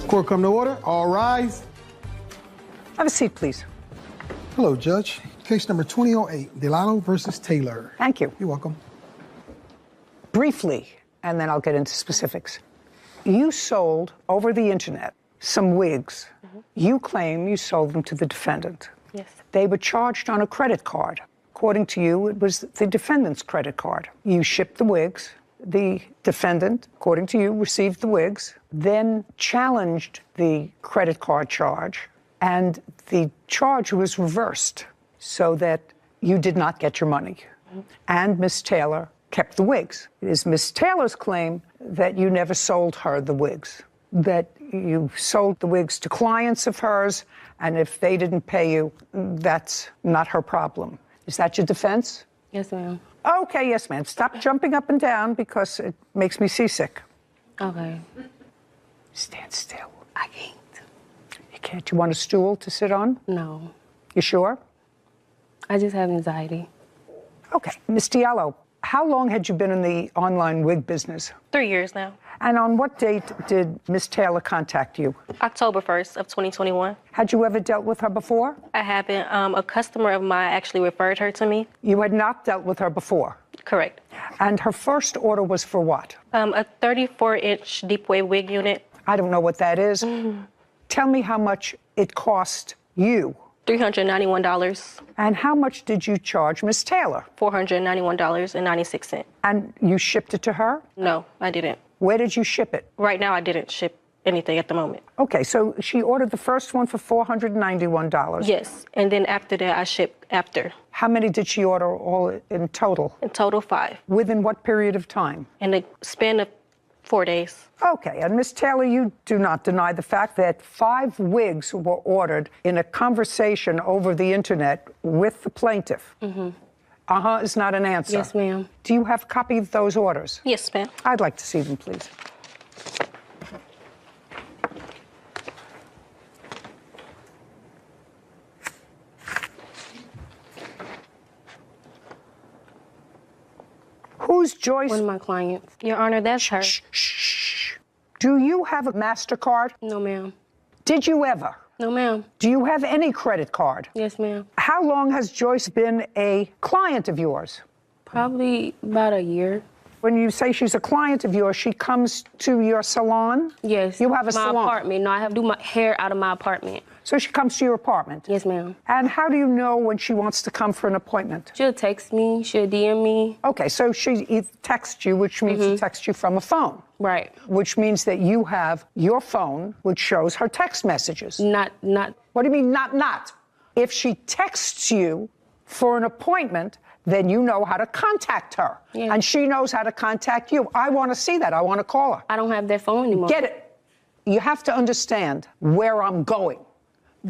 Court come to order. All rise. Have a seat, please. Hello, Judge. Case number 2008, Delano versus Taylor. Thank you. You're welcome. Briefly, and then I'll get into specifics. You sold over the internet some wigs. Mm-hmm. You claim you sold them to the defendant. Yes. They were charged on a credit card. According to you, it was the defendant's credit card. You shipped the wigs. The defendant, according to you, received the wigs, then challenged the credit card charge, and the charge was reversed so that you did not get your money. Mm-hmm. And Miss Taylor kept the wigs. It is Miss Taylor's claim that you never sold her the wigs, that you sold the wigs to clients of hers, and if they didn't pay you, that's not her problem. Is that your defense? Yes, ma'am. Okay, yes, ma'am. Stop jumping up and down because it makes me seasick. Okay. Stand still. I can't. You can't? You want a stool to sit on? No. You sure? I just have anxiety. Okay. Miss Diallo, how long had you been in the online wig business? 3 years now. And on what date did Miss Taylor contact you? October 1st of 2021. Had you ever dealt with her before? I haven't. A customer of mine actually referred her to me. You had not dealt with her before? Correct. And her first order was for what? A 34-inch deep wave wig unit. I don't know what that is. Mm-hmm. Tell me how much it cost you. $391. And how much did you charge Miss Taylor? $491.96. And you shipped it to her? No, I didn't. Where did you ship it? Right now, I didn't ship anything at the moment. Okay, so she ordered the first one for $491. Yes, and then after that, I shipped after. How many did she order all in total? In total, 5. Within what period of time? In the span of 4 days. Okay, and Miss Taylor, you do not deny the fact that 5 wigs were ordered in a conversation over the internet with the plaintiff. Mm-hmm. Uh-huh is not an answer. Yes, ma'am. Do you have a copy of those orders? Yes, ma'am. I'd like to see them, please. Who's Joyce? One of my clients. Your Honor, that's her. Shh. Do you have a MasterCard? No, ma'am. Did you ever? No, ma'am. Do you have any credit card? Yes, ma'am. How long has Joyce been a client of yours? Probably about a year. When you say she's a client of yours, she comes to your salon? Yes. You have a salon? My apartment. No, I have to do my hair out of my apartment. So she comes to your apartment? Yes, ma'am. And how do you know when she wants to come for an appointment? She'll text me. She'll DM me. Okay, so she texts you, which means she texts you from a phone. Right. Which means that you have your phone, which shows her text messages. Not. What do you mean, not? If she texts you for an appointment, then you know how to contact her. Yeah. And she knows how to contact you. I want to see that. I want to call her. I don't have that phone anymore. Get it. You have to understand where I'm going.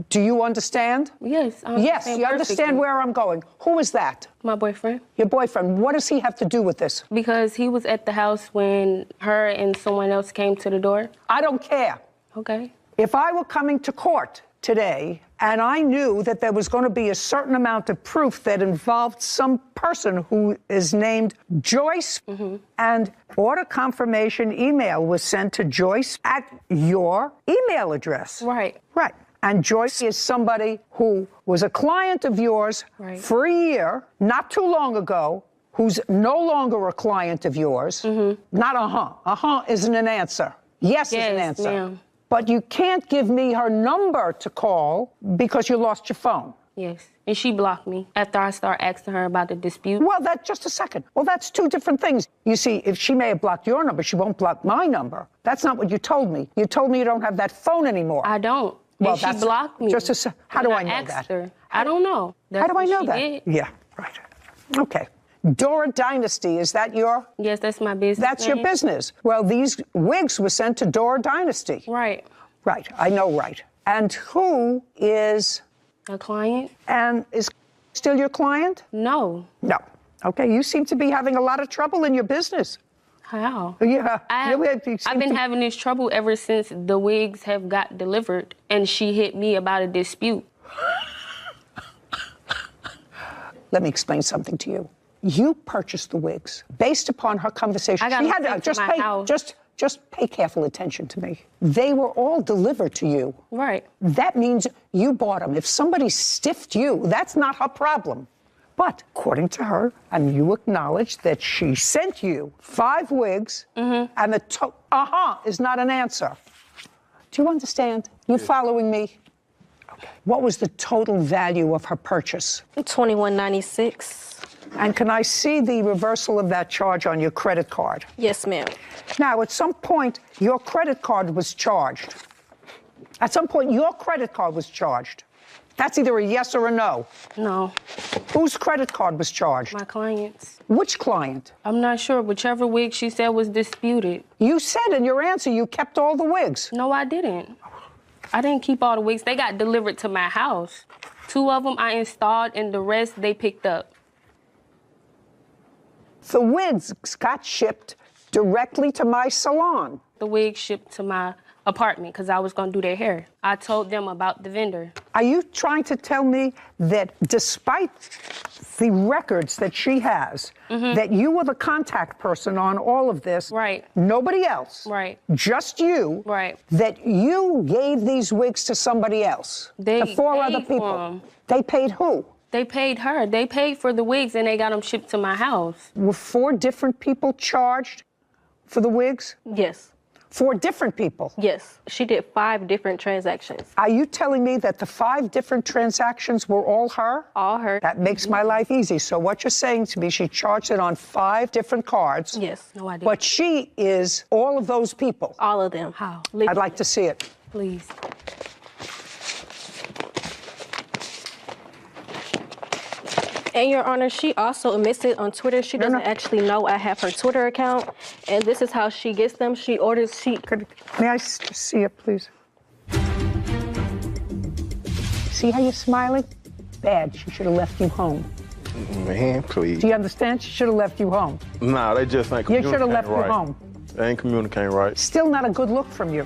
Do you understand? Yes. Yes, you understand where I'm going. Who is that? My boyfriend. Your boyfriend. What does he have to do with this? Because he was at the house when her and someone else came to the door. I don't care. Okay. If I were coming to court today and I knew that there was going to be a certain amount of proof that involved some person who is named Joyce, and order confirmation email was sent to Joyce at your email address. Right. Right. And Joyce is somebody who was a client of yours for a year, not too long ago, who's no longer a client of yours. Not uh-huh. Uh-huh isn't an answer. Yes is an answer. Ma'am. But you can't give me her number to call because you lost your phone. Yes. And she blocked me after I started asking her about the dispute. Well, just a second. Well, that's 2 different things. You see, if she may have blocked your number, she won't block my number. That's not what you told me. You told me you don't have that phone anymore. I don't. Well, and she blocked me. How do I know that? Her. I don't know. How do I know that? Did. Yeah, right. Okay. Dora Dynasty, is that your? Yes, that's my business. That's your business. Well, these wigs were sent to Dora Dynasty. Right. Right, I know right. And who is? A client. And is still your client? No. No. Okay, you seem to be having a lot of trouble in your business. How? Yeah. I've been having this trouble ever since the wigs have got delivered, and she hit me about a dispute. Let me explain something to you. You purchased the wigs based upon her conversation. I got she had to my house. just pay careful attention to me. They were all delivered to you. Right. That means you bought them. If somebody stiffed you, that's not her problem. But according to her, and you acknowledge that she sent you 5 wigs, and the is not an answer. Do you understand? You following me? Okay. What was the total value of her purchase? $21.96. And can I see the reversal of that charge on your credit card? Yes, ma'am. Now, at some point, your credit card was charged. At some point, your credit card was charged. That's either a yes or a no. No. Whose credit card was charged? My client's. Which client? I'm not sure. Whichever wig she said was disputed. You said in your answer you kept all the wigs. No, I didn't. I didn't keep all the wigs. They got delivered to my house. 2 of them I installed, and the rest they picked up. The wigs got shipped directly to my salon. The wig shipped to my apartment because I was going to do their hair. I told them about the vendor. Are you trying to tell me that despite the records that she has, that you were the contact person on all of this, Right. Nobody else, Right. just you, Right. that you gave these wigs to somebody else? They the 4 other paid for people. 'em. They paid who? They paid her. They paid for the wigs, and they got them shipped to my house. Were 4 different people charged for the wigs? Yes. 4 different people? Yes. She did 5 different transactions. Are you telling me that the 5 different transactions were all her? All her. That makes my life easy. So what you're saying to me, she charged it on 5 different cards. Yes. No, I didn't. But she is all of those people. All of them. How? I'd like to see it. Please. And Your Honor, she also admits it on Twitter. She doesn't actually know I have her Twitter account. And this is how she gets them. She orders, May I see it, please? See how you're smiling? Bad. She should have left you home. Man, please. Do you understand? She should have left you home. Nah, they just ain't You communicating should have left right. you home. They ain't communicating right. Still not a good look from you.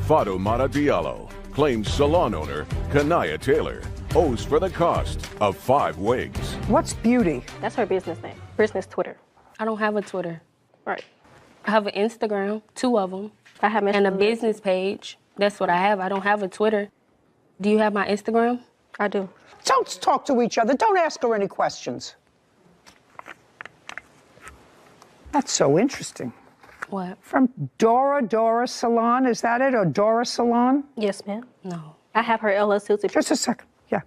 Fatoumata Diallo claims salon owner Kanaya Taylor owes for the cost of 5 wigs. What's Beauty? that's her business name. Business Twitter. I don't have a Twitter. Right. I have an Instagram, 2 of them, I have and a Instagram. business page. That's what I have. I don't have a Twitter. Do you have my Instagram? I do. Don't talk to each other. Don't ask her any questions. That's so interesting. What? From Dora Salon, is that it? Or Dora Salon? Yes, ma'am. No. I have her LLC. Just a second. Yeah.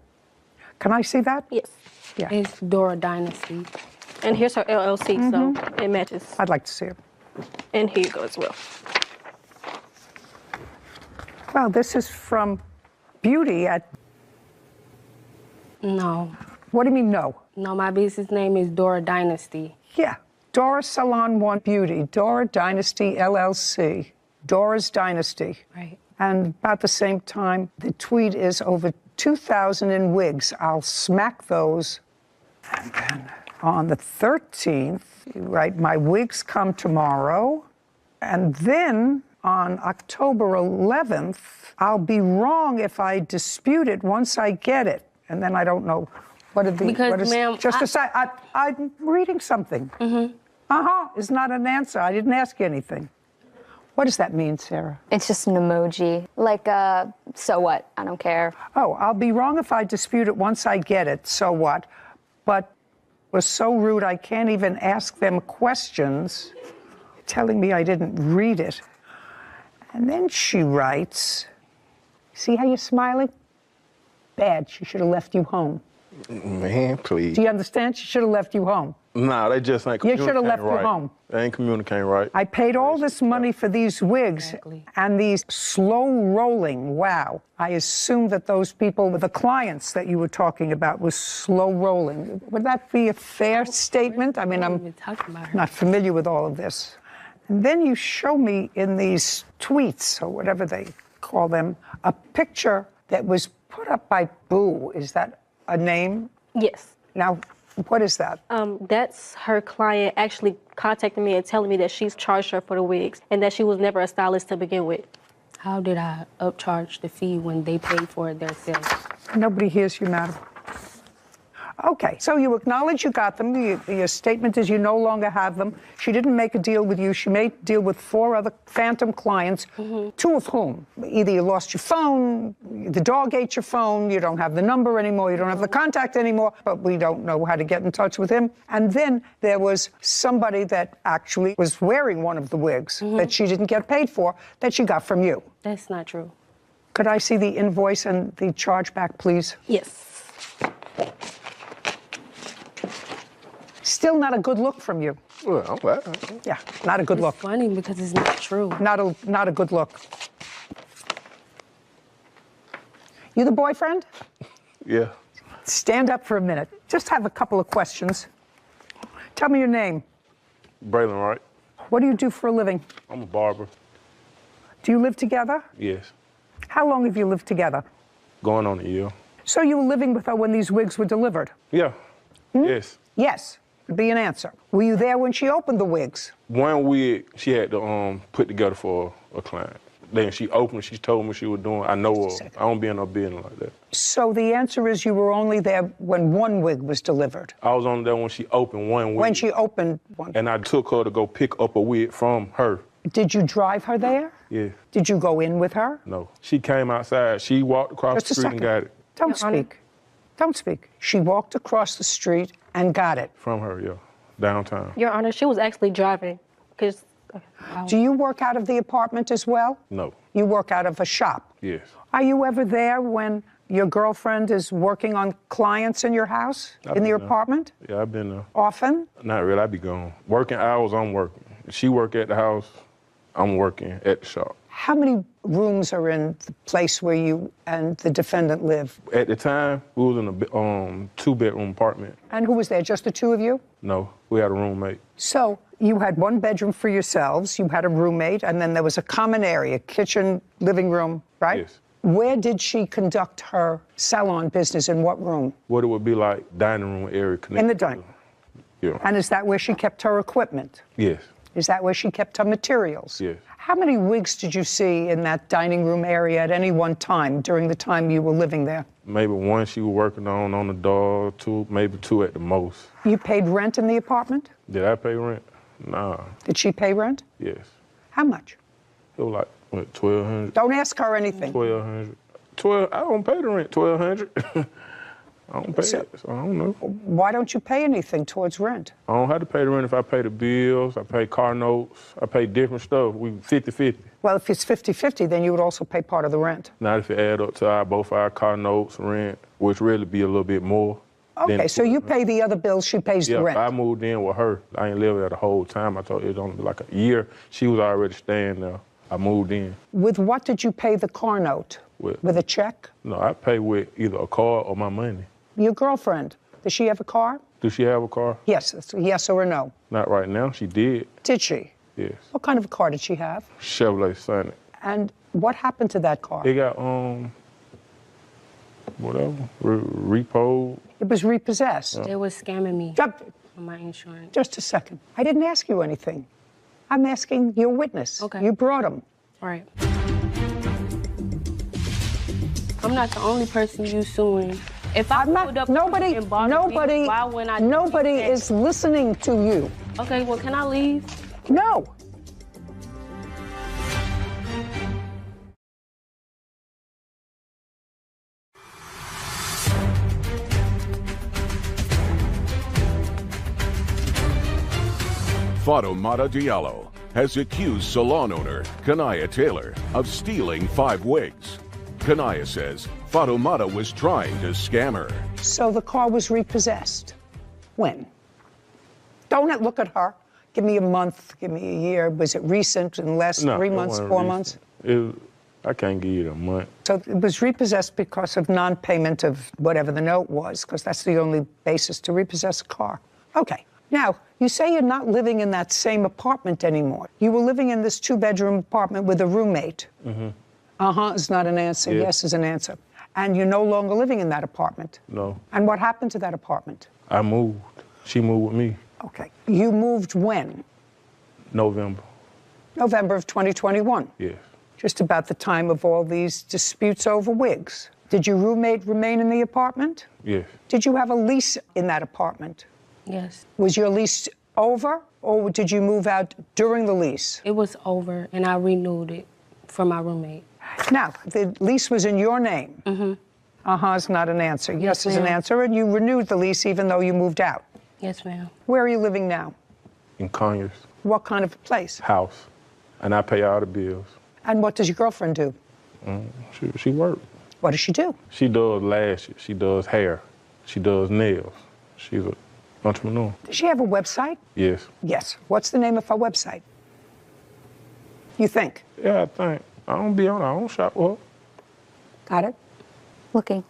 Can I see that? Yes. Yeah. It's Dora Dynasty. And here's her LLC, so it matches. I'd like to see it. And here you go as well. Well, this is from Beauty at... No. What do you mean, no? No, my business name is Dora Dynasty. Yeah. Dora Salon 1 Beauty. Dora Dynasty LLC. Dora's Dynasty. Right. And about the same time, the tweet is over 2,000 in wigs. I'll smack those. And then on the 13th, you write, my wigs come tomorrow. And then on October 11th, I'll be wrong if I dispute it once I get it. And then I don't know what did the... Because, what is, ma'am, just a sec, I'm reading something. Is not an answer. I didn't ask you anything. What does that mean, Sarah? It's just an emoji. Like, so what? I don't care. Oh, I'll be wrong if I dispute it once I get it. So what? But it was so rude I can't even ask them questions, telling me I didn't read it. And then she writes, see how you're smiling? Bad. She should have left you home. Man, please. Do you understand? She should have left you home. Nah, they just ain't You communicating should have left right. her home. They ain't communicating right. I paid all this money for these wigs Exactly. and these slow rolling. Wow. I assume that those people, the clients that you were talking about, was slow rolling. Would that be a fair statement? I mean, I'm I'm even talking about her. not familiar with all of this. And then you show me in these tweets, or whatever they call them, a picture that was put up by Boo. Is that a name? Yes. Now, what is that? That's her client actually contacting me and telling me that she's charged her for the wigs and that she was never a stylist to begin with. How did I upcharge the fee when they paid for it themselves? Nobody hears you, madam. Okay, so you acknowledge you got them. Your statement is you no longer have them. She didn't make a deal with you. She made a deal with 4 other phantom clients, 2 of whom either you lost your phone, the dog ate your phone, you don't have the number anymore, you don't have the contact anymore, but we don't know how to get in touch with him. And then there was somebody that actually was wearing one of the wigs that she didn't get paid for, that she got from you. That's not true. Could I see the invoice and the chargeback, please? Yes. Still not a good look from you. Well, I'm glad. Yeah, not a good It's look. funny because it's not true. Not a good look. You the boyfriend? Yeah. Stand up for a minute. Just have a couple of questions. Tell me your name. Braylon, right? What do you do for a living? I'm a barber. Do you live together? Yes. How long have you lived together? Going on a year. So you were living with her when these wigs were delivered? Yeah. Yes. Yes, would be an answer. Were you there when she opened the wigs? One wig she had to put together for a client. Then she opened, she told me she was doing, I know her. I don't be in no business like that. So the answer is you were only there when one wig was delivered? I was only there when she opened one wig. When she opened one. And I took her to go pick up a wig from her. Did you drive her there? Yeah. Did you go in with her? No. She came outside. She walked across Just the a street and second. got it. Don't speak. Don't speak. She walked across the street and got it. From her, yeah. Downtown. Your Honor, she was actually driving. Because Do you work out of the apartment as well? No. You work out of a shop? Yes. Are you ever there when your girlfriend is working on clients in your house, I've in your been there. apartment? Yeah, I've been there. Often? Not really, I be gone. Working hours, I'm working. If she work at the house, I'm working at the shop. How many rooms are in the place where you and the defendant live? At the time, we was in a 2-bedroom apartment. And who was there, just the 2 of you? No, we had a roommate. So you had 1 bedroom for yourselves, you had a roommate, and then there was a common area, kitchen, living room, right? Yes. Where did she conduct her salon business, in what room? What it would be like dining room area connected. In the dining. Yeah. And is that where she kept her equipment? Yes. Is that where she kept her materials? Yes. How many wigs did you see in that dining room area at any one time during the time you were living there? Maybe one she was working on the door, 2, maybe 2 at the most. You paid rent in the apartment? Did I pay rent? Nah. Did she pay rent? Yes. How much? It was like, what, $1,200? Don't ask her anything. $1,200. I don't pay the rent, $1,200. I don't pay it, so I don't know. Why don't you pay anything towards rent? I don't have to pay the rent if I pay the bills, I pay car notes, I pay different stuff. We 50-50. Well, if it's 50-50, then you would also pay part of the rent. Not if it add up to both our car notes, rent, which really be a little bit more. Okay, so you pay the other bills, she pays the rent. Yeah, I moved in with her. I ain't lived there the whole time. I told you it was only like a year. She was already staying there. I moved in. With what did you pay the car note? With a check? No, I pay with either a car or my money. Your girlfriend, does she have a car? Does she have a car? Yes, it's a yes or a no. Not right now. She did. Did she? Yes. What kind of a car did she have? Chevrolet Sonic. And what happened to that car? It got, whatever, repo. It was repossessed. They was scamming me on my insurance. Just a second. I didn't ask you anything. I'm asking your witness. Okay. You brought him. All right. I'm not the only person you suing. If I pulled up Nobody and bought a vehicle, why wouldn't I nobody take that? is listening to you. Okay, well, can I leave? No. Fatoumata Diallo has accused salon owner Kanaya Taylor of stealing 5 wigs. Kanaya says Fatoumata was trying to scam her. So the car was repossessed. When? Don't look at her. Give me a month, give me a year. Was it recent, in the last 3 months, 4 months? I can't give you a month. So it was repossessed because of non-payment of whatever the note was, because that's the only basis to repossess a car. Okay. Now, you say you're not living in that same apartment anymore. You were living in this 2-bedroom apartment with a roommate. Mm-hmm. Uh-huh is not an answer. Yeah. Yes is an answer. And you're no longer living in that apartment. No. And what happened to that apartment? I moved. She moved with me. Okay. You moved when? November. November of 2021. Yes. just about the time of all these disputes over wigs. Did your roommate remain in the apartment? Yes. Did you have a lease in that apartment? Yes. Was your lease over, or did you move out during the lease? It was over, and I renewed it for my roommate. Now, the lease was in your name. Mm-hmm. Uh-huh is not an answer. Yes is an ma'am. answer, and you renewed the lease even though you moved out. Yes, ma'am. Where are you living now? In Conyers. What kind of place? House. And I pay all the bills. And what does your girlfriend do? She works. What does she do? She does lashes. She does hair. She does nails. She's an entrepreneur. Does she have a website? Yes. Yes. What's the name of her website? You think? Yeah, I think. I don't be on. I don't shop with her. Got it? Looking.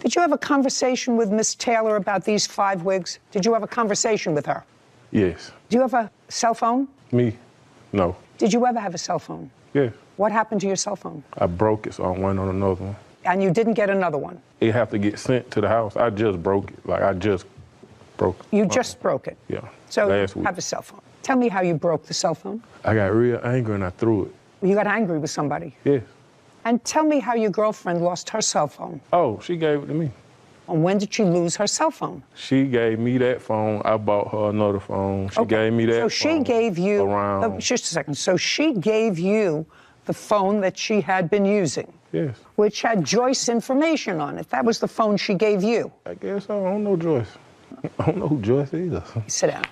Did you have a conversation with Miss Taylor about these 5 wigs? Did you have a conversation with her? Yes. Do you have a cell phone? Me? No. Did you ever have a cell phone? Yes. What happened to your cell phone? I broke it, so I went on another one. And you didn't get another one? It have to get sent to the house. I just broke it. Like, I just broke it. You just broke it? Yeah. So last you week. have a cell phone. Tell me how you broke the cell phone. I got real angry and I threw it. You got angry with somebody. Yes. And tell me how your girlfriend lost her cell phone. Oh, she gave it to me. And when did she lose her cell phone? She gave me that phone. I bought her another phone. She gave me that So phone. she gave you, around. just a second. So she gave you the phone that she had been using, Yes. which had Joyce information on it. That was the phone she gave you. I guess so. I don't know Joyce. I don't know who Joyce is. Sit down.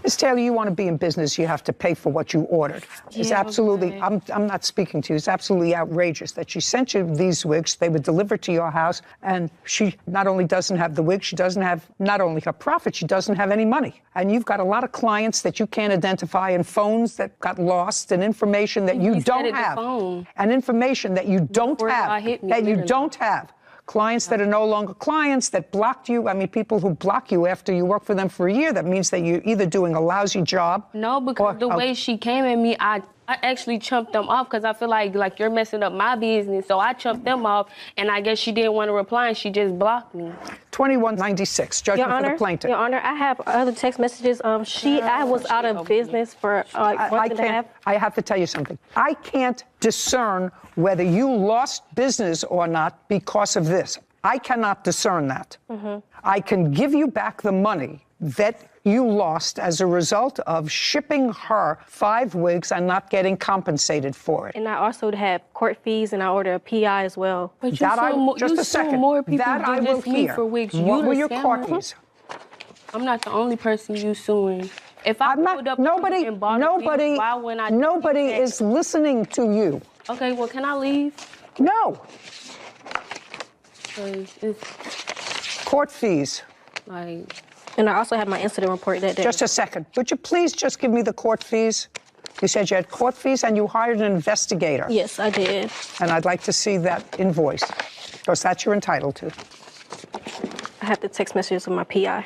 Ms. Taylor, you want to be in business, you have to pay for what you ordered. It's Yeah, absolutely, okay. I'm not speaking to you, it's absolutely outrageous that she sent you these wigs, they were delivered to your house, and she not only doesn't have the wig, she doesn't have not only her profit, she doesn't have any money. And you've got a lot of clients that you can't identify, and phones that got lost, and information that you He said don't it, the have. phone. And information that you don't Before y'all have, hit me, that you literally. don't have. Clients that are no longer clients, that blocked you. I mean, people who block you after you work for them for a year, that means that you're either doing a lousy job. No, because the way she came at me, I actually chumped them off because I feel like you're messing up my business. So I chumped them off, and I guess she didn't want to reply, and she just blocked me. 2196, judgment for the plaintiff. Your Honor, I have other text messages. I was out of business for like month and a half. I have to tell you something. I can't discern whether you lost business or not because of this. I cannot discern that. Mm-hmm. I can give you back the money that you lost as a result of shipping her 5 wigs and not getting compensated for it. And I also have court fees, and I ordered a PI as well. But you That sue just a second. more people That I than will just me hear. for wigs. What You were the your court scammer. fees? I'm not the only person you suing. If I I'm pulled not. up Nobody. and bought a Nobody. wig, why wouldn't I Nobody take that? is listening to you. Okay, well, can I leave? No. 'Cause it's Court fees. like... And I also have my incident report that day. Just a second. Would you please just give me the court fees? You said you had court fees and you hired an investigator. Yes, I did. And I'd like to see that invoice, because that's you're entitled to. I have the text messages of my PI.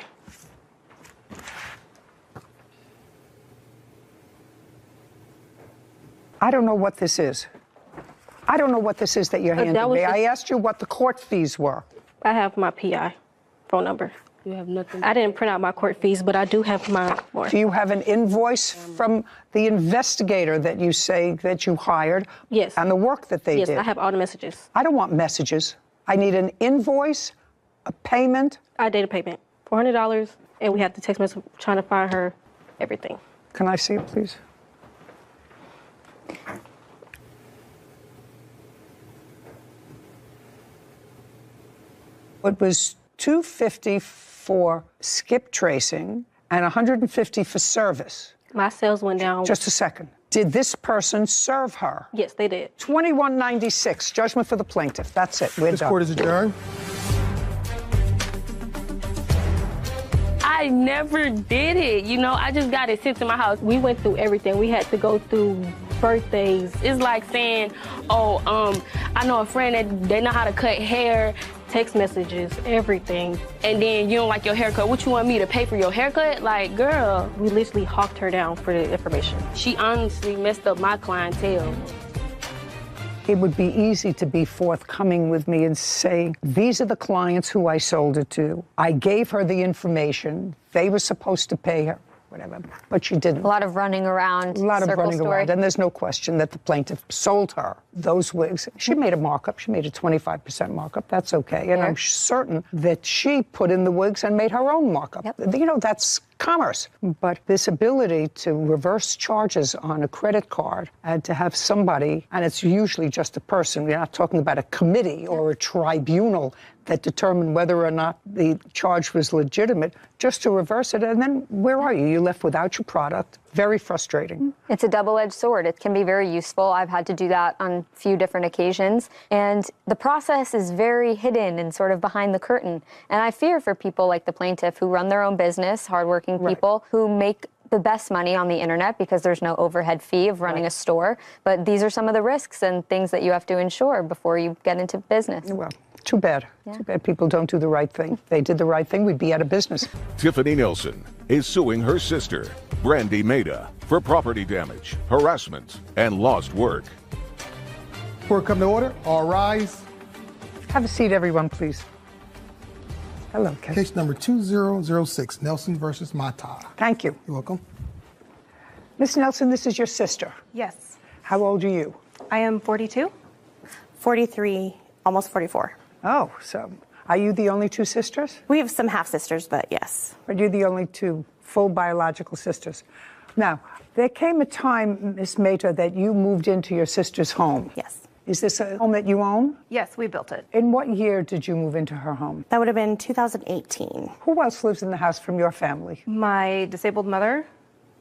I don't know what this is. I don't know what this is that you're handing that was me. the- I asked you what the court fees were. I have my PI phone number. You have nothing. I didn't print out my court fees, but I do have my more. Do you have an invoice from the investigator that you say that you hired? Yes. And the work that they Yes, did? I have all the messages. I don't want messages. I need an invoice, a payment. I did a payment, $400, and we had the text message trying to find her everything. Can I see it, please? It was $250 for skip tracing and $150 for service. My sales went down. Just a second. Did this person serve her? Yes, they did. 2196, judgment for the plaintiff. That's it. We're This done. court is adjourned. I never did it. You know, I just got it sent to my house. We went through everything. We had to go through birthdays. It's like saying, oh, I know a friend that they know how to cut hair, Text messages, everything. and then you don't like your haircut. What, you want me to pay for your haircut? Like, girl, We literally hawked her down for the information. she honestly messed up my clientele. It would be easy to be forthcoming with me and say, these are the clients who I sold it to. I gave her the information. They were supposed to pay her. whatever. But she didn't. A lot of running around. A lot of circle running story. around, and there's no question that the plaintiff sold her those wigs. She made a markup. She made a 25% markup. That's okay. And I'm certain that she put in the wigs and made her own markup. Yep. You know, that's commerce. But this ability to reverse charges on a credit card and to have somebody, and it's usually just a person, we're not talking about a committee or a tribunal that determined whether or not the charge was legitimate, just to reverse it. And then where are you? You're left without your product. Very frustrating. It's a double-edged sword. It can be very useful. I've had to do that on a few different occasions. And the process is very hidden and sort of behind the curtain. And I fear for people like the plaintiff who run their own business, hardworking people who make the best money on the internet because there's no overhead fee of running a store. But these are some of the risks and things that you have to ensure before you get into business. Well, too bad. Too bad people don't do the right thing. If they did the right thing, we'd be out of business. Tiffany Nilsson is suing her sister, Brandy Maida, for property damage, harassment, and lost work. Court come to order. All rise. Have a seat, everyone, please. Hello, Kate. Case number 2006, Nelson versus Mata. Thank you. You're welcome. Miss Nelson, this is your sister. Yes. How old are you? I am 42, 43, almost 44. Oh, so are you the only two sisters? We have some half-sisters, but yes. But you're the only two full biological sisters. Now, there came a time, Miss Maida, that you moved into your sister's home. Yes. Is this a home that you own? Yes, we built it. In what year did you move into her home? That would have been 2018. Who else lives in the house from your family? My disabled mother,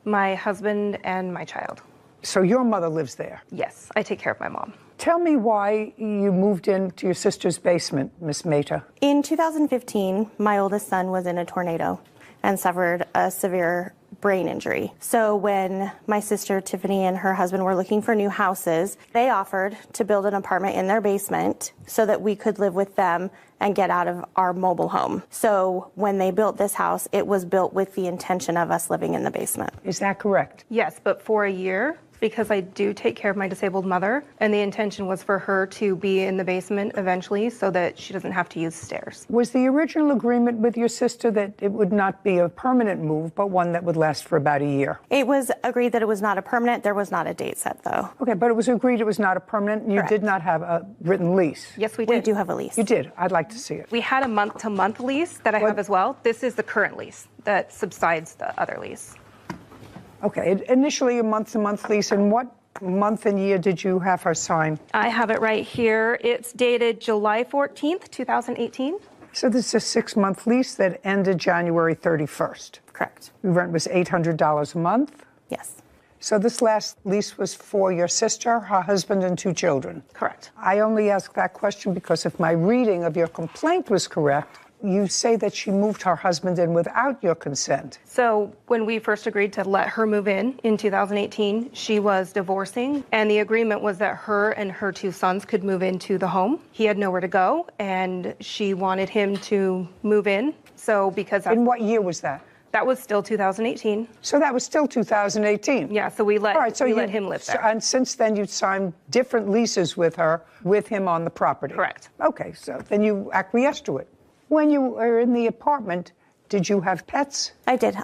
my husband, and my child. So your mother lives there? Yes, I take care of my mom. Tell me why you moved into your sister's basement, Miss Maida. In 2015, my oldest son was in a tornado and suffered a severe brain injury. So when my sister Tiffany and her husband were looking for new houses, they offered to build an apartment in their basement so that we could live with them and get out of our mobile home. So when they built this house, it was built with the intention of us living in the basement. Is that correct? Yes, but for a year, because I do take care of my disabled mother, and the intention was for her to be in the basement eventually so that she doesn't have to use stairs. Was the original agreement with your sister that it would not be a permanent move, but one that would last for about a year? It was agreed that it was not a permanent. There was not a date set, though. Okay, but it was agreed it was not a permanent, and you Correct. did not have a written lease? Yes, we did. We do have a lease. You did? I'd like to see it. We had a month-to-month lease that I have as well. This is the current lease that subsides the other lease. Okay, initially a month-to-month lease, and what month and year did you have her sign? I have it right here. It's dated July 14th, 2018. So this is a 6-month lease that ended January 31st. Correct. The rent was $800 a month? Yes. So this last lease was for your sister, her husband, and 2 children? Correct. I only ask that question because if my reading of your complaint was correct, you say that she moved her husband in without your consent. So when we first agreed to let her move in 2018, she was divorcing, and the agreement was that her and her 2 sons could move into the home. He had nowhere to go, and she wanted him to move in. So because In what year was that? that was still 2018. So that was still 2018. Yeah, so we let, All right, so we you let him live there. And since then, you've signed different leases with her, with him on the property. Correct. Okay, so then you acquiesced to it. When you were in the apartment, did you have pets? I did,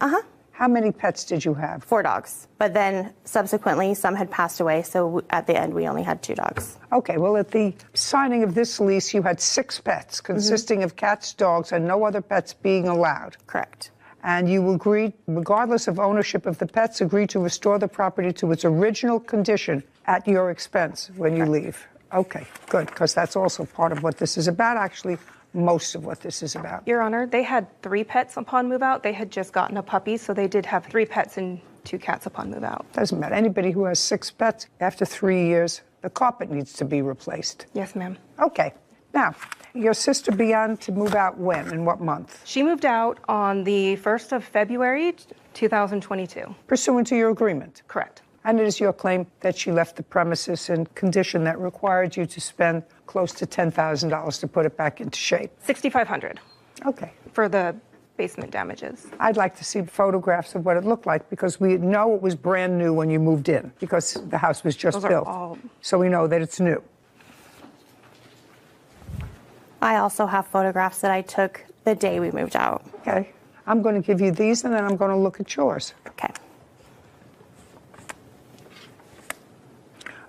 How many pets did you have? 4 dogs. But then subsequently, some had passed away, so at the end, we only had 2 dogs. Okay, well, at the signing of this lease, you had 6 pets, consisting of cats, dogs, and no other pets being allowed. Correct. And you agreed, regardless of ownership of the pets, agreed to restore the property to its original condition at your expense when you leave. Okay, good, because that's also part of what this is about, actually. Most of what this is about. Your Honor, they had 3 pets upon move out. They had just gotten a puppy, so they did have 3 pets and 2 cats upon move out. Doesn't matter. Anybody who has 6 pets, after 3 years, the carpet needs to be replaced. Yes, ma'am. Okay. Now, your sister began to move out when? In what month? She moved out on the 1st of February, 2022. Pursuant to your agreement. Correct. And it is your claim that she left the premises in condition that required you to spend close to $10,000 to put it back into shape. $6,500 Okay. for the basement damages. I'd like to see photographs of what it looked like because we know it was brand new when you moved in because the house was just Those are built. all- So we know that it's new. I also have photographs that I took the day we moved out. Okay. I'm going to give you these, and then I'm going to look at yours. Okay.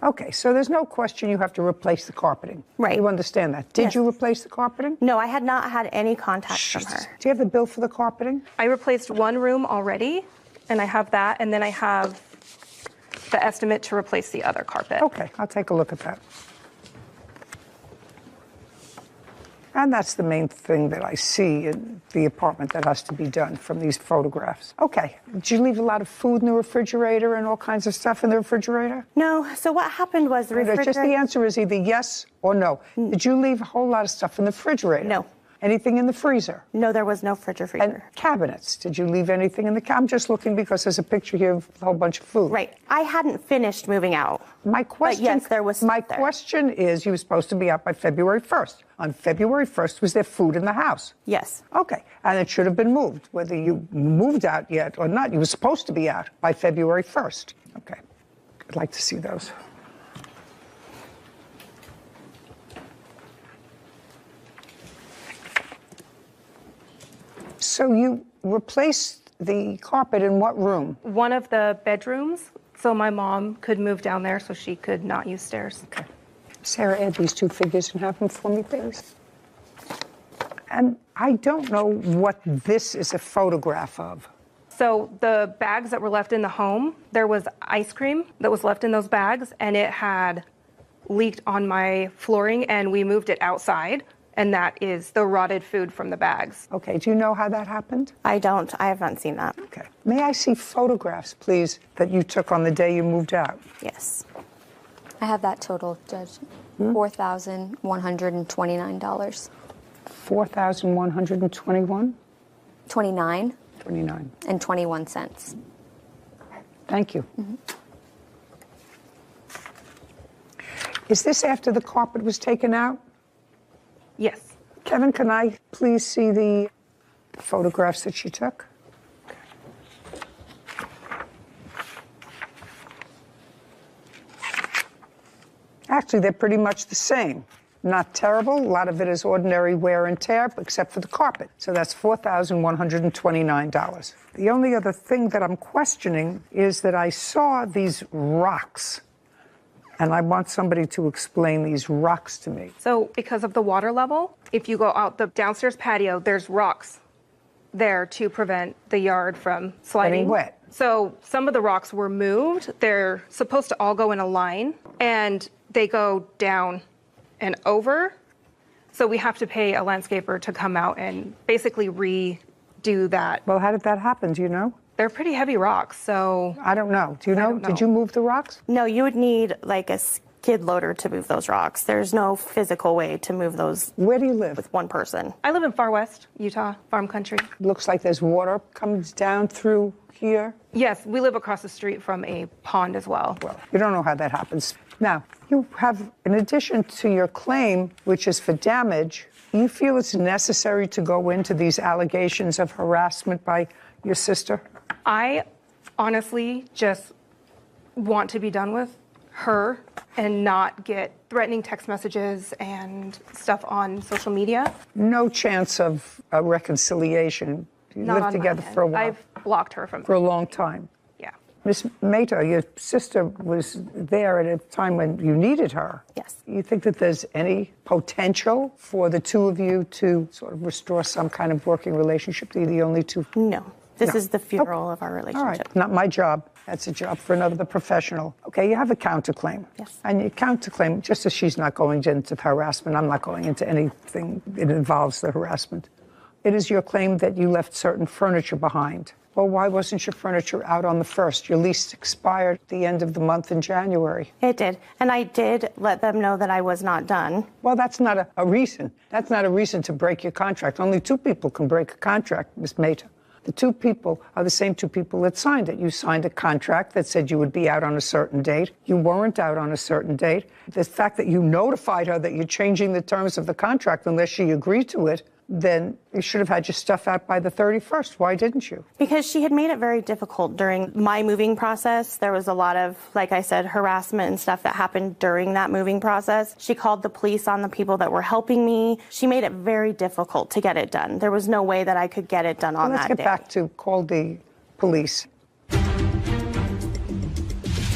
Okay, so there's no question you have to replace the carpeting. Right. You understand that. Did Yes. you replace the carpeting? No, I had not had any contact from her. Do you have the bill for the carpeting? I replaced one room already, and I have that, and then I have the estimate to replace the other carpet. Okay, I'll take a look at that. And that's the main thing that I see in the apartment that has to be done from these photographs. Okay, did you leave a lot of food in the refrigerator and all kinds of stuff in the refrigerator? No, so what happened was the refrigerator... Just the answer is either yes or no. Did you leave a whole lot of stuff in the refrigerator? No. Anything in the freezer? No, there was no freezer. And cabinets? Did you leave anything in the cabinet? I'm just looking because there's a picture here of a whole bunch of food. Right. I hadn't finished moving out. My question, yes, there was my there. question is, you were supposed to be out by February 1st. On February 1st, was there food in the house? Yes. Okay, and it should have been moved. Whether you moved out yet or not, you were supposed to be out by February 1st. Okay, I'd like to see those. So you replaced the carpet in what room? One of the bedrooms, so my mom could move down there so she could not use stairs. Okay. Sarah, add these two figures and have them for me, please. And I don't know what this is a photograph of. So the bags that were left in the home, there was ice cream that was left in those bags, and it had leaked on my flooring, and we moved it outside. And that is the rotted food from the bags. Okay, do you know how that happened? I don't. I haven't seen that. Okay. May I see photographs, please, that you took on the day you moved out? Yes. I have that total, Judge. $4,129. $4,121? 29 29. and 21 cents. Thank you. Is this after the carpet was taken out? Yes. Kevin, can I please see the photographs that she took? Actually, they're pretty much the same. Not terrible. A lot of it is ordinary wear and tear, except for the carpet. So that's $4,129. The only other thing that I'm questioning is that I saw these rocks. And I want somebody to explain these rocks to me. So because of the water level, if you go out the downstairs patio, there's rocks there to prevent the yard from sliding. Getting wet. So some of the rocks were moved. They're supposed to all go in a line, and they go down and over. So we have to pay a landscaper to come out and basically redo that. Well, how did that happen? Do you know? They're pretty heavy rocks, so... I don't know. Do you know? Did you move the rocks? No, you would need like a skid loader to move those rocks. There's no physical way to move those. Where do you live? With one person. I live in far west, Utah, farm country. Looks like there's water comes down through here. Yes, we live across the street from a pond as well. Well, you don't know how that happens. Now, you have, in addition to your claim, which is for damage, you feel it's necessary to go into these allegations of harassment by your sister? I honestly just want to be done with her and not get threatening text messages and stuff on social media. No chance of a reconciliation. You Not lived on my together end. for a while. I've blocked her from For a long time. Yeah. Miss Mehta, your sister was there at a time when you needed her. Yes. You think that there's any potential for the two of you to sort of restore some kind of working relationship? They're the only two? No. This No. is the funeral of our relationship. All right, not my job. That's a job for another professional. Okay, you have a counterclaim. Yes. And your counterclaim, just as she's not going into harassment, I'm not going into anything that involves the harassment. It is your claim that you left certain furniture behind. Well, why wasn't your furniture out on the 1st? Your lease expired at the end of the month in January. It did. And I did let them know that I was not done. Well, that's not a reason. That's not a reason to break your contract. Only two people can break a contract, Ms. Mehta. The two people are the same two people that signed it. You signed a contract that said you would be out on a certain date. You weren't out on a certain date. The fact that you notified her that you're changing the terms of the contract unless she agreed to it then you should have had your stuff out by the 31st. Why didn't you? Because she had made it very difficult during my moving process. There was a lot of, like I said, harassment and stuff that happened during that moving process. She called the police on the people that were helping me. She made it very difficult to get it done. There was no way that I could get it done on that day. Let's get back to call the police.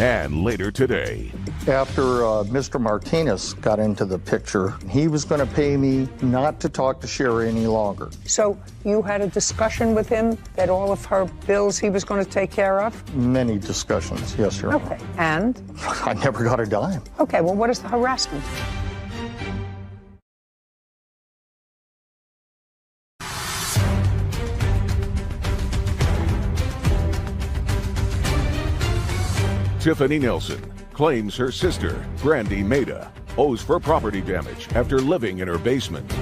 And later today, After Mr. Martinez got into the picture, he was going to pay me not to talk to Sherry any longer. So you had a discussion with him that all of her bills he was going to take care of? Many discussions, yes, Your Honor. Okay, and? I never got a dime. Okay, well, what is the harassment? Tiffany Nelson claims her sister, Brandy Maida, owes for property damage after living in her basement.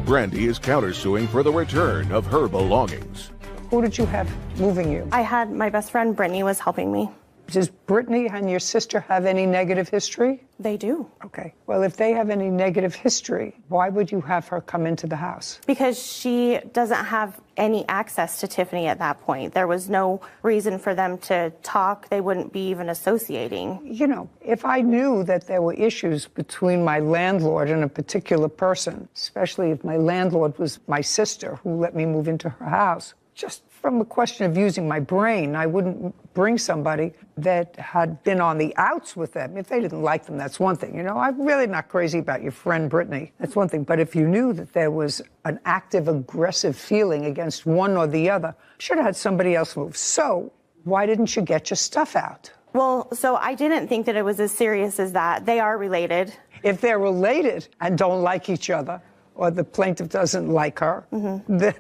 Brandy is countersuing for the return of her belongings. Who did you have moving you? I had my best friend, Brittany, was helping me. Does Brittany and your sister have any negative history? They do. Okay. Well, if they have any negative history, why would you have her come into the house? Because she doesn't have any access to Tiffany at that point. There was no reason for them to talk. They wouldn't be even associating. You know, if I knew that there were issues between my landlord and a particular person, especially if my landlord was my sister who let me move into her house, just from a question of using my brain, I wouldn't bring somebody that had been on the outs with them. If they didn't like them, that's one thing. You know, I'm really not crazy about your friend Brittany. That's one thing. But if you knew that there was an active, aggressive feeling against one or the other, should have had somebody else move. So why didn't you get your stuff out? Well, so I didn't think that it was as serious as that. They are related. If they're related and don't like each other, or the plaintiff doesn't like her, then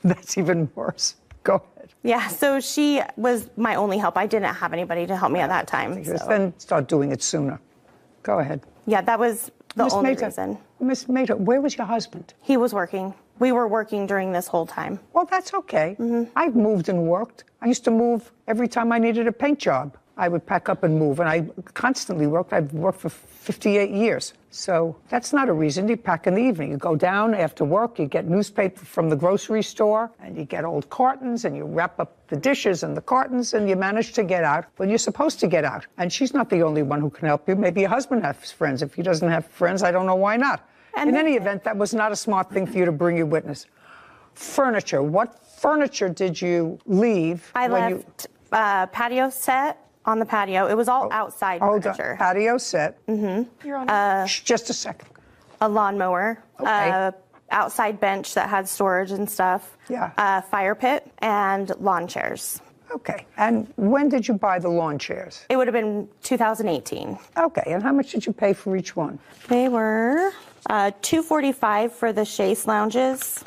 that's even worse. Go ahead. Yeah, so she was my only help. I didn't have anybody to help me at that time. So. Then start doing it sooner. Go ahead. Yeah, that was the Miss only Maida, reason. Miss Maida, where was your husband? He was working. We were working during this whole time. Well, that's okay. I've moved and worked. I used to move every time I needed a paint job. I would pack up and move, and I constantly worked. I've worked for 58 years. So that's not a reason. You pack in the evening. You go down after work, you get newspaper from the grocery store, and you get old cartons, and you wrap up the dishes and the cartons, and you manage to get out when you're supposed to get out. And she's not the only one who can help you. Maybe your husband has friends. If he doesn't have friends, I don't know why not. In any event, that was not a smart thing for you to bring your witness. Furniture. What furniture did you leave? I left patio set on the patio. It was all outside furniture. Patio set. You're on Just a second. a lawnmower, Okay. outside bench that had storage and stuff, Yeah. a fire pit, and lawn chairs. Okay. And when did you buy the lawn chairs? It would have been 2018. Okay. And how much did you pay for each one? They were $245 for the chaise lounges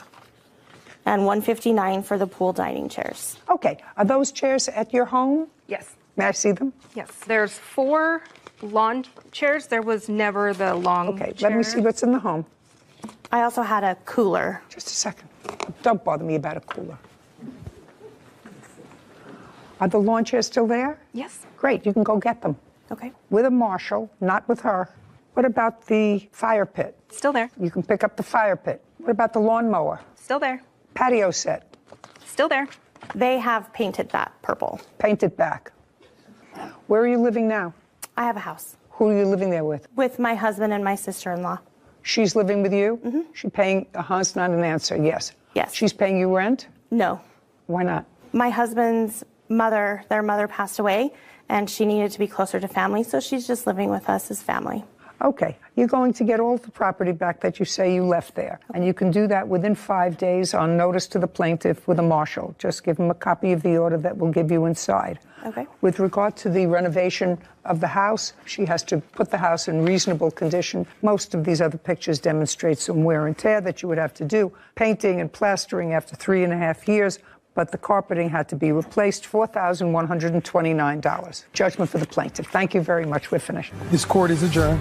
and $159 for the pool dining chairs. Okay. Are those chairs at your home? Yes. May I see them? Yes. There's 4 lawn chairs. There was never the long Okay. chair. Let me see what's in the home. I also had a cooler. Just a second. Don't bother me about a cooler. Are the lawn chairs still there? Yes. Great. You can go get them. Okay. With a marshal, not with her. What about the fire pit? Still there. You can pick up the fire pit. What about the lawnmower? Still there. Patio set. Still there. They have painted that purple. Painted back. Where are you living now? I have a house Who are you living there with? with my husband and my sister-in-law. She's living with you? Mm-hmm. She's paying, it's not an answer, yes. Yes. She's paying you rent? No. Why not? My husband's mother, their mother passed away, and she needed to be closer to family, so she's just living with us as family. Okay. You're going to get all the property back that you say you left there. And you can do that within 5 days on notice to the plaintiff with a marshal. Just give him a copy of the order that will give you inside. Okay. With regard to the renovation of the house, she has to put the house in reasonable condition. Most of these other pictures demonstrate some wear and tear that you would have to do. Painting and plastering after 3.5 years, but the carpeting had to be replaced, $4,129. Judgment for the plaintiff. Thank you very much. We're finished. This court is adjourned.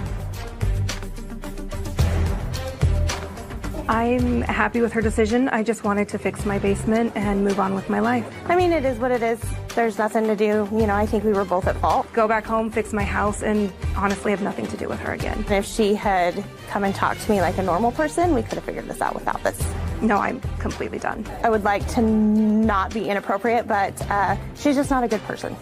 I'm happy with her decision. I just wanted to fix my basement and move on with my life. I mean, it is what it is. There's nothing to do. You know, I think we were both at fault. Go back home, fix my house, and honestly have nothing to do with her again. And if she had come and talked to me like a normal person, we could have figured this out without this. No, I'm completely done. I would like to not be inappropriate, but she's just not a good person.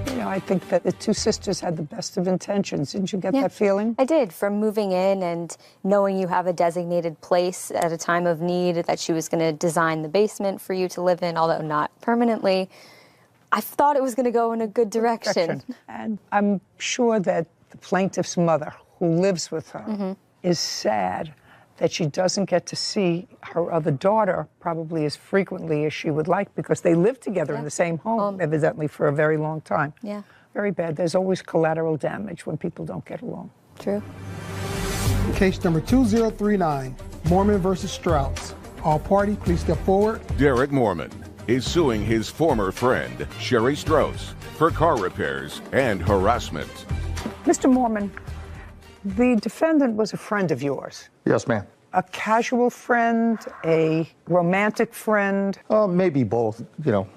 You know, I think that the two sisters had the best of intentions. Didn't you get that feeling? I did. From moving in and knowing you have a designated place at a time of need, that she was going to design the basement for you to live in, although not permanently, I thought it was going to go in a good direction. And I'm sure that the plaintiff's mother, who lives with her, is sad that she doesn't get to see her other daughter probably as frequently as she would like, because they lived together in the same home, evidently, for a very long time. Yeah. Very bad. There's always collateral damage when people don't get along. True. Case number 2039, Mormon versus Strauss. All party, please step forward. Derek Mormon is suing his former friend, Sherry Strauss, for car repairs and harassment. Mr. Mormon, the defendant was a friend of yours. Yes, ma'am. A casual friend, a romantic friend? Maybe both, you know,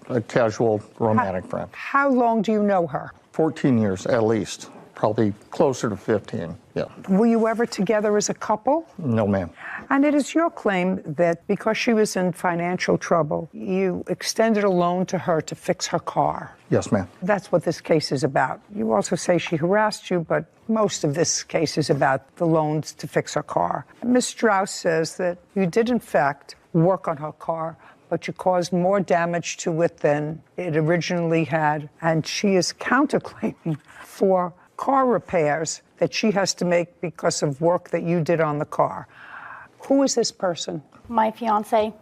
a casual romantic friend. How long do you know her? 14 years at least, probably closer to 15, yeah. Were you ever together as a couple? No, ma'am. And it is your claim that because she was in financial trouble, you extended a loan to her to fix her car. Yes, ma'am. That's what this case is about. You also say she harassed you, but most of this case is about the loans to fix her car. Ms. Strauss says that you did, in fact, work on her car, but you caused more damage to it than it originally had. And she is counterclaiming for car repairs that she has to make because of work that you did on the car. Who is this person? My fiance.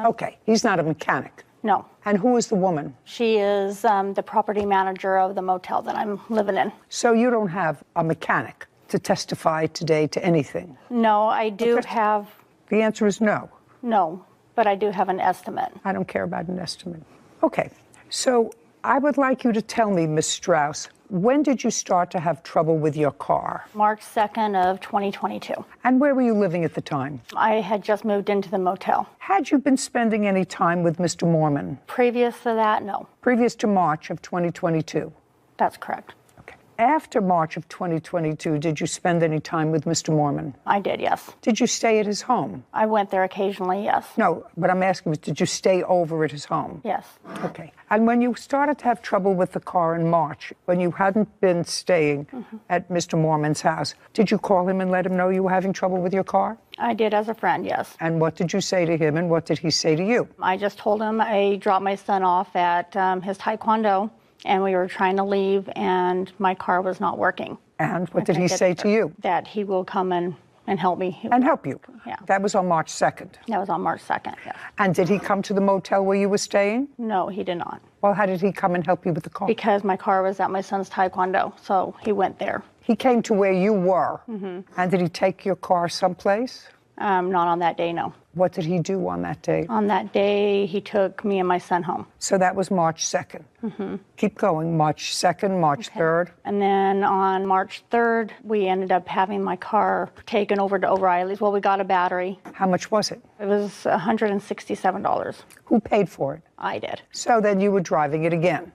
Okay, he's not a mechanic. No. And who is the woman? She is the property manager of the motel that I'm living in. So you don't have a mechanic to testify today to anything? No, I do have... The answer is no. No, but I do have an estimate. I don't care about an estimate. Okay, so I would like you to tell me, Ms. Strauss, when did you start to have trouble with your car? March 2nd of 2022. And where were you living at the time? I had just moved into the motel. Had you been spending any time with Mr. Mormon? Previous to that, no. Previous to March of 2022? That's correct. Okay. After March of 2022, did you spend any time with Mr. Mormon? I did, yes. Did you stay at his home? I went there occasionally, yes. No, but I'm asking, did you stay over at his home? Yes. Okay. And when you started to have trouble with the car in March, when you hadn't been staying at Mr. Mormon's house, did you call him and let him know you were having trouble with your car? I did as a friend, yes. And what did you say to him, and what did he say to you? I just told him I dropped my son off at his taekwondo, and we were trying to leave, and my car was not working. And what did he say to you? That he will come and help me. And help you? Yeah. That was on March 2nd? That was on March 2nd, yes. And did he come to the motel where you were staying? No, he did not. Well, how did he come and help you with the car? Because my car was at my son's taekwondo, so he went there. He came to where you were? And did he take your car someplace? Not on that day, no. What did he do on that day? On that day, he took me and my son home. So that was March 2nd. Keep going. March 2nd, March 3rd. And then on March 3rd, we ended up having my car taken over to O'Reilly's. Well, we got a battery. How much was it? It was $167. Who paid for it? I did. So then you were driving it again?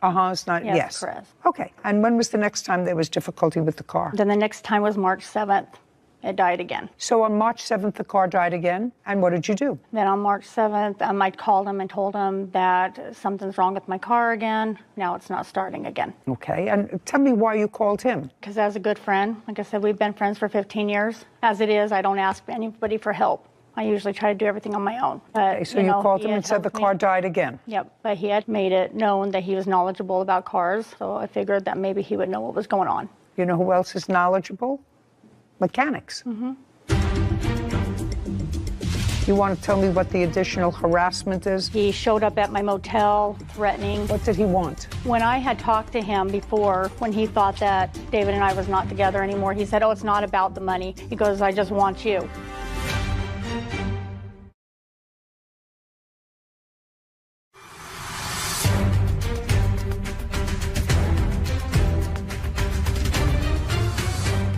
It's not, yes. Correct. Okay. And when was the next time there was difficulty with the car? Then the next time was March 7th. It died again. So on March 7th, the car died again? And what did you do? Then on March 7th, I called him and told him that something's wrong with my car again. Now it's not starting again. Okay. And tell me why you called him. Because as a good friend, like I said, we've been friends for 15 years. As it is, I don't ask anybody for help. I usually try to do everything on my own. But, Okay, so you called him and said the car died again? Yep, but he had made it known that he was knowledgeable about cars, so I figured that maybe he would know what was going on. You know who else is knowledgeable? Mechanics. You want to tell me what the additional harassment is? He showed up at my motel threatening. What did he want? When I had talked to him before, when he thought that David and I was not together anymore, he said, "Oh, it's not about the money." He goes, "I just want you."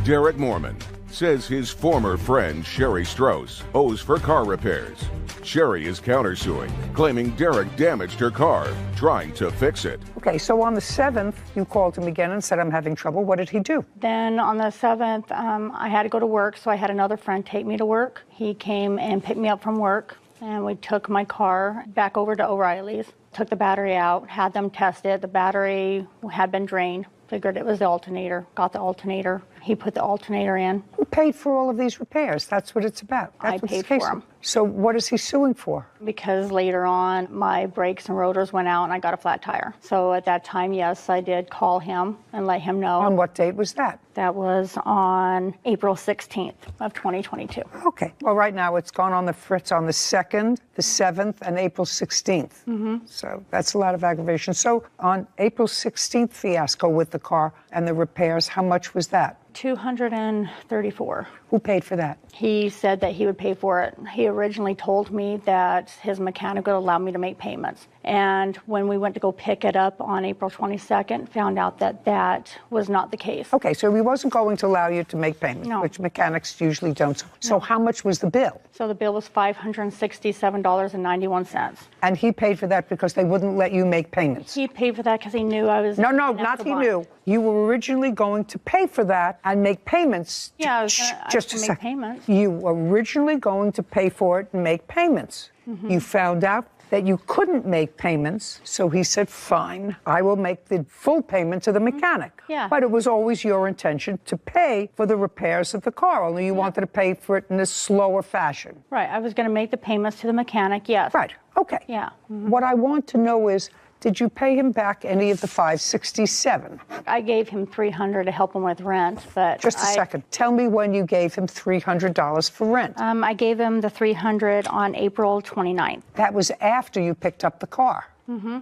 Derek Mormon says his former friend, Sherry Strauss, owes for car repairs. Sherry is countersuing, claiming Derek damaged her car, trying to fix it. Okay, so on the 7th, you called him again and said, I'm having trouble. What did he do? Then on the 7th, I had to go to work, so I had another friend take me to work. He came and picked me up from work, and we took my car back over to O'Reilly's, took the battery out, had them test it. The battery had been drained. Figured it was the alternator, got the alternator. He put the alternator in. Who paid for all of these repairs? That's what it's about. I paid for them. So what is he suing for? Because later on, my brakes and rotors went out and I got a flat tire. So at that time, yes, I did call him and let him know. On what date was that? That was on April 16th of 2022. Okay. Well, right now it's gone on the fritz on the 2nd, the 7th, and April 16th. Mm-hmm. So that's a lot of aggravation. So on April 16th fiasco with the car and the repairs, how much was that? $234. Who paid for that? He said that he would pay for it. He originally told me that his mechanic would allow me to make payments. And when we went to go pick it up on April 22nd, found out that that was not the case. Okay, so he wasn't going to allow you to make payments, No. which mechanics usually don't. So how much was the bill? So the bill was $567.91. And he paid for that because they wouldn't let you make payments? He paid for that because he knew I was... No, not he knew. You were originally going to pay for that and make payments. Yeah, I was Just gonna a make second. payments. You were originally going to pay for it and make payments. Mm-hmm. You found out that you couldn't make payments, so he said, fine, I will make the full payment to the mechanic. Yeah. But it was always your intention to pay for the repairs of the car, only you wanted to pay for it in a slower fashion. Right, I was going to make the payments to the mechanic, yes. Right, okay. Yeah. Mm-hmm. What I want to know is, did you pay him back any of the $567? I gave him $300 to help him with rent, but... Just a second. Tell me when you gave him $300 for rent. I gave him the $300 on April 29th. That was after you picked up the car. Mm-hmm.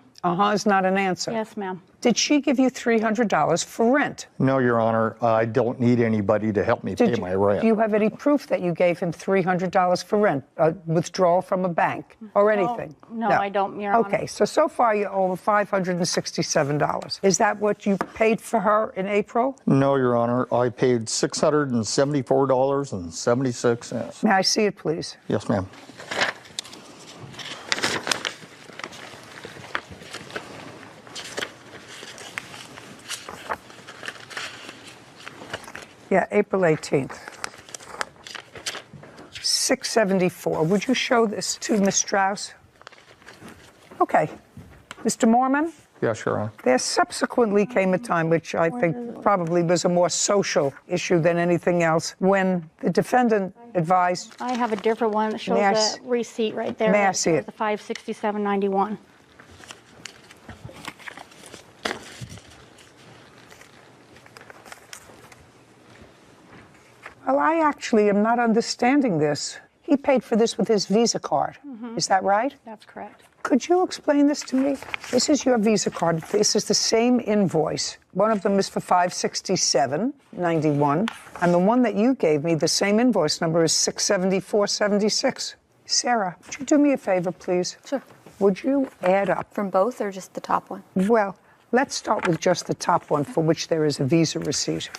Is not an answer. Yes, ma'am. Did she give you $300 for rent? No, Your Honor, I don't need anybody to help me pay my rent. Do you have any proof that you gave him $300 for rent, a withdrawal from a bank, or anything? No, I don't, Your Honor. Okay, so far you owe $567. Is that what you paid for her in April? No, Your Honor, I paid $674.76. May I see it, please? Yes, ma'am. Yeah, April 18th. $674. Would you show this to Ms. Strauss? Okay. Mr. Mormon? Yes, Your Honor. There subsequently came a time, which I think probably was a more social issue than anything else, when the defendant advised... I have a different one that shows the receipt right there. May I see it? The $567.91. Well, I actually am not understanding this. He paid for this with his Visa card. Mm-hmm. Is that right? That's correct. Could you explain this to me? This is your Visa card. This is the same invoice. One of them is for $567.91, and the one that you gave me, the same invoice number, is $674.76. Sarah, would you do me a favor, please? Sure. Would you add up? From both or just the top one? Well, let's start with just the top one, for which there is a Visa receipt.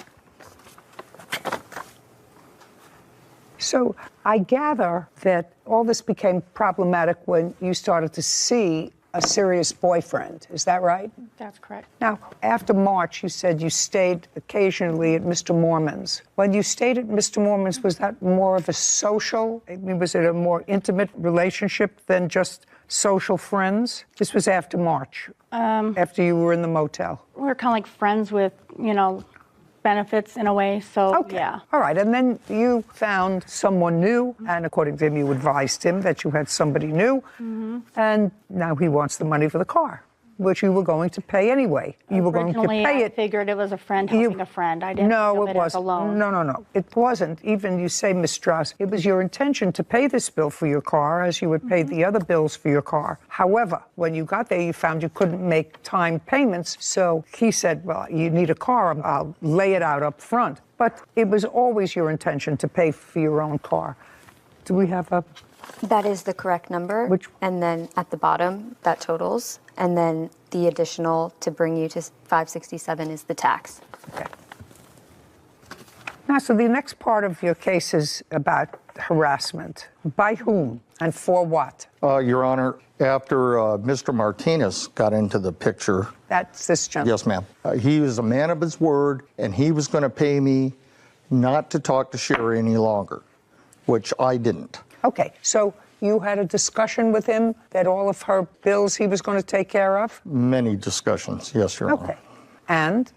So I gather that all this became problematic when you started to see a serious boyfriend. Is that right? That's correct. Now, after March, you said you stayed occasionally at Mr. Mormon's. When you stayed at Mr. Mormon's, was that more of a social? I mean, was it a more intimate relationship than just social friends? This was after March, after you were in the motel. We're kind of like friends with, benefits in a way, so Okay. yeah. All right, and then you found someone new, and according to him, you advised him that you had somebody new, and now he wants the money for the car, which you were going to pay anyway. You were going to Originally, pay I it. figured it was a friend helping a friend. I didn't No, feel it it as a wasn't. loan. No. It wasn't. Even you say, Ms. Strauss, it was your intention to pay this bill for your car as you would pay the other bills for your car. However, when you got there, you found you couldn't make time payments. So he said, well, you need a car. I'll lay it out up front. But it was always your intention to pay for your own car. Do we have a... That is the correct number. And then at the bottom, that totals. And then the additional to bring you to 567 is the tax. Okay. Now, so the next part of your case is about harassment. By whom and for what? Your Honor, after Mr. Martinez got into the picture. That's this gentleman? Yes, ma'am. He was a man of his word, and he was going to pay me not to talk to Sherry any longer, which I didn't. Okay, so you had a discussion with him that all of her bills he was going to take care of? Many discussions, yes, Your Honor. Okay, and?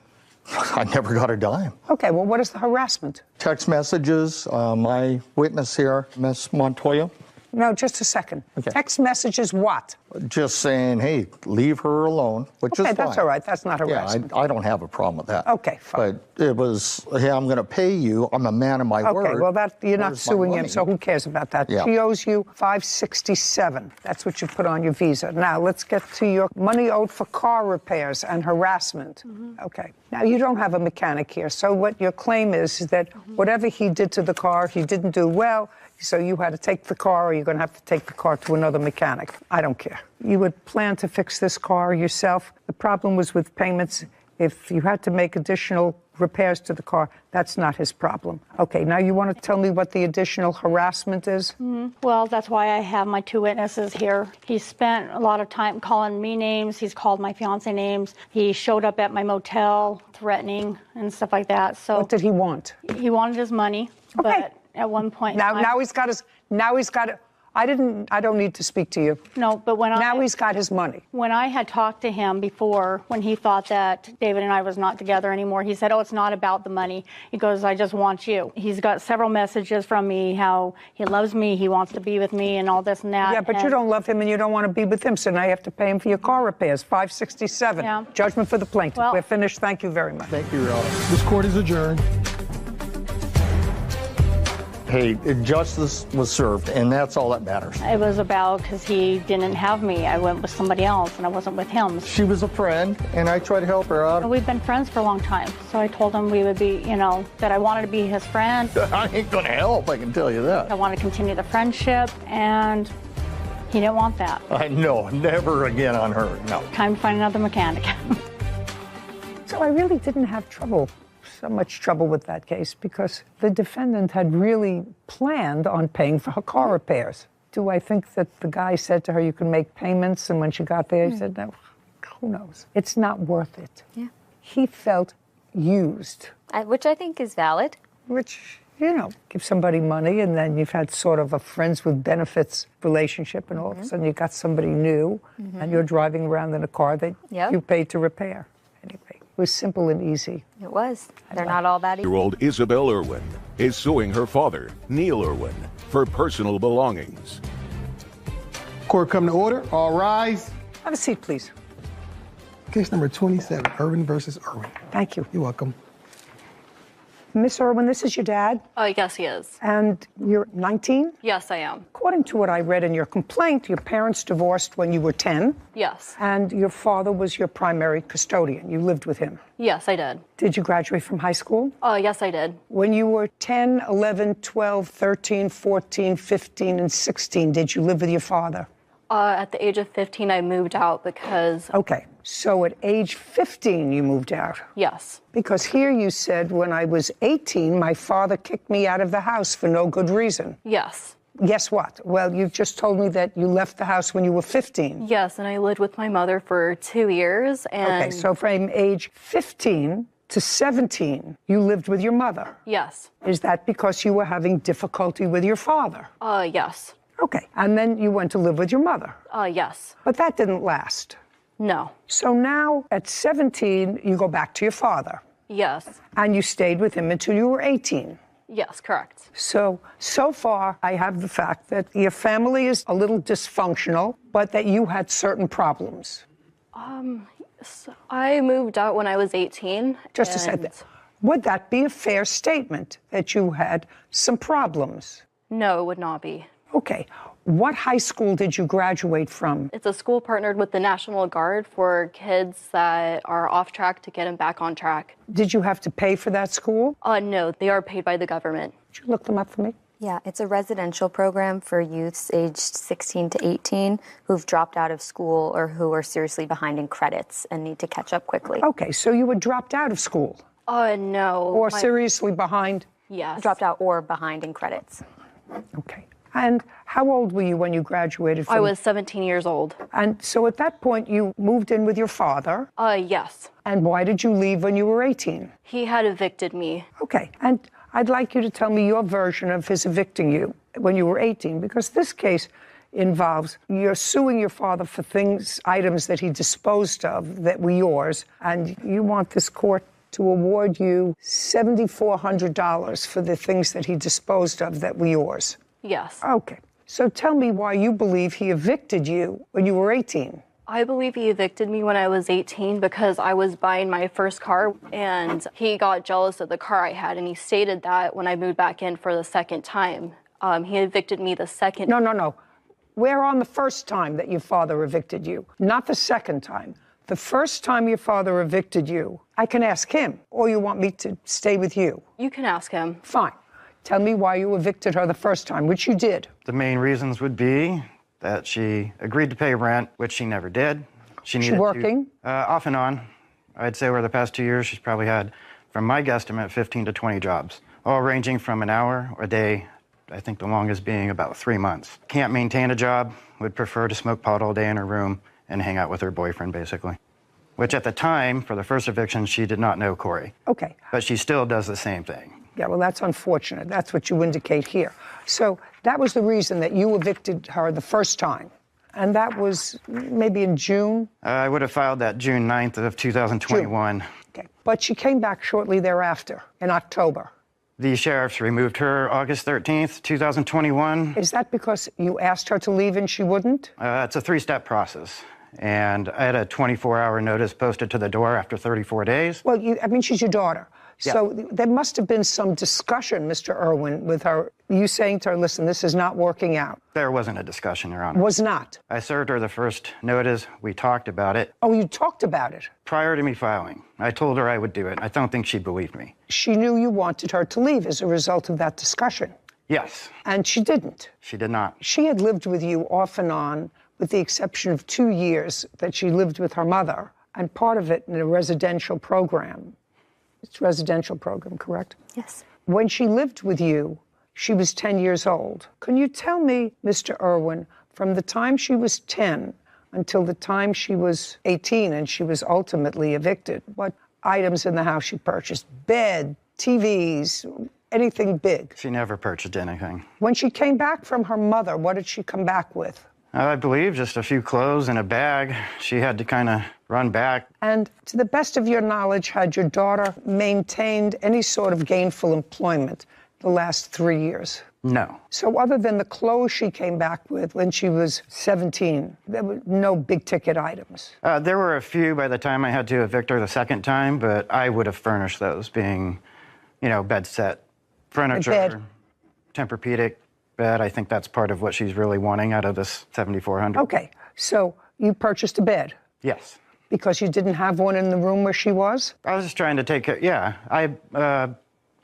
I never got a dime. Okay, well, what is the harassment? Text messages, my witness here, Ms. Montoya. No, just a second. Okay. Text messages what? Just saying, hey, leave her alone, which is fine. Okay, that's all right. That's not harassment. Yeah, I don't have a problem with that. Okay, fine. But it was, hey, I'm going to pay you. I'm a man of my word. Okay, well, that you're not Where's my suing him, money? so who cares about that? Yeah. She owes you $567. That's what you put on your visa. Now, let's get to your money owed for car repairs and harassment. Okay. Now, you don't have a mechanic here, so what your claim is that whatever he did to the car, he didn't do well, so you had to take the car, or you're going to have to take the car to another mechanic. I don't care. You would plan to fix this car yourself. The problem was with payments. If you had to make additional repairs to the car, that's not his problem. Okay, now you want to tell me what the additional harassment is? Well, that's why I have my two witnesses here. He spent a lot of time calling me names. He's called my fiance names. He showed up at my motel threatening and stuff like that. So What did he want? he wanted his money, but at one point in time- Now he's got it. I don't need to speak to you. No, but Now he's got his money. When I had talked to him before, when he thought that David and I was not together anymore, he said, oh, it's not about the money. He goes, I just want you. He's got several messages from me, how he loves me, he wants to be with me, and all this and that. Yeah, but you don't love him and you don't want to be with him, so now you have to pay him for your car repairs, $567. Yeah. Judgment for the plaintiff. Well- We're finished. Thank you very much. Thank you, Your Honor. This court is adjourned. Hey, justice was served, and that's all that matters. It was about because he didn't have me. I went with somebody else, and I wasn't with him. She was a friend, and I tried to help her out. We've been friends for a long time, so I told him we would be, that I wanted to be his friend. I ain't going to help, I can tell you that. I want to continue the friendship, and he didn't want that. I know, never again on her, no. Time to find another mechanic. So I really didn't have so much trouble with that case because the defendant had really planned on paying for her car repairs. Do I think that the guy said to her, you can make payments, and when she got there, he said, no, who knows? It's not worth it. Yeah. He felt used. Which I think is valid. Which, give somebody money, and then you've had sort of a friends with benefits relationship, and all of a sudden you got somebody new, and you're driving around in a car that you paid to repair. Anyway, it was simple and easy. It was. They're not all that easy. Year-old Isabel Irwin is suing her father, Neil Irwin, for personal belongings. Court come to order. All rise. Have a seat, please. Case number 27, Irwin versus Irwin. Thank you. You're welcome. Miss Irwin, this is your dad, Yes, he is. and you're 19? Yes, I am. According to what I read in your complaint, your parents divorced when you were 10, Yes. and your father was your primary custodian. You lived with him. Yes, I did. Did you graduate from high school? Yes, I did. When you were 10, 11, 12, 13, 14, 15, and 16, did you live with your father? At the age of 15, I moved out because... Okay, so at age 15, you moved out. Yes. Because here you said, when I was 18, my father kicked me out of the house for no good reason. Yes. Guess what? Well, you've just told me that you left the house when you were 15. Yes, and I lived with my mother for 2 years, and... Okay, so from age 15 to 17, you lived with your mother. Yes. Is that because you were having difficulty with your father? Yes. Okay, and then you went to live with your mother. Yes. But that didn't last. No. So now, at 17, you go back to your father. Yes. And you stayed with him until you were 18. Yes, correct. So far, I have the fact that your family is a little dysfunctional, but that you had certain problems. So I moved out when I was 18. Just to say that. Would that be a fair statement, that you had some problems? No, it would not be. Okay. What high school did you graduate from? It's a school partnered with the National Guard for kids that are off track to get them back on track. Did you have to pay for that school? No, they are paid by the government. Could you look them up for me? Yeah, it's a residential program for youths aged 16 to 18 who've dropped out of school or who are seriously behind in credits and need to catch up quickly. Okay, so you were dropped out of school? No. Or seriously behind? Yes. Dropped out or behind in credits. Okay. And how old were you when you graduated from? I was 17 years old. And so at that point, you moved in with your father. Yes. And why did you leave when you were 18? He had evicted me. Okay. And I'd like you to tell me your version of his evicting you when you were 18, because this case involves you're suing your father for items that he disposed of that were yours, and you want this court to award you $7,400 for the things that he disposed of that were yours. Yes. Okay. So tell me why you believe he evicted you when you were 18. I believe he evicted me when I was 18 because I was buying my first car and he got jealous of the car I had, and he stated that when I moved back in for the second time. He evicted me the second. No. Where on the first time that your father evicted you? Not the second time. The first time your father evicted you, I can ask him, or you want me to stay with you? You can ask him. Fine. Tell me why you evicted her the first time, which you did. The main reasons would be that she agreed to pay rent, which she never did. She's working? Off and on. I'd say over the past 2 years, she's probably had, from my guesstimate, 15 to 20 jobs, all ranging from an hour or a day, I think the longest being about 3 months. Can't maintain a job, would prefer to smoke pot all day in her room and hang out with her boyfriend, basically. Which at the time, for the first eviction, she did not know Corey. Okay. But she still does the same thing. Yeah, well, that's unfortunate. That's what you indicate here. So that was the reason that you evicted her the first time. And that was maybe in June? I would have filed that June 9th of 2021. June. Okay. But she came back shortly thereafter, in October. The sheriffs removed her August 13th, 2021. Is that because you asked her to leave and she wouldn't? It's a three-step process. And I had a 24-hour notice posted to the door after 34 days. Well, she's your daughter. Yeah. So there must have been some discussion, Mr. Irwin, with her, you saying to her, listen, this is not working out. There wasn't a discussion, Your Honor. Was not? I served her the first notice. We talked about it. Oh, you talked about it? Prior to me filing. I told her I would do it. I don't think she believed me. She knew you wanted her to leave as a result of that discussion? Yes. And she didn't? She did not. She had lived with you off and on, with the exception of 2 years that she lived with her mother, and part of it in a residential program. It's a residential program, correct? Yes. When she lived with you, she was 10 years old. Can you tell me, Mr. Irwin, from the time she was 10 until the time she was 18 and she was ultimately evicted, what items in the house she purchased? Bed, TVs, anything big? She never purchased anything. When she came back from her mother, what did she come back with? I believe just a few clothes and a bag. She had to kind of run back. And to the best of your knowledge, had your daughter maintained any sort of gainful employment the last 3 years? No. So other than the clothes she came back with when she was 17, there were no big-ticket items? There were a few by the time I had to evict her the second time, but I would have furnished those, being, bed set, furniture, bed. Tempur-Pedic bed. I think that's part of what she's really wanting out of this $7,400. Okay, so you purchased a bed? Yes. Because you didn't have one in the room where she was? I was just trying to take care. Yeah, I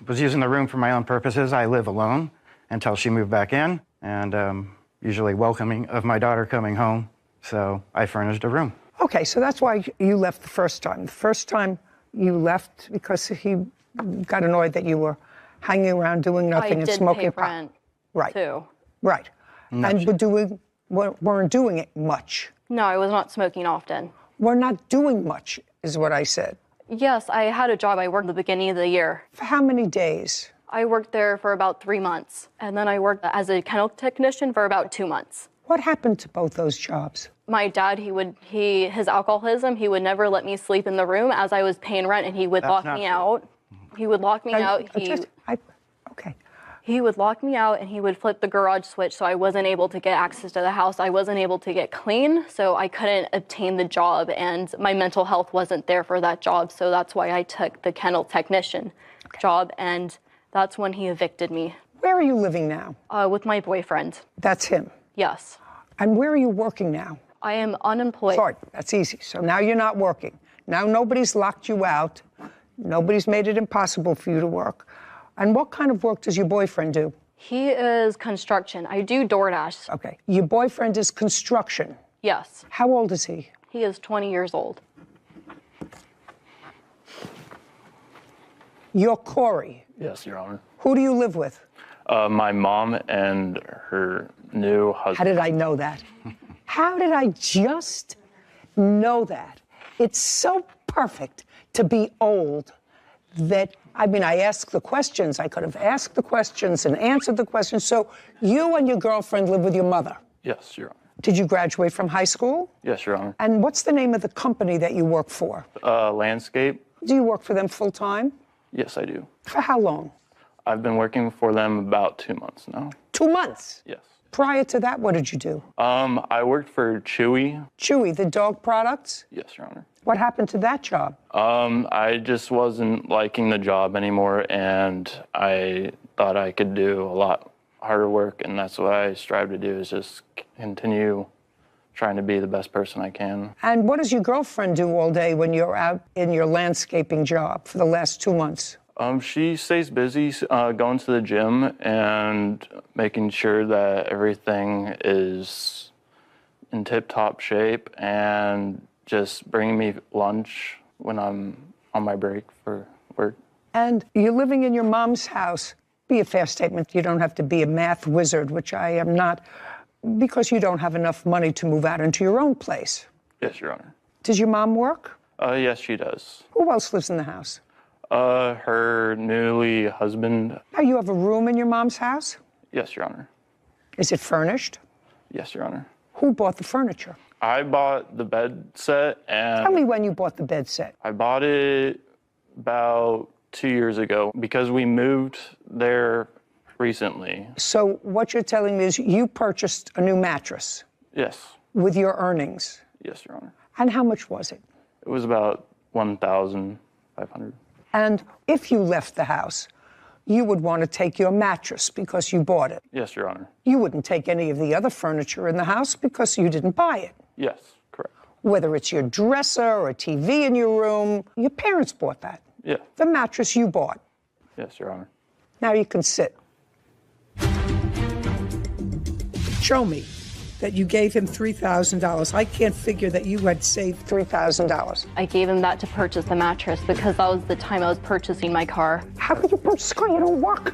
was using the room for my own purposes. I live alone until she moved back in, and usually welcoming of my daughter coming home. So I furnished a room. Okay, so that's why you left the first time. The first time you left because he got annoyed that you were hanging around doing nothing and smoking pot. I did pay rent, right. too. Right. No, and weren't doing it much. No, I was not smoking often. We're not doing much, is what I said. Yes, I had a job. I worked at the beginning of the year. For how many days? I worked there for about 3 months, and then I worked as a kennel technician for about 2 months. What happened to both those jobs? My dad, his alcoholism, he would never let me sleep in the room as I was paying rent, and he would lock me out. He would lock me out. Okay. He would lock me out, and he would flip the garage switch, so I wasn't able to get access to the house. I wasn't able to get clean, so I couldn't obtain the job, and my mental health wasn't there for that job, so that's why I took the kennel technician job, and that's when he evicted me. Where are you living now? With my boyfriend. That's him? Yes. And where are you working now? I am unemployed. Sorry, that's easy. So now you're not working. Now nobody's locked you out. Nobody's made it impossible for you to work. And what kind of work does your boyfriend do? He is construction. I do DoorDash. Okay. Your boyfriend is construction? Yes. How old is he? He is 20 years old. You're Corey. Yes, Your Honor. Who do you live with? My mom and her new husband. How did I know that? How did I just know that? It's so perfect to be old that, I mean, I asked the questions. I could have asked the questions and answered the questions. So you and your girlfriend live with your mother? Yes, Your Honor. Did you graduate from high school? Yes, Your Honor. And what's the name of the company that you work for? Landscape. Do you work for them full time? Yes, I do. For how long? I've been working for them about 2 months now. 2 months? Yes. Prior to that, what did you do? I worked for Chewy. Chewy, the dog products? Yes, Your Honor. What happened to that job? I just wasn't liking the job anymore, and I thought I could do a lot harder work, and that's what I strive to do, is just continue trying to be the best person I can. And what does your girlfriend do all day when you're out in your landscaping job for the last 2 months? She stays busy going to the gym and making sure that everything is in tip-top shape, and just bringing me lunch when I'm on my break for work. And you're living in your mom's house. Be a fair statement. You don't have to be a math wizard, which I am not, because you don't have enough money to move out into your own place. Yes, Your Honor. Does your mom work? Yes, she does. Who else lives in the house? Her newly husband. Now, you have a room in your mom's house? Yes, Your Honor. Is it furnished? Yes, Your Honor. Who bought the furniture? I bought the bed set, and... Tell me when you bought the bed set. I bought it about 2 years ago because we moved there recently. So what you're telling me is you purchased a new mattress? Yes. With your earnings? Yes, Your Honor. And how much was it? It was about $1,500. And if you left the house, you would want to take your mattress because you bought it. Yes, Your Honor. You wouldn't take any of the other furniture in the house because you didn't buy it. Yes, correct. Whether it's your dresser or a TV in your room, your parents bought that. Yeah. The mattress you bought. Yes, Your Honor. Now you can sit. Show me that you gave him $3,000. I can't figure that you had saved $3,000. I gave him that to purchase the mattress because that was the time I was purchasing my car. How could you purchase a car? You don't work.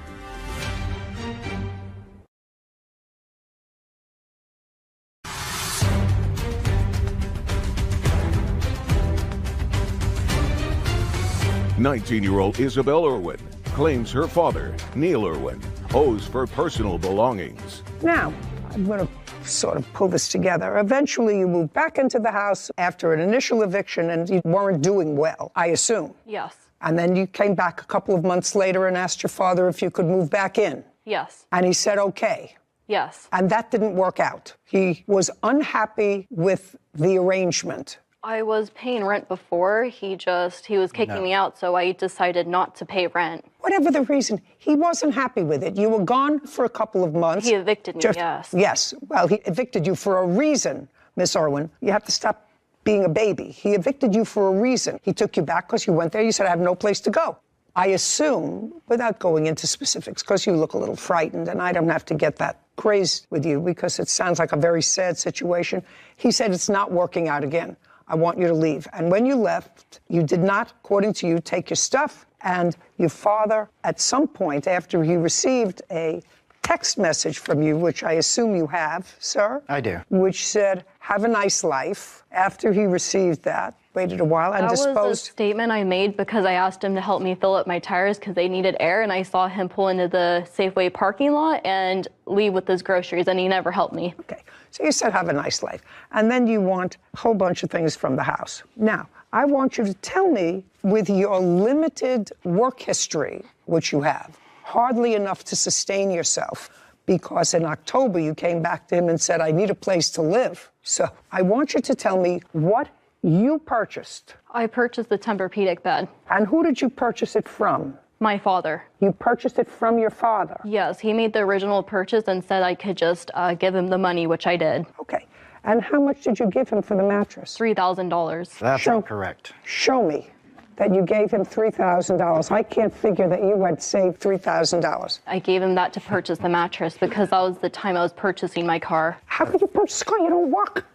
"19-year-old Isabel Irwin claims her father, Neil Irwin, owes for personal belongings. Now, I'm going to sort of pull this together. Eventually, you moved back into the house after an initial eviction, and you weren't doing well, I assume. Yes. And then you came back a couple of months later and asked your father if you could move back in. Yes. And he said, okay. Yes. And that didn't work out. He was unhappy with the arrangement. I was paying rent before. He was kicking me out, so I decided not to pay rent. Whatever the reason, he wasn't happy with it. You were gone for a couple of months. He evicted me, yes. Yes. Well, he evicted you for a reason, Miss Irwin. You have to stop being a baby. He evicted you for a reason. He took you back because you went there. You said, I have no place to go. I assume, without going into specifics, because you look a little frightened, and I don't have to get that crazed with you because it sounds like a very sad situation. He said, it's not working out again. I want you to leave. And when you left, you did not, according to you, take your stuff. And your father, at some point after he received a text message from you, which I assume you have, sir. I do. Which said, have a nice life. After he received that, waited a while and disposed. That was a statement I made because I asked him to help me fill up my tires because they needed air, and I saw him pull into the Safeway parking lot and leave with his groceries, and he never helped me. Okay, so you said have a nice life. And then you want a whole bunch of things from the house. Now, I want you to tell me, with your limited work history, which you have, hardly enough to sustain yourself, because in October you came back to him and said, I need a place to live. So I want you to tell me what you purchased. I purchased the Tempur-Pedic bed. And who did you purchase it from? My father. You purchased it from your father? Yes, he made the original purchase and said I could just give him the money, which I did. Okay. And how much did you give him for the mattress? $3,000. That's incorrect. Show me that you gave him $3,000. I can't figure that you had saved $3,000. I gave him that to purchase the mattress because that was the time I was purchasing my car. How could you purchase a car? You don't work.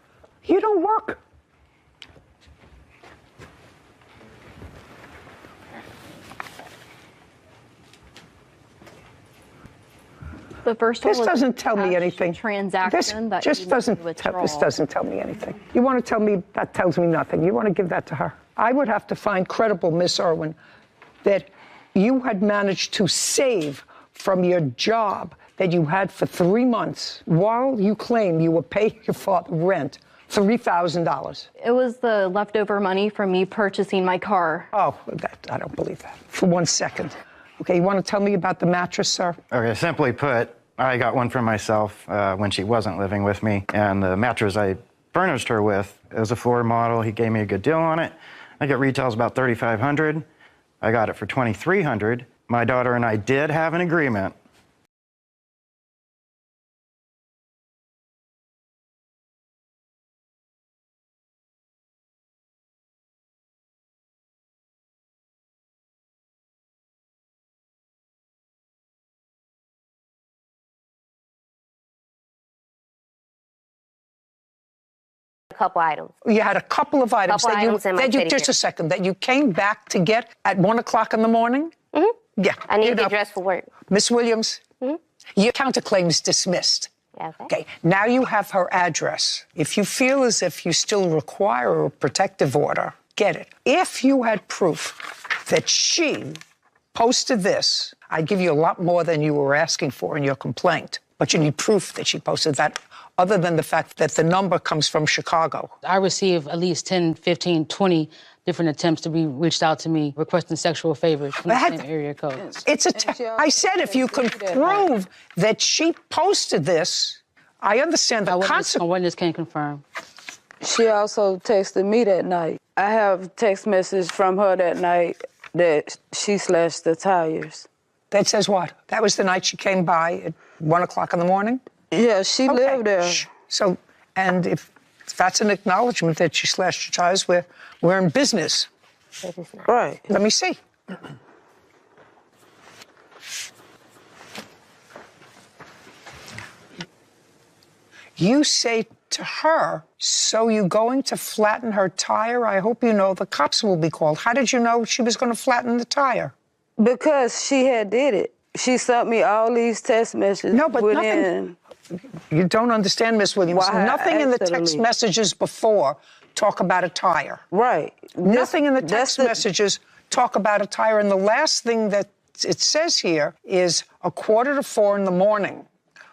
You don't work. The first one This was doesn't tell me anything. Transaction that this you doesn't withdraw. this doesn't tell me anything. You want to tell me that tells me nothing. You want to give that to her. I would have to find credible, Miss Irwin, that you had managed to save from your job that you had for 3 months while you claim you were paying your father rent $3,000. It was the leftover money from me purchasing my car. Oh, I don't believe that. For 1 second. Okay, you want to tell me about the mattress, sir? Okay, simply put, I got one for myself when she wasn't living with me, and the mattress I furnished her with, it was a floor model. He gave me a good deal on it. I think it retails about $3,500. I got it for $2,300. My daughter and I did have an agreement. A couple items. You had a couple of items Couple that you, items in my that you teddy just bear. a second, that you came back to get at 1 o'clock in the morning? Mm-hmm. Yeah. I need you to know, get dressed for work. Miss Williams, your counterclaim is dismissed. Okay, now you have her address. If you feel as if you still require a protective order, get it. If you had proof that she posted this, I'd give you a lot more than you were asking for in your complaint. But you need proof that she posted that, other than the fact that the number comes from Chicago. I receive at least 10, 15, 20 different attempts to be reached out to me requesting sexual favors from the same area code. I said if you can prove that she posted this, I understand the consequence. A witness can confirm. She also texted me that night. I have text message from her that night that she slashed the tires. That says what? That was the night she came by at 1 o'clock in the morning? Yeah, she lived there. So, and if that's an acknowledgement that she slashed your tires, we're in business. Right. Let me see. You say to her, so you going to flatten her tire? I hope you know the cops will be called. How did you know she was going to flatten the tire? Because she had did it. She sent me all these text messages. No, but nothing. You don't understand, Miss Williams. Why Nothing in the accidentally. text messages before talk about a tire. Right. Nothing in the text messages talk about a tire. And the last thing that it says here is 3:45 in the morning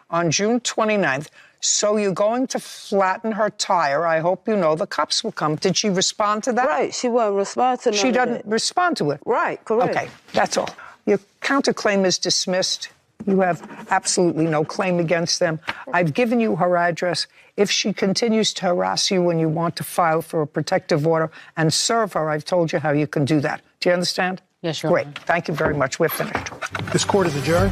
on June 29th. So you're going to flatten her tire. I hope you know the cops will come. Did she respond to that? Right. She wouldn't respond to She none of doesn't respond to it. Right, correct. Okay, that's all. Your counterclaim is dismissed. You have absolutely no claim against them. I've given you her address. If she continues to harass you and you want to file for a protective order and serve her, I've told you how you can do that. Do you understand? Yes, Your Great. Honor. Thank you very much. We're finished. This court is adjourned.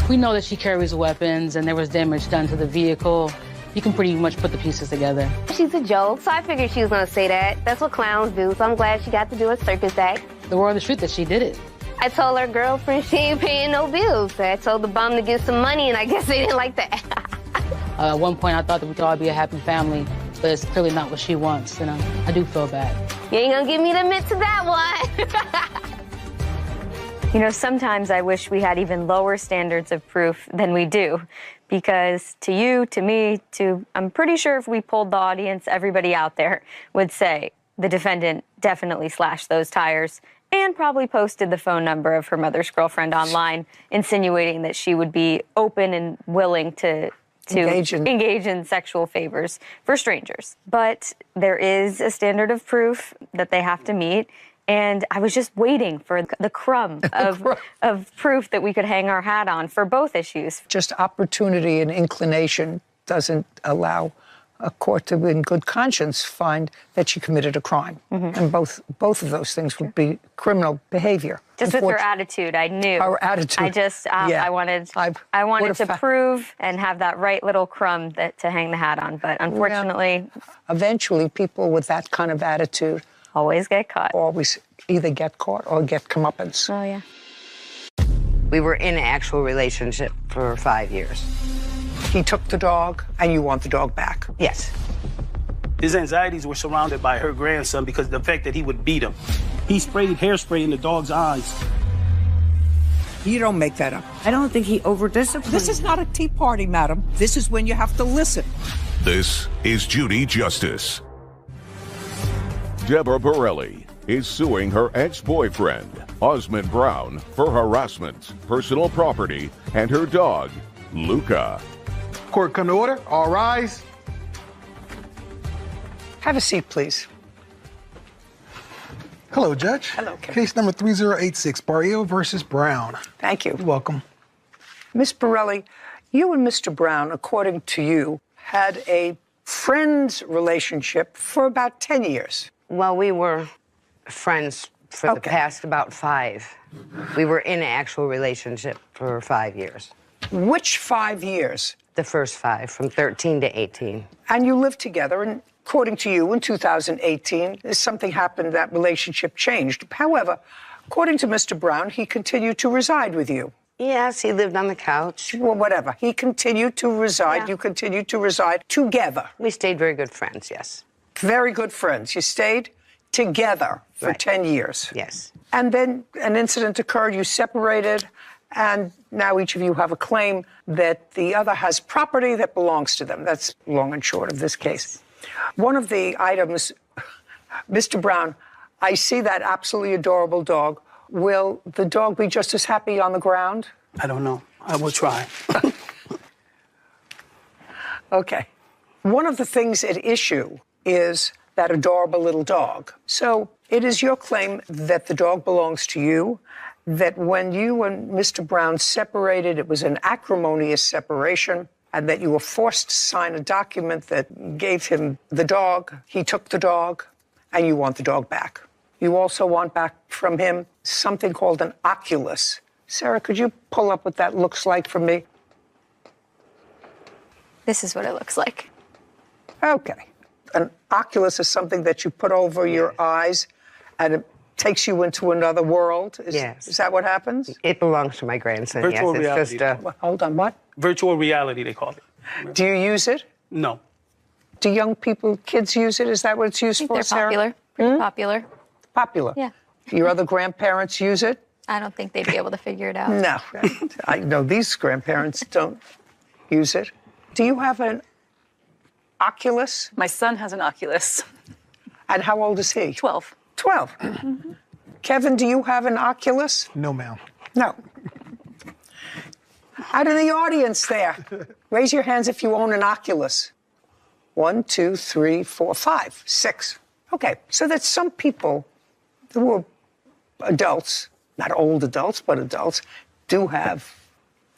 We know that she carries weapons and there was damage done to the vehicle. You can pretty much put the pieces together. She's a joke, so I figured she was going to say that. That's what clowns do, so I'm glad she got to do a circus act. The word of the street that she did it. I told her girlfriend she ain't paying no bills. I told the bum to get some money, and I guess they didn't like that. At one point, I thought that we could all be a happy family, but it's clearly not what she wants, and I do feel bad. You ain't going to give me the admit to that one. You know, sometimes I wish we had even lower standards of proof than we do, because to you, to me, I'm pretty sure if we polled the audience, everybody out there would say the defendant definitely slashed those tires and probably posted the phone number of her mother's girlfriend online, insinuating that she would be open and willing to engage in sexual favors for strangers. But there is a standard of proof that they have to meet. And I was just waiting for the crumb of proof that we could hang our hat on for both issues. Just opportunity and inclination doesn't allow a court to, in good conscience, find that she committed a crime. And both of those things would be criminal behavior. Just with her attitude, I knew. Her attitude. I just, I wanted to prove and have that right little crumb to hang the hat on. But unfortunately, eventually, people with that kind of attitude always get caught. Always either get caught or get comeuppance. Oh, yeah. We were in an actual relationship for 5 years. He took the dog, and you want the dog back? Yes. His anxieties were surrounded by her grandson because of the fact that he would beat him. He sprayed hairspray in the dog's eyes. You don't make that up. I don't think he over-disciplined. This is not a tea party, madam. This is when you have to listen. This is Judy Justice. Deborah Borelli is suing her ex-boyfriend, Osmond Brown, for harassment, personal property, and her dog, Luca. Court come to order. All rise. Have a seat, please. Hello, Judge. Hello, Kevin. Case number 3086, Barrio versus Brown. Thank you. You're welcome. Miss Borelli, you and Mr. Brown, according to you, had a friend's relationship for about 10 years. Well, we were friends for the past about 5. We were in an actual relationship for 5 years. Which 5 years? The first 5, from 13 to 18. And you lived together, and according to you, in 2018, something happened, that relationship changed. However, according to Mr. Brown, he continued to reside with you. Yes, he lived on the couch. Well, whatever. He continued to reside. Yeah. You continued to reside together. We stayed very good friends, yes. Very good friends. You stayed together for 10 years. Yes. And then an incident occurred, you separated, and now each of you have a claim that the other has property that belongs to them. That's long and short of this case. One of the items, Mr. Brown, I see that absolutely adorable dog. Will the dog be just as happy on the ground? I don't know. I will try. Okay. One of the things at issue is that adorable little dog. So it is your claim that the dog belongs to you, that when you and Mr. Brown separated, it was an acrimonious separation, and that you were forced to sign a document that gave him the dog, he took the dog, and you want the dog back. You also want back from him something called an oculus. Sarah, could you pull up what that looks like for me? This is what it looks like. Okay. An oculus is something that you put over your eyes, and it takes you into another world. Yes. Is that what happens? It belongs to my grandson, Virtual yes. reality. It's just Hold on, what? Virtual reality, they call it. Do you use it? No. Do young people, kids use it? Is that what it's used I think for, they're Sarah? popular. Pretty popular. Popular? Yeah. Your other grandparents use it? I don't think they'd be able to figure it out. No. I know these grandparents don't use it. Do you have an Oculus? My son has an Oculus. And how old is he? 12. 12. Mm-hmm. Kevin, do you have an Oculus? No, ma'am. No. Out in the audience there, raise your hands if you own an Oculus. 1, 2, 3, 4, 5, 6. Okay, so that some people who are adults, not old adults, but adults, do have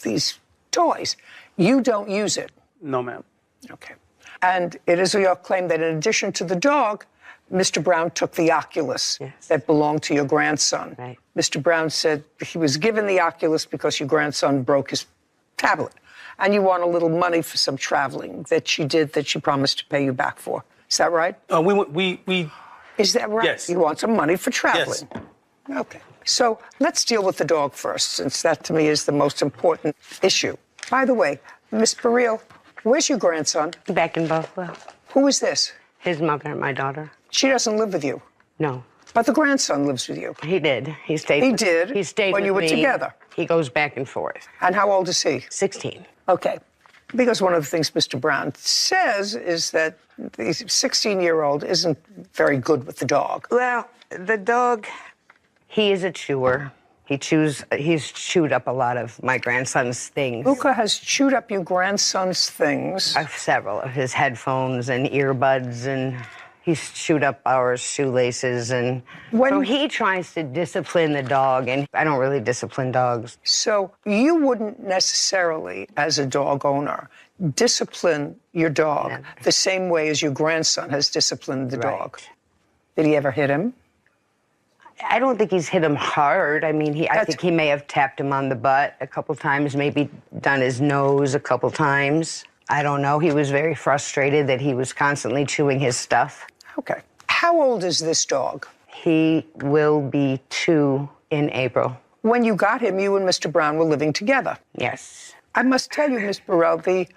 these toys. You don't use it. No, ma'am. Okay. And it is your claim that in addition to the dog, Mr. Brown took the Oculus that belonged to your grandson. Right. Mr. Brown said he was given the Oculus because your grandson broke his tablet. And you want a little money for some traveling that she did that she promised to pay you back for. Is that right? We Is that right? Yes. You want some money for traveling? Yes. Okay. So let's deal with the dog first, since that to me is the most important issue. By the way, Miss Burrell, where's your grandson? back in Buffalo. Who is this? His mother and my daughter. She doesn't live with you. No. But the grandson lives with you. He did. He stayed. He did? He stayed when with you were me. together? He goes back and forth. And how old is he? 16. Okay. Because one of the things Mr. Brown says is that the 16-year-old isn't very good with the dog. Well, the dog, he is a chewer. He's chewed up a lot of my grandson's things. Luca has chewed up your grandson's things. Several of his headphones and earbuds, and he's chewed up our shoelaces. And so he tries to discipline the dog, and I don't really discipline dogs. So you wouldn't necessarily, as a dog owner, discipline your dog the same way as your grandson has disciplined the dog. Did he ever hit him? I don't think he's hit him hard. I mean, I think he may have tapped him on the butt a couple times, maybe done his nose a couple times. I don't know. He was very frustrated that he was constantly chewing his stuff. Okay. How old is this dog? He will be 2 in April. When you got him, you and Mr. Brown were living together. Yes. I must tell you, Miss Burrell, the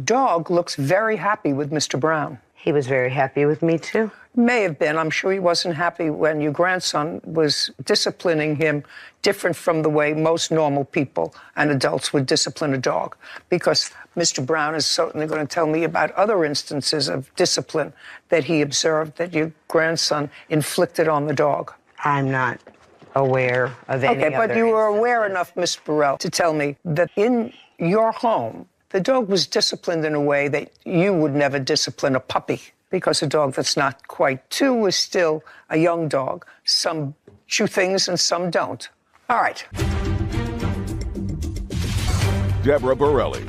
dog looks very happy with Mr. Brown. He was very happy with me, too. May have been. I'm sure he wasn't happy when your grandson was disciplining him different from the way most normal people and adults would discipline a dog. Because Mr. Brown is certainly going to tell me about other instances of discipline that he observed that your grandson inflicted on the dog. I'm not aware of any Okay, but other you were aware enough, Miss Burrell, to tell me that in your home, the dog was disciplined in a way that you would never discipline a puppy, because a dog that's not quite 2 is still a young dog. Some chew things and some don't. All right. Deborah Borelli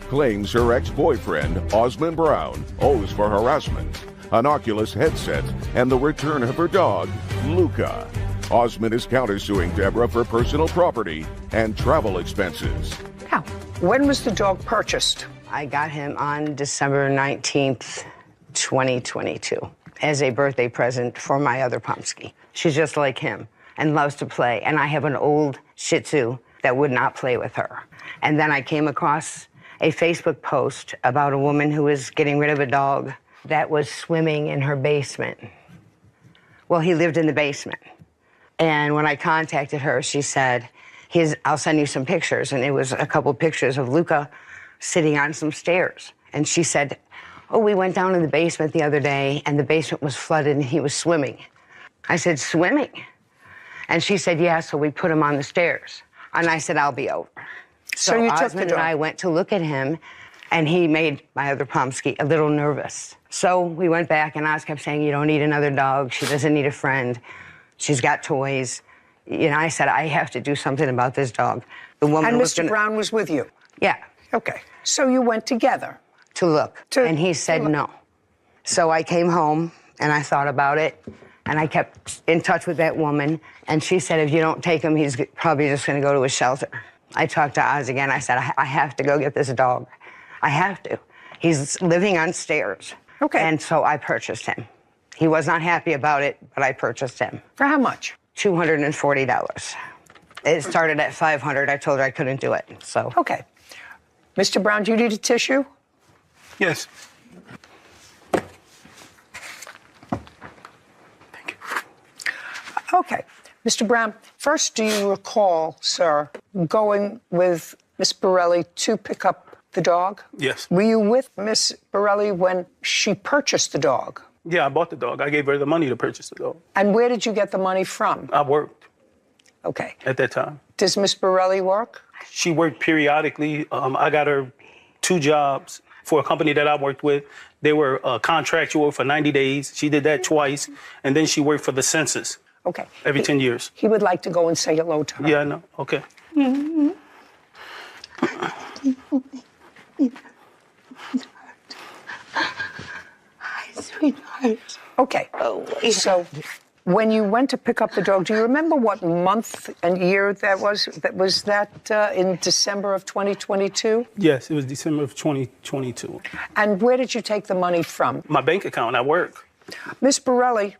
claims her ex-boyfriend, Osmond Brown, owes for harassment, an Oculus headset, and the return of her dog, Luca. Osmond is countersuing Deborah for personal property and travel expenses. Now, when was the dog purchased? I got him on December 19th, 2022, as a birthday present for my other Pomsky. She's just like him and loves to play. And I have an old Shih Tzu that would not play with her. And then I came across a Facebook post about a woman who was getting rid of a dog that was swimming in her basement. Well, he lived in the basement. And when I contacted her, she said, I'll send you some pictures. And it was a couple pictures of Luca sitting on some stairs. And she said, oh, we went down in the basement the other day and the basement was flooded and he was swimming. I said, swimming? And she said, yeah, so we put him on the stairs. And I said, I'll be over. So you took the Osmond dog. and I went to look at him, and he made my other Pomsky a little nervous. So we went back, and Oz kept saying, you don't need another dog. She doesn't need a friend. She's got toys. You know, I said, I have to do something about this dog. The woman And was Mr. Brown was with you? Yeah. Okay. So you went together? To look. And he said no. So I came home, and I thought about it, and I kept in touch with that woman, and she said, if you don't take him, he's probably just going to go to a shelter. I talked to Oz again. I said, I have to go get this dog. I have to. He's living on stairs. Okay. And so I purchased him. He was not happy about it, but I purchased him. For how much? $240. It started at $500. I told her I couldn't do it, so. Okay. Mr. Brown, do you need a tissue? Yes. Okay. Mr. Brown, first, do you recall, sir, going with Miss Borelli to pick up the dog? Yes. Were you with Miss Borelli when she purchased the dog? Yeah, I bought the dog. I gave her the money to purchase the dog. And where did you get the money from? I worked. Okay. At that time. Does Miss Borelli work? She worked periodically. I got her 2 jobs for a company that I worked with. They were contractual for 90 days. She did that twice. And then she worked for the census. Okay. Every 10 years. He would like to go and say hello to her. Yeah, I know. Okay. Hi, sweetheart. Okay. So when you went to pick up the dog, do you remember what month and year that was? Was that in December of 2022? Yes, it was December of 2022. And where did you take the money from? My bank account at work. Miss Borelli,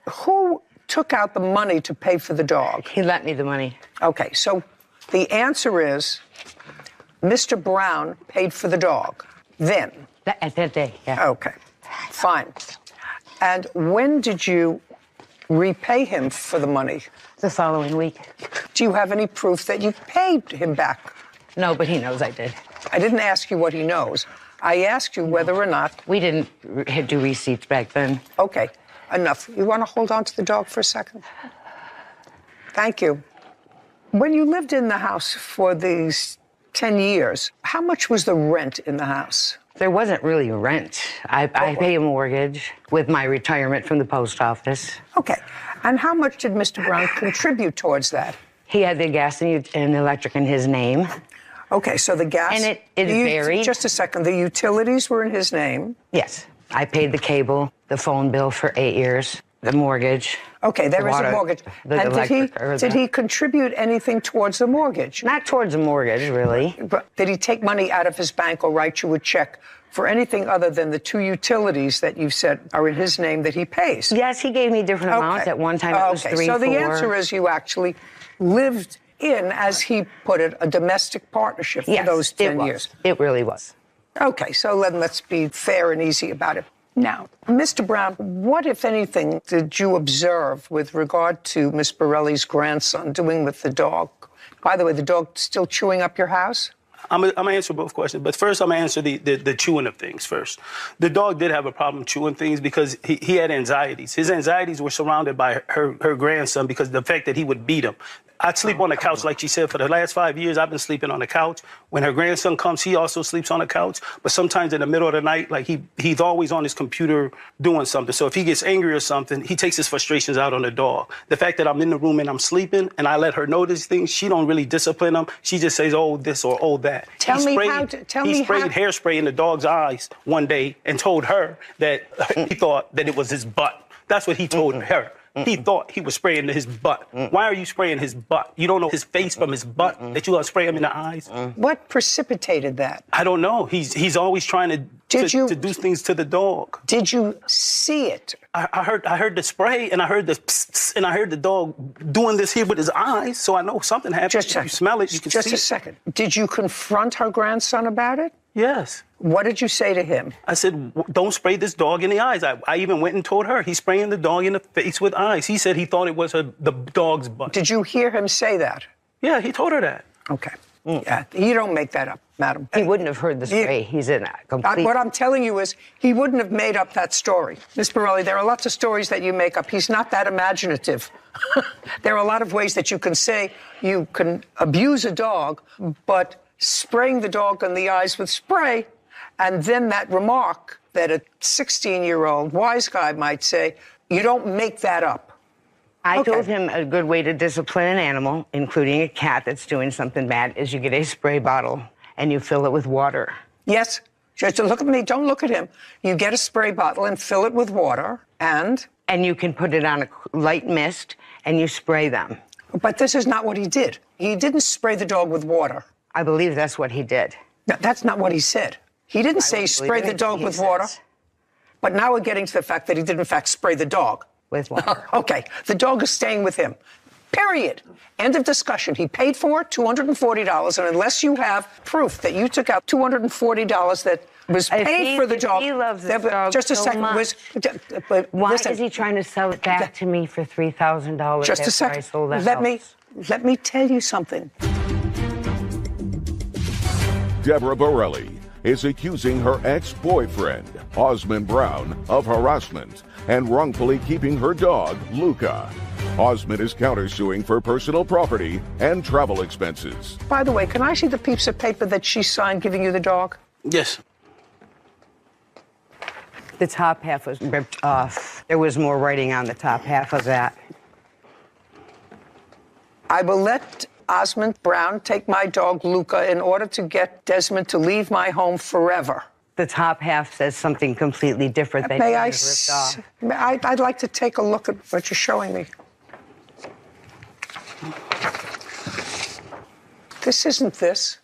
who took out the money to pay for the dog? He lent me the money. Okay, so the answer is Mr. Brown paid for the dog then? At that day, yeah. Okay, fine. And when did you repay him for the money? The following week. Do you have any proof that you paid him back? No, but he knows I did. I didn't ask you what he knows. I asked you whether or not... We didn't do receipts back then. Okay, enough. You want to hold on to the dog for a second? Thank you. When you lived in the house for these 10 years, how much was the rent in the house? There wasn't really rent. I pay a mortgage with my retirement from the post office. Okay. And how much did Mr. Brown contribute towards that? He had the gas and electric in his name. Okay, so the gas... And it varied. Just a second. The utilities were in his name? Yes. I paid the cable, the phone bill for 8 years, the mortgage. Okay, there is a mortgage. And did he contribute anything towards the mortgage? Not towards the mortgage, really. But did he take money out of his bank or write you a check for anything other than the 2 utilities that you said are in his name that he pays? Yes, he gave me different amounts. At one time it was 3, 4. So the answer is you actually lived in, as he put it, a domestic partnership for those 10 years. It really was. Okay, so let's be fair and easy about it. Now, Mr. Brown, what, if anything, did you observe with regard to Miss Borelli's grandson doing with the dog? By the way, the dog still chewing up your house? I'm gonna answer both questions, but first I'm gonna answer the chewing of things first. The dog did have a problem chewing things because he had anxieties. His anxieties were surrounded by her grandson because of the fact that he would beat him. I'd sleep on the couch, like she said, for the last 5 years, I've been sleeping on the couch. When her grandson comes, he also sleeps on the couch. But sometimes in the middle of the night, like he's always on his computer doing something. So if he gets angry or something, he takes his frustrations out on the dog. The fact that I'm in the room and I'm sleeping and I let her know these things, she don't really discipline him. She just says, oh, this or oh, that. Tell me sprayed hairspray in the dog's eyes one day and told her that he thought that it was his butt. That's what he told her. He thought he was spraying his butt. Why are you spraying his butt? You don't know his face from his butt, that you got to spray him in the eyes? What precipitated that? I don't know. He's always trying to do things to the dog. Did you see it? I heard the spray, and I heard the pss, pss, and I heard the dog doing this here with his eyes, so I know something happened. If you smell it, you can see it. Just a second. Did you confront her grandson about it? Yes. What did you say to him? I said, don't spray this dog in the eyes. I even went and told her he's spraying the dog in the face with eyes. He said he thought it was the dog's butt. Did you hear him say that? Yeah, he told her that. Okay. Yeah, you don't make that up, madam. He wouldn't have heard the spray. He's in a complete... What I'm telling you is he wouldn't have made up that story. Miss Borelli, there are lots of stories that you make up. He's not that imaginative. There are a lot of ways that you can say you can abuse a dog, but spraying the dog in the eyes with spray, and then that remark that a 16-year-old wise guy might say, you don't make that up. I told him a good way to discipline an animal, including a cat that's doing something bad, is you get a spray bottle and you fill it with water. Yes. Just look at me. Don't look at him. You get a spray bottle and fill it with water, and? And you can put it on a light mist and you spray them. But this is not what he did. He didn't spray the dog with water. I believe that's what he did. No, that's not what he said. He didn't say spray the dog with water. But now we're getting to the fact that he did, in fact, spray the dog. With water. Okay. The dog is staying with him. Period. End of discussion. He paid for it, $240, and unless you have proof that you took out $240 that was paid for the dog... He loves the dog just a so second. Much. Why is he trying to sell it back to me for $3,000 just a second. I sold the Let me tell you something. Deborah Borelli is accusing her ex-boyfriend, Osmond Brown, of harassment and wrongfully keeping her dog, Luca. Osmond is countersuing for personal property and travel expenses. By the way, can I see the piece of paper that she signed giving you the dog? Yes. The top half was ripped off. There was more writing on the top half of that. I will let Osmond Brown take my dog, Luca, in order to get Desmond to leave my home forever. The top half says something completely different than ripped off. I'd like to take a look at what you're showing me. This isn't this.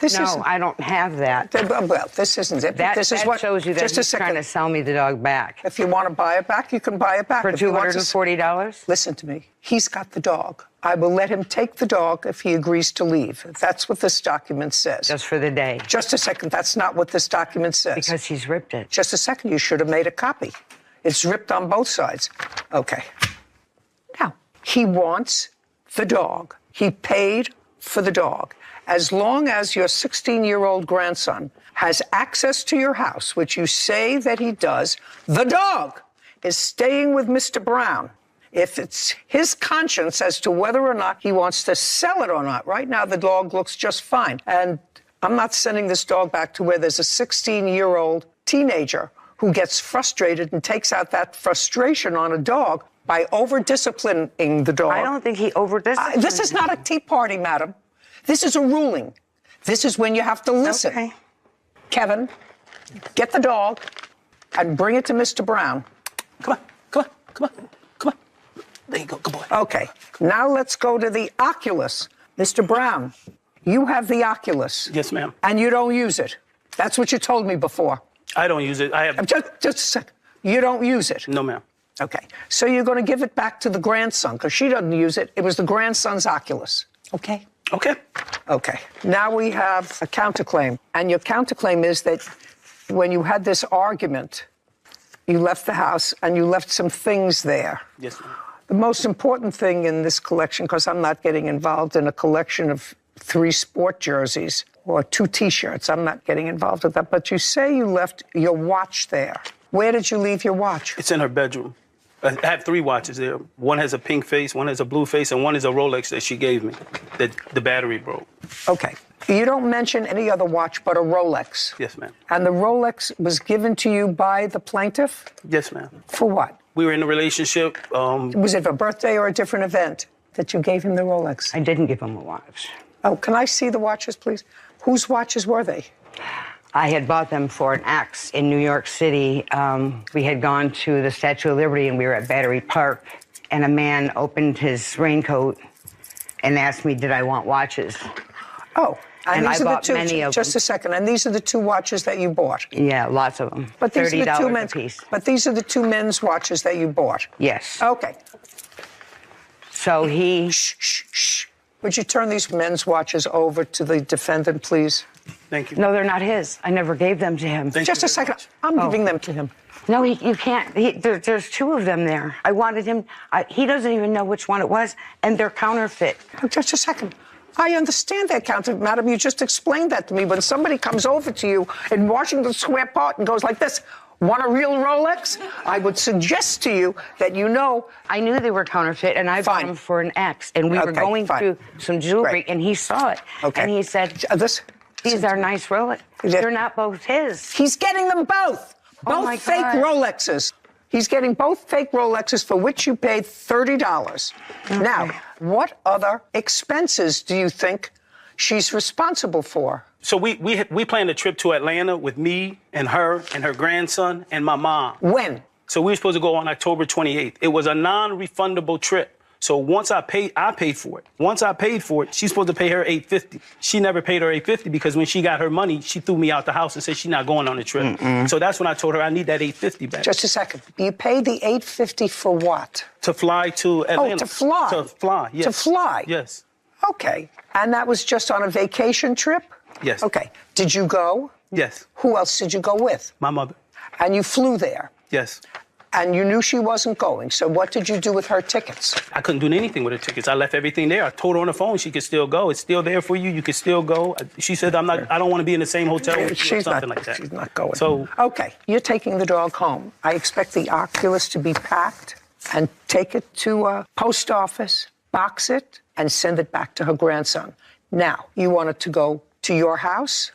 No, I don't have that. Well, this isn't it. That what shows you that he's trying to sell me the dog back. If you want to buy it back, you can buy it back. For $240? Listen to me. He's got the dog. I will let him take the dog if he agrees to leave. That's what this document says. Just for the day. Just a second. That's not what this document says. Because he's ripped it. Just a second. You should have made a copy. It's ripped on both sides. Okay. Now, he wants the dog. He paid for the dog. As long as your 16-year-old grandson has access to your house, which you say that he does, the dog is staying with Mr. Brown. If it's his conscience as to whether or not he wants to sell it or not. Right now, the dog looks just fine. And I'm not sending this dog back to where there's a 16-year-old teenager who gets frustrated and takes out that frustration on a dog by over-disciplining the dog. I don't think he over-disciplined. This is not a tea party, madam. This is a ruling. This is when you have to listen. Okay. Kevin, get the dog and bring it to Mr. Brown. Come on, come on, come on, come on. There you go, good boy. Okay, now let's go to the Oculus. Mr. Brown, you have the Oculus. Yes, ma'am. And you don't use it. That's what you told me before. I don't use it. I have... Just a second. You don't use it? No, ma'am. Okay, so you're going to give it back to the grandson, because she doesn't use it. It was the grandson's Oculus. Okay? Okay. Okay. Now we have a counterclaim. And your counterclaim is that when you had this argument You left the house and you left some things there. Yes, ma'am. The most important thing in this collection, because I'm not getting involved in a collection of 3 sport jerseys or 2 T-shirts. I'm not getting involved with that. But you say you left your watch there. Where did you leave your watch? It's in her bedroom. I have 3 watches there. One has a pink face, one has a blue face, and one is a Rolex that she gave me that the battery broke. Okay. You don't mention any other watch but a Rolex. Yes, ma'am. And the Rolex was given to you by the plaintiff? Yes, ma'am. For what? We were in a relationship. Was it a birthday or a different event that you gave him the Rolex? I didn't give him a watch. Oh, can I see the watches, please? Whose watches were they? I had bought them for an ex in New York City. We had gone to the Statue of Liberty and we were at Battery Park, and a man opened his raincoat and asked me, did I want watches? Oh, and I these are bought the 2, many of just them. a second, and these are the 2 watches that you bought? Yeah, lots of them. But these are the 2 $30 men's, a piece. But these are the 2 men's watches that you bought? Yes. Okay. So he... Shh. Would you turn these men's watches over to the defendant, please? Thank you. No, they're not his. I never gave them to him. Just a second. I'm giving them to him. No, you can't. There's 2 of them there. I wanted him. He doesn't even know which one it was, and they're counterfeit. Just a second. I understand that, counterfeit, madam. You just explained that to me. When somebody comes over to you in Washington Square Park and goes like this, want a real Rolex? I would suggest to you that you know. I knew they were counterfeit, and I bought them for an ex, and we were going through some jewelry, and he saw it. Okay. And he said, these are nice Rolex. They're not both his. He's getting them both. Oh my Both fake God. Rolexes. He's getting both fake Rolexes for which you paid $30. Okay. Now, what other expenses do you think she's responsible for? So we planned a trip to Atlanta with me and her grandson and my mom. When? So we were supposed to go on October 28th. It was a non-refundable trip. So once I paid for it. Once I paid for it, she's supposed to pay her $850. She never paid her $850 because when she got her money, she threw me out the house and said she's not going on the trip. So that's when I told her I need that $850 back. Just a second. You paid the $850 for what? To fly to Atlanta. Oh, to fly? To fly, yes. To fly? Yes. Okay. And that was just on a vacation trip? Yes. Okay. Did you go? Yes. Who else did you go with? My mother. And you flew there? Yes. And you knew she wasn't going, so what did you do with her tickets? I couldn't do anything with her tickets. I left everything there. I told her on the phone she could still go. It's still there for you. You can still go. She said, I don't want to be in the same hotel with you or something like that. She's not going. So, okay, you're taking the dog home. I expect the Oculus to be packed and take it to a post office, box it, and send it back to her grandson. Now, you want it to go to your house?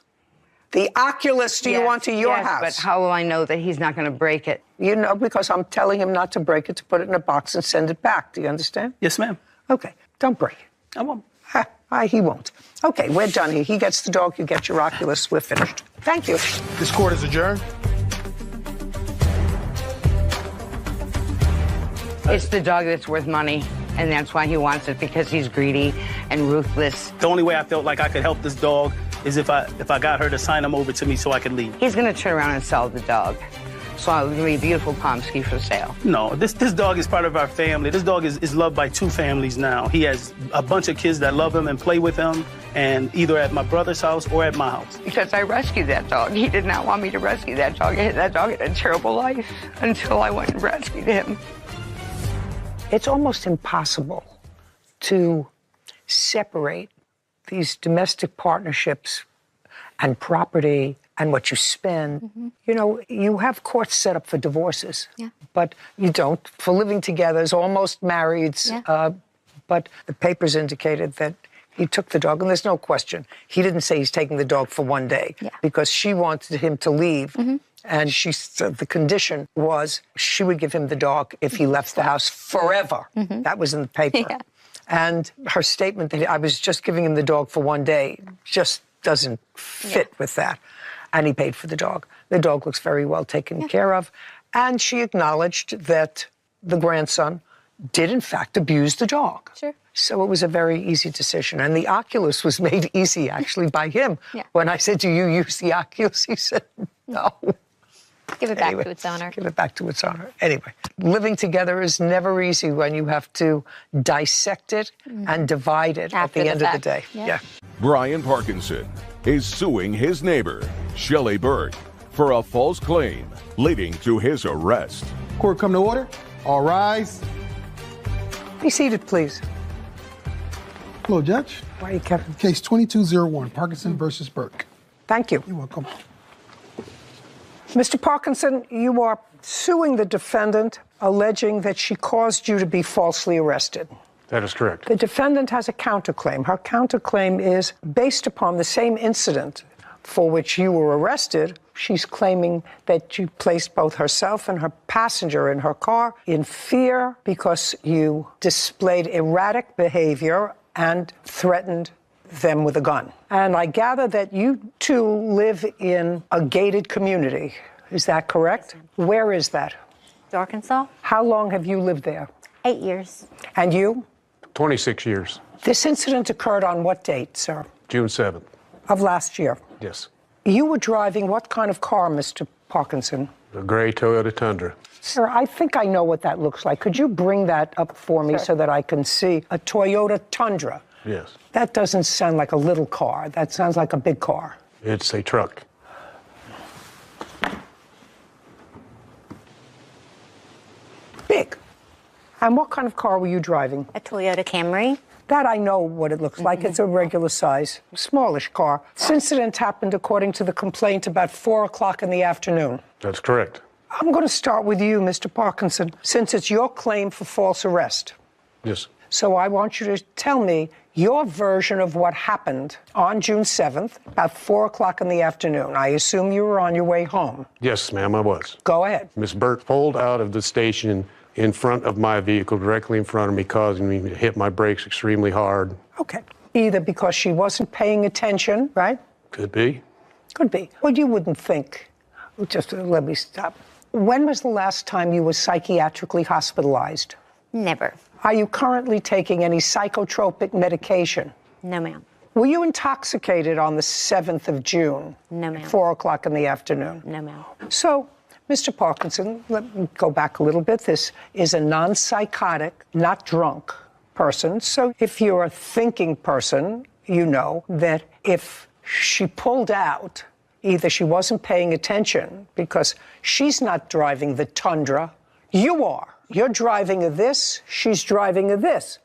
The Oculus, do you want to your house? But how will I know that he's not going to break it? You know, because I'm telling him not to break it, to put it in a box and send it back. Do you understand? Yes, ma'am. Okay, don't break it. I won't. He won't. Okay, we're done here. He gets the dog, you get your Oculus. We're finished. Thank you. This court is adjourned. It's the dog that's worth money, and that's why he wants it, because he's greedy and ruthless. The only way I felt like I could help this dog is if I got her to sign him over to me so I could leave. He's going to turn around and sell the dog. So it's going to be a beautiful Pomsky for sale. No, this dog is part of our family. This dog is loved by 2 families now. He has a bunch of kids that love him and play with him, and either at my brother's house or at my house. Because I rescued that dog. He did not want me to rescue that dog. That dog had a terrible life until I went and rescued him. It's almost impossible to separate these domestic partnerships and property and what you spend. Mm-hmm. You know, you have courts set up for divorces, but you don't for living together as almost marrieds. But the papers indicated that he took the dog, and there's no question. He didn't say he's taking the dog for one day because she wanted him to leave. Mm-hmm. And she said the condition was she would give him the dog if he left the house forever. Mm-hmm. That was in the paper. Yeah. And her statement that I was just giving him the dog for one day just doesn't fit with that. And he paid for the dog. The dog looks very well taken care of. And she acknowledged that the grandson did, in fact, abuse the dog. Sure. So it was a very easy decision. And the Oculus was made easy, actually, by him. When I said, do you use the Oculus? He said, no. Give it back to its owner. Give it back to its owner. Anyway, living together is never easy when you have to dissect it and divide it at the end of the day. Brian Parkinson is suing his neighbor, Shelley Berg, for a false claim leading to his arrest. Court come to order. All rise. Be seated, please. Hello, Judge. Why are you, Kevin? Case 2201, Parkinson versus Burke. Thank you. You're welcome. Mr. Parkinson, you are suing the defendant, alleging that she caused you to be falsely arrested. That is correct. The defendant has a counterclaim. Her counterclaim is based upon the same incident for which you were arrested. She's claiming that you placed both herself and her passenger in her car in fear because you displayed erratic behavior and threatened them with a gun. And I gather that you two live in a gated community. Is that correct? Where is that? Arkansas. How long have you lived there? 8 years. And you? 26 years. This incident occurred on what date, sir? June 7th. Of last year. Yes. You were driving what kind of car, Mr. Parkinson? A gray Toyota Tundra. Sir, I think I know what that looks like. Could you bring that up for me so that I can see? A Toyota Tundra. Yes. That doesn't sound like a little car. That sounds like a big car. It's a truck. Big. And what kind of car were you driving? A Toyota Camry. That I know what it looks like. It's a regular size, smallish car. This incident happened, according to the complaint, about 4 o'clock in the afternoon. That's correct. I'm going to start with you, Mr. Parkinson, since it's your claim for false arrest. Yes. So I want you to tell me your version of what happened on June 7th, about 4 o'clock in the afternoon. I assume you were on your way home. Yes, ma'am, I was. Go ahead. Miss Burke pulled out of the station in front of my vehicle, directly in front of me, causing me to hit my brakes extremely hard. Okay. Either because she wasn't paying attention, right? Could be. Could be. Well, you wouldn't think. Just let me stop. When was the last time you were psychiatrically hospitalized? Never. Are you currently taking any psychotropic medication? No, ma'am. Were you intoxicated on the 7th of June? No, ma'am. 4 o'clock in the afternoon? No, ma'am. So, Mr. Parkinson, let me go back a little bit. This is a non-psychotic, not drunk person. So if you're a thinking person, you know that if she pulled out, either she wasn't paying attention because she's not driving the Tundra, you are. You're driving a this, she's driving a this.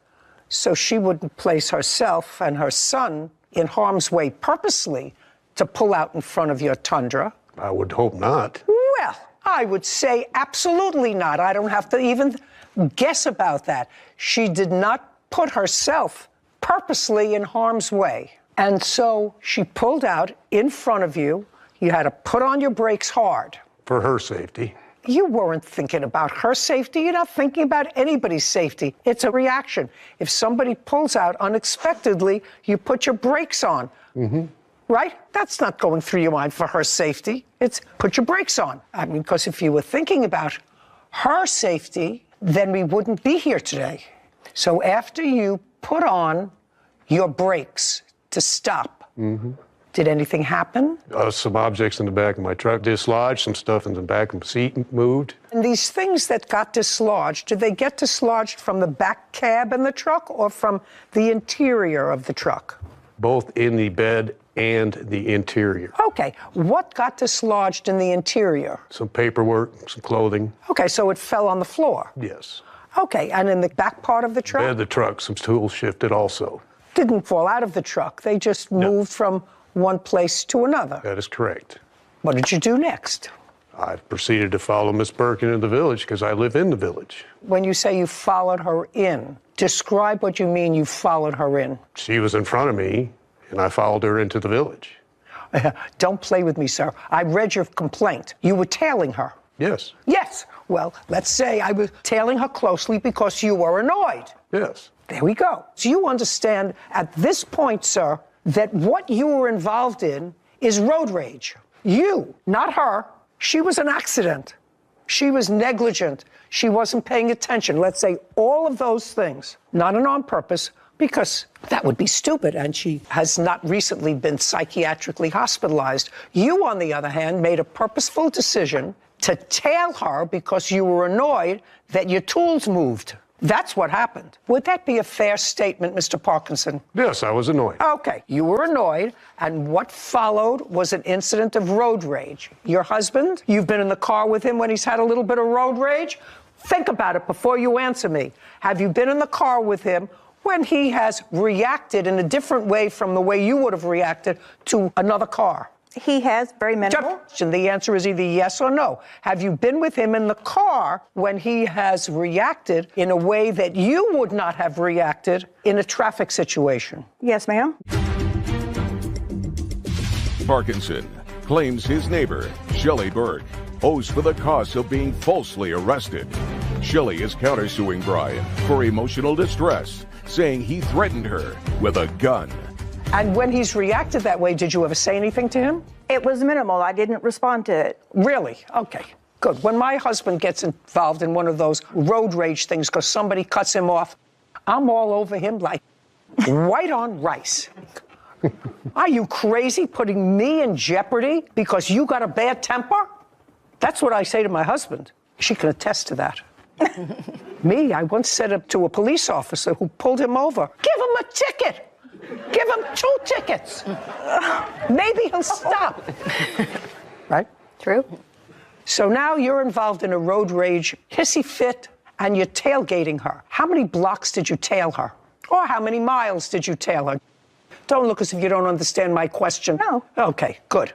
So she wouldn't place herself and her son in harm's way purposely to pull out in front of your Tundra. I would hope not. Well, I would say absolutely not. I don't have to even guess about that. She did not put herself purposely in harm's way. And so she pulled out in front of you. You had to put on your brakes hard. For her safety. You weren't thinking about her safety. You're not thinking about anybody's safety. It's a reaction. If somebody pulls out unexpectedly, you put your brakes on. Mm-hmm. Right? That's not going through your mind for her safety. It's put your brakes on. I mean, because if you were thinking about her safety, then we wouldn't be here today. So after you put on your brakes to stop, did anything happen? Some objects in the back of my truck dislodged, some stuff in the back of the seat moved. And these things that got dislodged, did they get dislodged from the back cab in the truck or from the interior of the truck? Both in the bed and the interior. Okay, what got dislodged in the interior? Some paperwork, some clothing. Okay, so it fell on the floor? Yes. Okay, and in the back part of the truck? Bed of the truck, some tools shifted also. Didn't fall out of the truck. They just moved from one place to another. That is correct. What did you do next? I proceeded to follow Miss Burke into the village because I live in the village. When you say you followed her in, describe what you mean you followed her in. She was in front of me, and I followed her into the village. Don't play with me, sir. I read your complaint. You were tailing her. Yes. Yes. Well, let's say I was tailing her closely because you were annoyed. Yes. There we go. So you understand at this point, sir, that what you were involved in is road rage. You, not her. She was an accident. She was negligent. She wasn't paying attention. Let's say all of those things, not on purpose, because that would be stupid, and she has not recently been psychiatrically hospitalized. You, on the other hand, made a purposeful decision to tail her because you were annoyed that your tools moved. That's what happened. Would that be a fair statement, Mr. Parkinson? Yes, I was annoyed. Okay, you were annoyed, and what followed was an incident of road rage. Your husband, you've been in the car with him when he's had a little bit of road rage? Think about it before you answer me. Have you been in the car with him when he has reacted in a different way from the way you would have reacted to another car? He has, very minimal. The answer is either yes or no. Have you been with him in the car when he has reacted in a way that you would not have reacted in a traffic situation? Yes, ma'am. Parkinson claims his neighbor, Shelley Burke, owes for the costs of being falsely arrested. Shelley is countersuing Brian for emotional distress, saying he threatened her with a gun. And when he's reacted that way, did you ever say anything to him? It was minimal. I didn't respond to it. Really? Okay, good. When my husband gets involved in one of those road rage things because somebody cuts him off, I'm all over him like white on rice. Are you crazy, putting me in jeopardy because you got a bad temper? That's what I say to my husband. She can attest to that. Me, I once said it to a police officer who pulled him over. Give him a ticket. Give him 2 tickets. Maybe he'll stop. Right? True. So now you're involved in a road rage hissy fit and you're tailgating her. How many blocks did you tail her? Or how many miles did you tail her? Don't look as if you don't understand my question. No. Okay, good.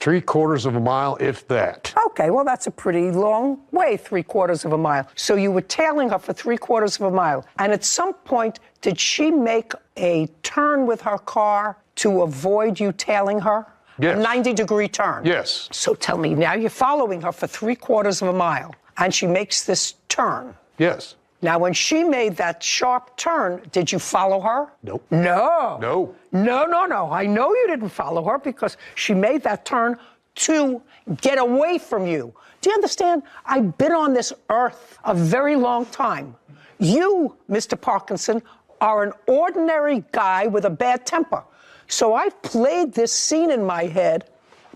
3/4 of a mile, if that. Okay, well, that's a pretty long way, 3/4 of a mile. So you were tailing her for 3/4 of a mile. And at some point, did she make a turn with her car to avoid you tailing her? Yes. A 90-degree turn? Yes. So tell me, now you're following her for 3/4 of a mile, and she makes this turn. Yes. Now, when she made that sharp turn, did you follow her? Nope. No. No. No. I know you didn't follow her because she made that turn to get away from you. Do you understand? I've been on this earth a very long time. You, Mr. Parkinson, are an ordinary guy with a bad temper. So I've played this scene in my head,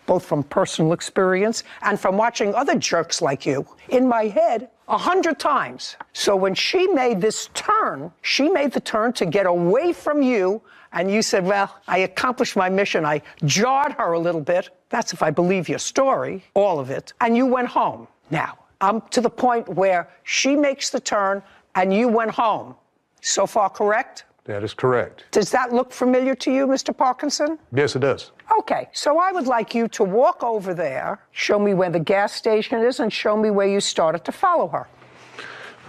both from personal experience and from watching other jerks like you, in my head 100 times. So when she made this turn, she made the turn to get away from you, and you said, well, I accomplished my mission. I jarred her a little bit. That's if I believe your story, all of it. And you went home. Now, I'm to the point where she makes the turn and you went home. So far, correct? That is correct. Does that look familiar to you, Mr. Parkinson? Yes, it does. Okay, so I would like you to walk over there, show me where the gas station is, and show me where you started to follow her.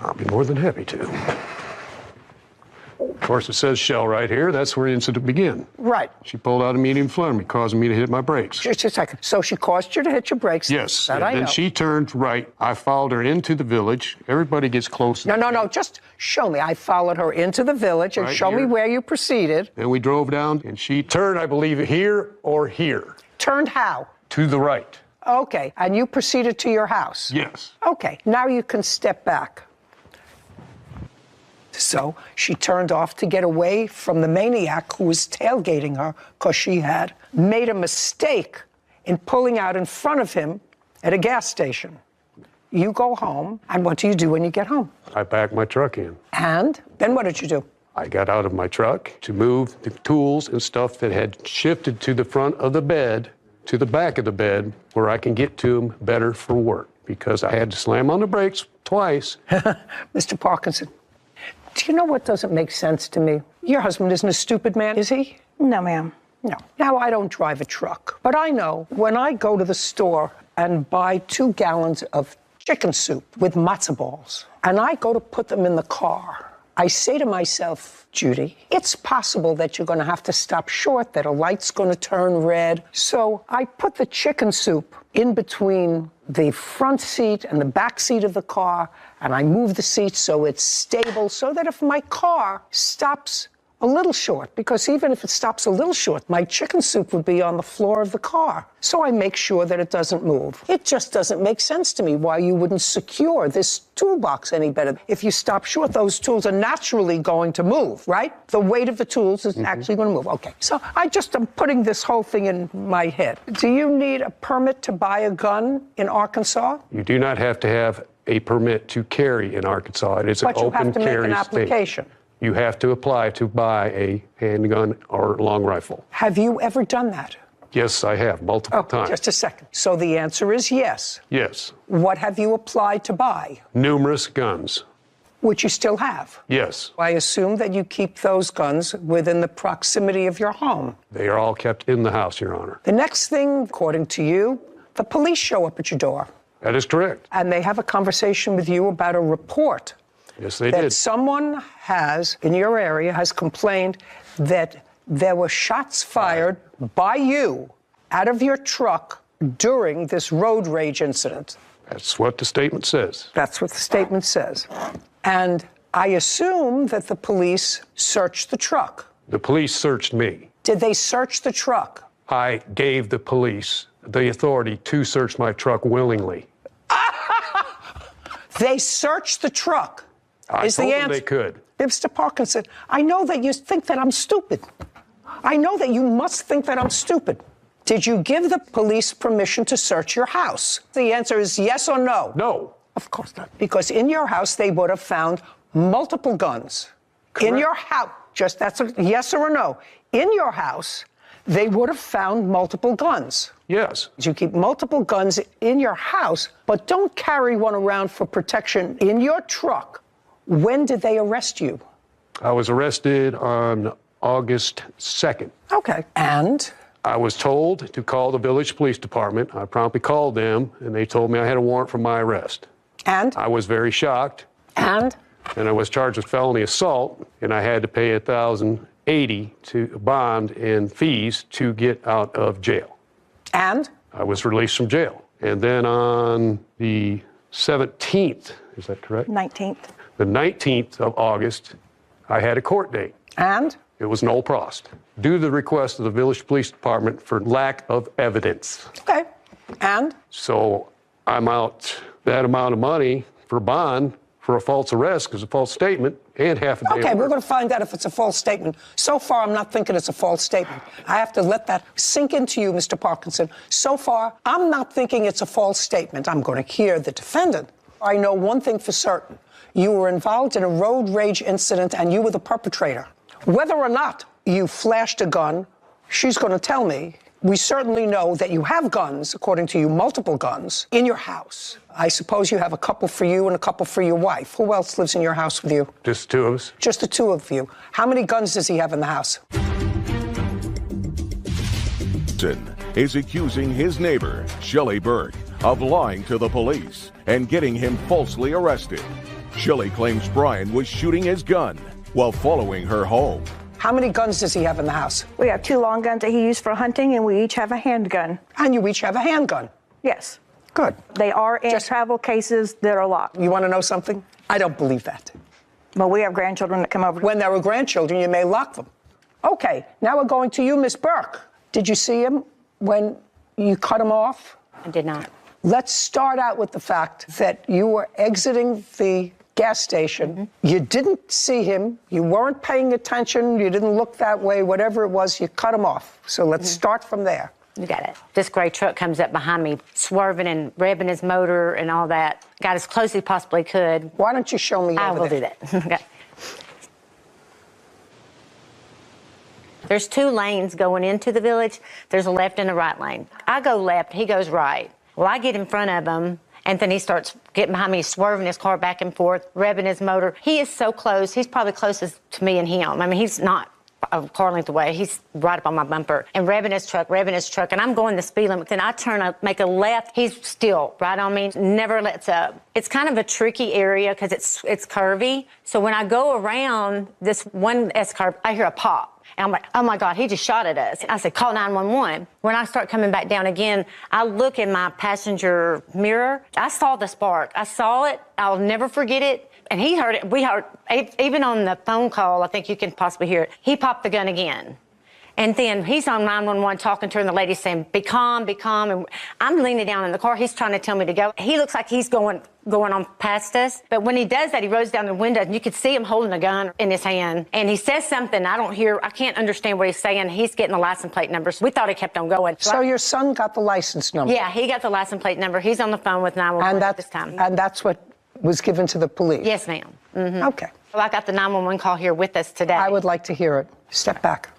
I'll be more than happy to. Of course, it says Shell right here. That's where the incident began. Right. She pulled out immediately in front of me, causing me to hit my brakes. Just a second. So she caused you to hit your brakes? Yes. That I know. Then she turned right. I followed her into the village. Everybody gets close. No. Just show me. I followed her into the village and Right show me here. where you proceeded. Then we drove down, and she turned, I believe, here or here. Turned how? To the right. Okay. And you proceeded to your house? Yes. Okay. Now you can step back. So she turned off to get away from the maniac who was tailgating her because she had made a mistake in pulling out in front of him at a gas station. You go home, and what do you do when you get home? I backed my truck in. And then what did you do? I got out of my truck to move the tools and stuff that had shifted to the front of the bed to the back of the bed where I can get to them better for work because I had to slam on the brakes twice. Mr. Parkinson, do you know what doesn't make sense to me? Your husband isn't a stupid man, is he? No, ma'am. No. Now, I don't drive a truck, but I know when I go to the store and buy 2 gallons of chicken soup with matzo balls, and I go to put them in the car, I say to myself, Judy, it's possible that you're going to have to stop short, that a light's going to turn red. So I put the chicken soup in between the front seat and the back seat of the car, and I move the seat so it's stable, so that if my car stops a little short, because even if it stops a little short, my chicken soup would be on the floor of the car. So I make sure that it doesn't move. It just doesn't make sense to me why you wouldn't secure this toolbox any better. If you stop short, those tools are naturally going to move, right? The weight of the tools is actually going to move. Okay, so I just am putting this whole thing in my head. Do you need a permit to buy a gun in Arkansas? You do not have to have a permit to carry in Arkansas. It is an But you open have to make carry an state. application. You have to apply to buy a handgun or long rifle. Have you ever done that? Yes, I have, multiple times. Just a second. So the answer is yes. Yes. What have you applied to buy? Numerous guns. Which you still have. Yes. I assume that you keep those guns within the proximity of your home. They are all kept in the house, Your Honor. The next thing, according to you, the police show up at your door. That is correct. And they have a conversation with you about a report. Yes, they that did. Someone has, in your area, has complained that there were shots fired by you out of your truck during this road rage incident. That's what the statement says. That's what the statement says. And I assume that the police searched the truck. The police searched me. Did they search the truck? I gave the police the authority to search my truck willingly. They searched the truck. I told them they could. Mr. Parkinson, I know that you think that I'm stupid. I know that you must think that I'm stupid. Did you give the police permission to search your house? The answer is yes or no. No. Of course not. Because in your house, they would have found multiple guns. Correct. In your house, just that's a yes or a no. In your house, they would have found multiple guns. Yes. You keep multiple guns in your house, but don't carry one around for protection in your truck. When did they arrest you? I was arrested on August 2nd. Okay. And? I was told to call the village police department. I promptly called them, and they told me I had a warrant for my arrest. And? I was very shocked. And? And I was charged with felony assault, and I had to pay $1,080 to bond and fees to get out of jail. And? I was released from jail. And then on the 17th, is that correct? 19th. The 19th of August, I had a court date. And? It was nolle prost, due to the request of the village police department for lack of evidence. Okay. And? So I'm out that amount of money for bond for a false arrest because a false statement and half a day. Okay, we're going to find out if it's a false statement. So far, I'm not thinking it's a false statement. I have to let that sink into you, Mr. Parkinson. So far, I'm not thinking it's a false statement. I'm going to hear the defendant. I know one thing for certain. You were involved in a road rage incident and you were the perpetrator. Whether or not you flashed a gun, she's going to tell me. We certainly know that you have guns, according to you, multiple guns, in your house. I suppose you have a couple for you and a couple for your wife. Who else lives in your house with you? Just two of us. Just the two of you. How many guns does he have in the house? Is accusing his neighbor, Shelley Burke, of lying to the police and getting him falsely arrested. Shelley claims Brian was shooting his gun while following her home. How many guns does he have in the house? We have 2 long guns that he used for hunting, and we each have a handgun. And you each have a handgun? Yes. Good. They are in travel cases that are locked. You want to know something? I don't believe that. But we have grandchildren that come over. When there were grandchildren, you may lock them. Okay, now we're going to you, Miss Burke. Did you see him when you cut him off? I did not. Let's start out with the fact that you were exiting the gas station. Mm-hmm. You didn't see him. You weren't paying attention. You didn't look that way. Whatever it was, you cut him off. So let's start from there. You got it. This gray truck comes up behind me, swerving and revving his motor and all that. Got as close as he possibly could. Why don't you show me I over will there? do that. Okay. There's 2 lanes going into the village. There's a left and a right lane. I go left, he goes right. Well, I get in front of him, and then he starts getting behind me, swerving his car back and forth, revving his motor. He is so close. He's probably closest to me and him. I mean, he's not a car length away. He's right up on my bumper. And revving his truck. And I'm going the speed limit. Then I turn, make a left. He's still right on me, never lets up. It's kind of a tricky area because it's curvy. So when I go around this one S-curve, I hear a pop. And I'm like, oh my God, he just shot at us. I said, call 911. When I start coming back down again, I look in my passenger mirror. I saw the spark. I saw it. I'll never forget it. And he heard it. We heard, even on the phone call, I think you can possibly hear it. He popped the gun again. And then he's on 911 talking to her, and the lady's saying, be calm, be calm. And I'm leaning down in the car. He's trying to tell me to go. He looks like he's going on past us. But when he does that, he rolls down the window, and you could see him holding a gun in his hand. And he says something I can't understand what he's saying. He's getting the license plate numbers. We thought he kept on going. So your son got the license number? Yeah, he got the license plate number. He's on the phone with 911 at this time. And that's what was given to the police? Yes, ma'am. Mm-hmm. Okay. Well, I got the 911 call here with us today. I would like to hear it. Step back.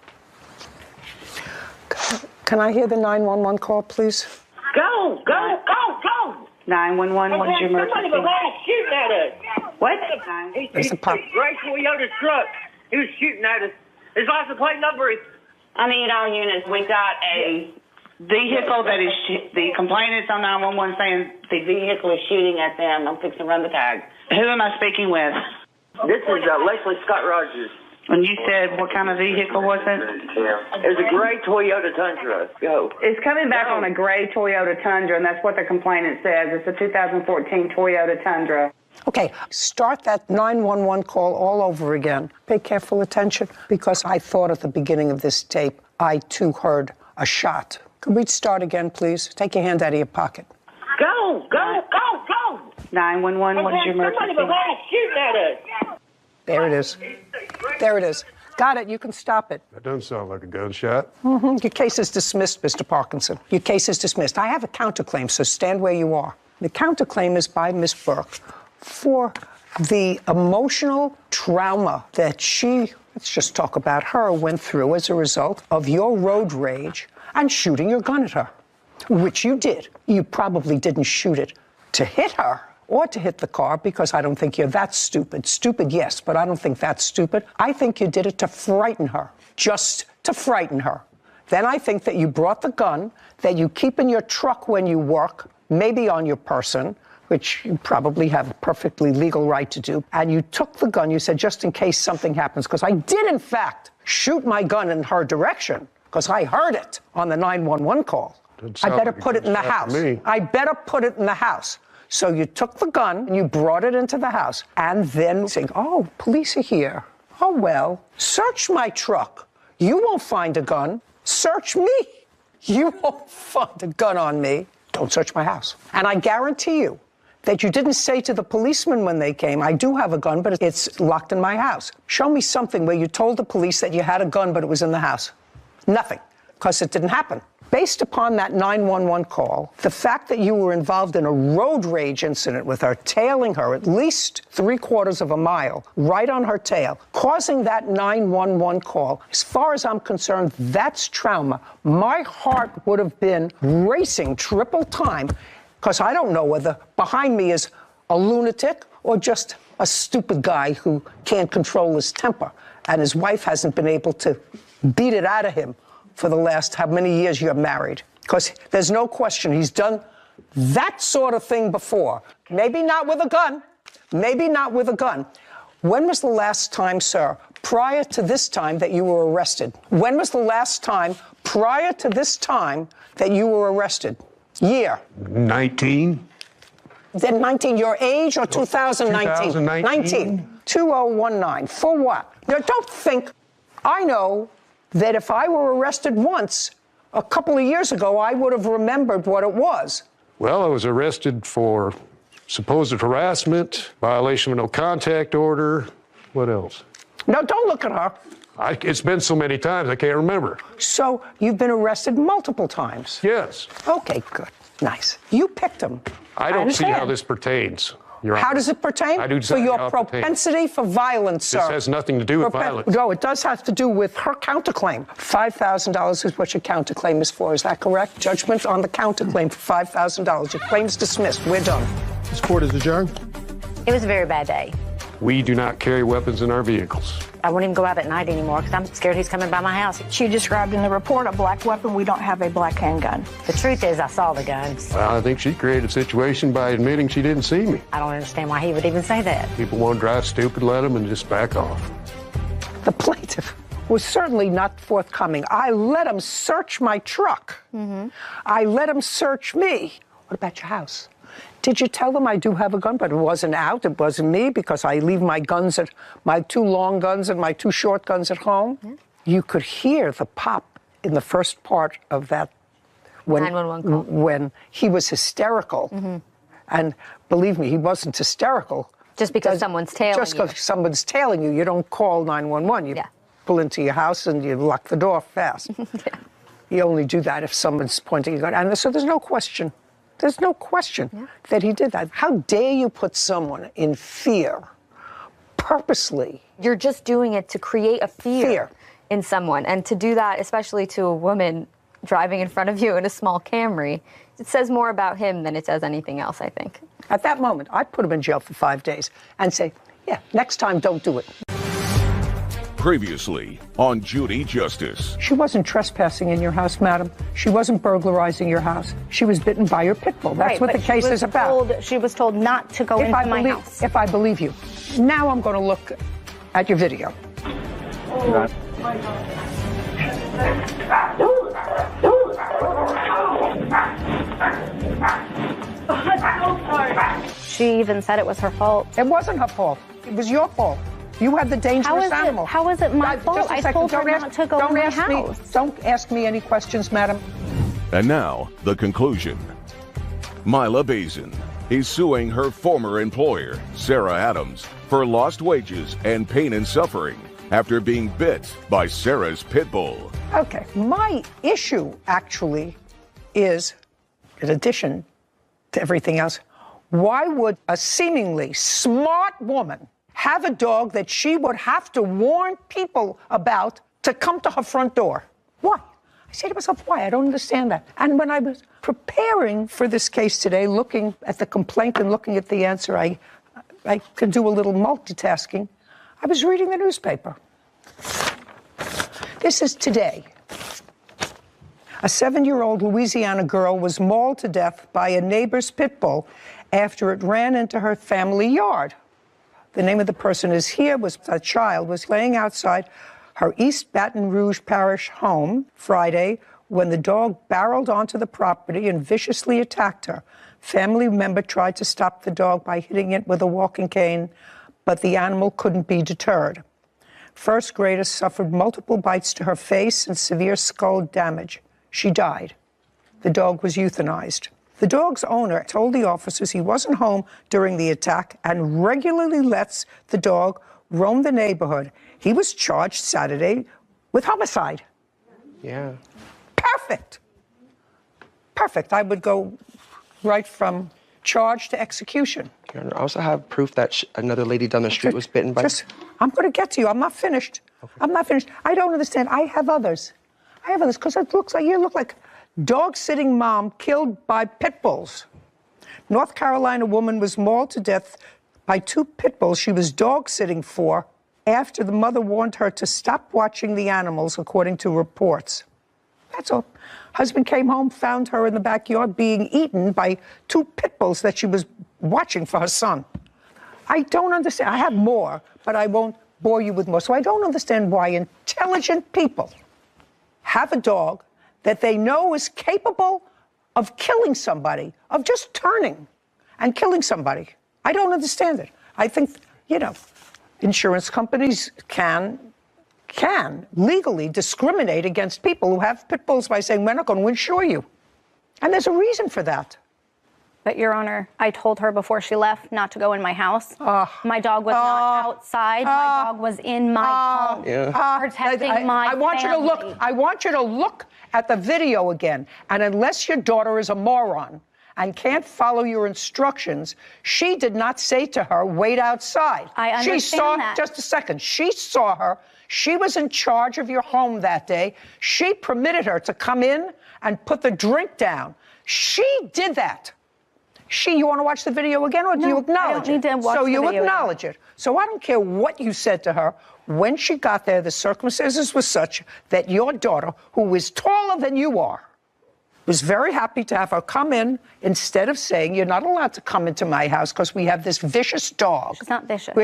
Can I hear the 911 call, please? Go, go, go, go! 911, what is your emergency? Somebody was shooting at us. What? He's a gray Toyota truck. He was shooting at us. His license plate number is... I need all units. We got a vehicle that is, the complainant is on 911 saying the vehicle is shooting at them. I'm fixing to run the tag. Who am I speaking with? This is Leslie Scott Rogers. And you said what kind of vehicle was it? It was a gray Toyota Tundra. Go. It's coming back on a gray Toyota Tundra, and that's what the complainant says. It's a 2014 Toyota Tundra. Okay, start that 911 call all over again. Pay careful attention, because I thought at the beginning of this tape, I too heard a shot. Could we start again, please? Take your hand out of your pocket. Go, go, go, go! 911, what is your emergency? Somebody was shooting at us. There it is. There it is. Got it. You can stop it. That doesn't sound like a gunshot. Mm-hmm. Your case is dismissed, Mr. Parkinson. Your case is dismissed. I have a counterclaim, so stand where you are. The counterclaim is by Ms. Burke for the emotional trauma that she, let's just talk about her, went through as a result of your road rage and shooting your gun at her, which you did. You probably didn't shoot it to hit her or to hit the car, because I don't think you're that stupid. Stupid, yes, but I don't think that's stupid. I think you did it to frighten her, just to frighten her. Then I think that you brought the gun that you keep in your truck when you work, maybe on your person, which you probably have a perfectly legal right to do, and you took the gun, you said, just in case something happens, because I did, in fact, shoot my gun in her direction, because I heard it on the 911 call. I better put it in the house. I better put it in the house. So you took the gun and you brought it into the house, and then saying, oh, police are here. Oh, well, search my truck. You won't find a gun. Search me. You won't find a gun on me. Don't search my house. And I guarantee you that you didn't say to the policeman when they came, I do have a gun, but it's locked in my house. Show me something where you told the police that you had a gun, but it was in the house. Nothing, because it didn't happen. Based upon that 911 call, the fact that you were involved in a road rage incident with her, tailing her at least 3/4 of a mile, right on her tail, causing that 911 call, as far as I'm concerned, that's trauma. My heart would have been racing triple time, because I don't know whether behind me is a lunatic or just a stupid guy who can't control his temper, and his wife hasn't been able to beat it out of him for the last how many years you're married. Because there's no question he's done that sort of thing before. Maybe not with a gun. Maybe not with a gun. When was the last time, sir, prior to this time, that you were arrested? When was the last time prior to this time that you were arrested? Year? 19. Then 19, your age, or 2019? 2019. 2019. For what? Now, don't think, I know that if I were arrested once, a couple of years ago, I would have remembered what it was. Well, I was arrested for supposed harassment, violation of no contact order. What else? No, don't look at her. It's been so many times, I can't remember. So you've been arrested multiple times? Yes. Okay, good. Nice. You picked him. I don't see how this pertains. How does it pertain? I do for your propensity for violence, sir. This has nothing to do with violence. No, it does have to do with her counterclaim. $5,000 is what your counterclaim is for. Is that correct? Judgment on the counterclaim for $5,000. Your claim's dismissed. We're done. This court is adjourned. It was a very bad day. We do not carry weapons in our vehicles. I won't even go out at night anymore because I'm scared he's coming by my house. She described in the report a black weapon. We don't have a black handgun. The truth is, I saw the guns. Well, I think she created a situation by admitting she didn't see me. I don't understand why he would even say that. People want to drive stupid, let them, and just back off. The plaintiff was certainly not forthcoming. I let him search my truck. Mm-hmm. I let him search me. What about your house? Did you tell them I do have a gun, but it wasn't out, it wasn't me, because I leave my guns at, my 2 long guns and my 2 short guns at home? Yeah. You could hear the pop in the first part of that when he was hysterical. Mm-hmm. And believe me, he wasn't hysterical. Just because someone's tailing you. Just because someone's tailing you. You don't call 911. You pull into your house and you lock the door fast. Yeah. You only do that if someone's pointing a gun. And so there's no question There's no question that he did that. How dare you put someone in fear purposely? You're just doing it to create a fear in someone. And to do that, especially to a woman driving in front of you in a small Camry, it says more about him than it says anything else, I think. At that moment, I'd put him in jail for 5 days and say, yeah, next time, don't do it. Previously on Judy Justice. She wasn't trespassing in your house, madam. She wasn't burglarizing your house. She was bitten by your pit bull. That's what the case is about. She was told not to go into my house. If I believe you. Now I'm going to look at your video. She even said it was her fault. It wasn't her fault. It was your fault. You had the dangerous animal. How is it my fault? I told her not to go in my house. Don't ask me any questions, madam. And now, the conclusion. Mila Bazin is suing her former employer, Sarah Adams, for lost wages and pain and suffering after being bit by Sarah's pit bull. Okay, my issue actually is, in addition to everything else, why would a seemingly smart woman have a dog that she would have to warn people about to come to her front door? Why? I say to myself, why? I don't understand that. And when I was preparing for this case today, looking at the complaint and looking at the answer, I could do a little multitasking. I was reading the newspaper. This is today. A 7-year-old Louisiana girl was mauled to death by a neighbor's pit bull after it ran into her family yard. The name of the person is here. A child was laying outside her East Baton Rouge Parish home Friday when the dog barreled onto the property and viciously attacked her. Family member tried to stop the dog by hitting it with a walking cane, but the animal couldn't be deterred. First grader suffered multiple bites to her face and severe skull damage. She died. The dog was euthanized. The dog's owner told the officers he wasn't home during the attack and regularly lets the dog roam the neighborhood. He was charged Saturday with homicide. Yeah. Perfect. Perfect. I would go right from charge to execution. Your Honor, I also have proof that another lady down the street was bitten by... I'm going to get to you. I'm not finished. Okay. I'm not finished. I don't understand. I have others. Because it looks like you look like dog-sitting mom killed by pit bulls. North Carolina woman was mauled to death by 2 pit bulls she was dog-sitting for after the mother warned her to stop watching the animals, according to reports. That's all. Husband came home, found her in the backyard being eaten by 2 pit bulls that she was watching for her son. I don't understand. I have more, but I won't bore you with more. So I don't understand why intelligent people have a dog that they know is capable of killing somebody, of just turning and killing somebody. I don't understand it. I think, insurance companies can legally discriminate against people who have pit bulls by saying, we're not going to insure you. And there's a reason for that. But, Your Honor, I told her before she left not to go in my house. My dog was not outside. My dog was in my home, protecting my family. I want you to look at the video again. And unless your daughter is a moron and can't follow your instructions, she did not say to her, wait outside. I understand that. Just a second. She saw her. She was in charge of your home that day. She permitted her to come in and put the drink down. She did that. You want to watch the video again, or do you acknowledge it? I don't need to watch the video. So you acknowledge it. So I don't care what you said to her. When she got there, the circumstances were such that your daughter, who is taller than you are, was very happy to have her come in instead of saying, you're not allowed to come into my house because we have this vicious dog. She's not vicious.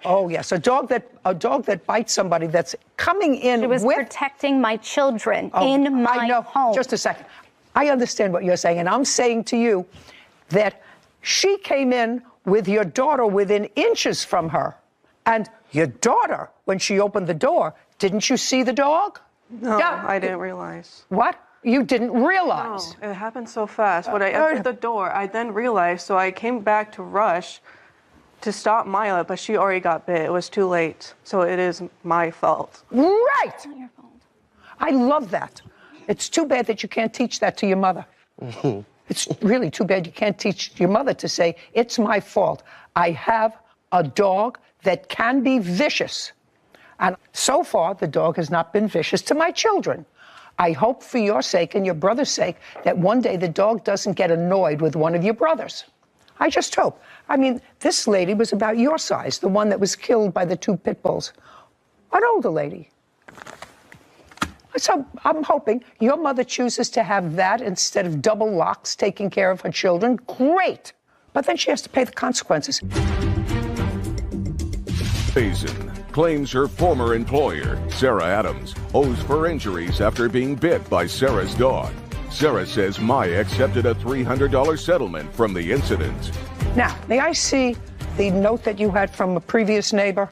Oh, yes, a dog that bites somebody that's coming in with... She was protecting my children in my home. Just a second. I understand what you're saying, and I'm saying to you that she came in with your daughter within inches from her. And your daughter, when she opened the door, didn't you see the dog? No, I didn't realize. What? You didn't realize? No, it happened so fast. When I entered the door, I then realized, so I came back to rush to stop Mila, but she already got bit. It was too late. So it is my fault. Right! It's not your fault. I love that. It's too bad that you can't teach that to your mother. It's really too bad you can't teach your mother to say, it's my fault. I have a dog that can be vicious. And so far, the dog has not been vicious to my children. I hope for your sake and your brother's sake that one day the dog doesn't get annoyed with one of your brothers. I just hope. I mean, this lady was about your size, the one that was killed by the 2 pit bulls. An older lady. So I'm hoping your mother chooses to have that instead of double locks taking care of her children. Great. But then she has to pay the consequences. Basin claims her former employer, Sarah Adams, owes for injuries after being bit by Sarah's dog. Sarah says Maya accepted a $300 settlement from the incident. Now, may I see the note that you had from a previous neighbor?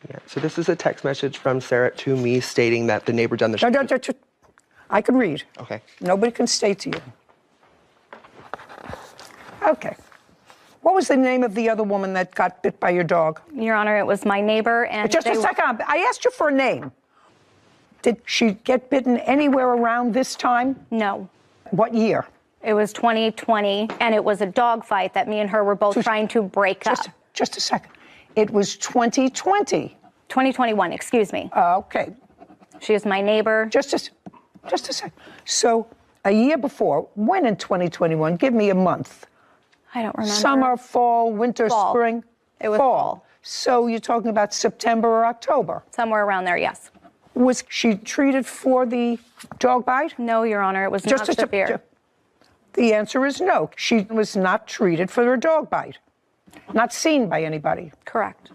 Yeah, so this is a text message from Sarah to me stating that the neighbor down the street... I can read. Okay. Nobody can state to you. Okay. What was the name of the other woman that got bit by your dog? Your Honor, it was my neighbor and... Just a second. I asked you for a name. Did she get bitten anywhere around this time? No. What year? It was 2020, and it was a dog fight that me and her were both trying to break up. Just a second. It was 2020. 2021, excuse me. Okay. She is my neighbor. Just a second. So a year before, when in 2021? Give me a month. I don't remember. Summer, fall, winter, fall. spring? It was fall. So you're talking about September or October? Somewhere around there, yes. Was she treated for the dog bite? No, Your Honor, it was not severe. The answer is no. She was not treated for her dog bite. Not seen by anybody. Correct.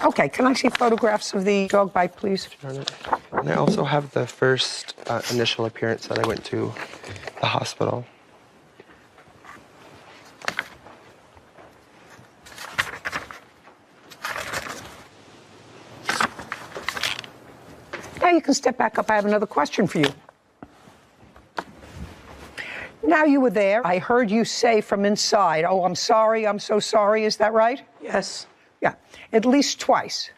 Okay, can I see photographs of the dog bite, please? And I also have the first initial appearance that I went to the hospital. Now you can step back up. I have another question for you. Now you were there. I heard you say from inside, oh, I'm sorry, I'm so sorry. Is that right? Yes. Yeah, at least twice.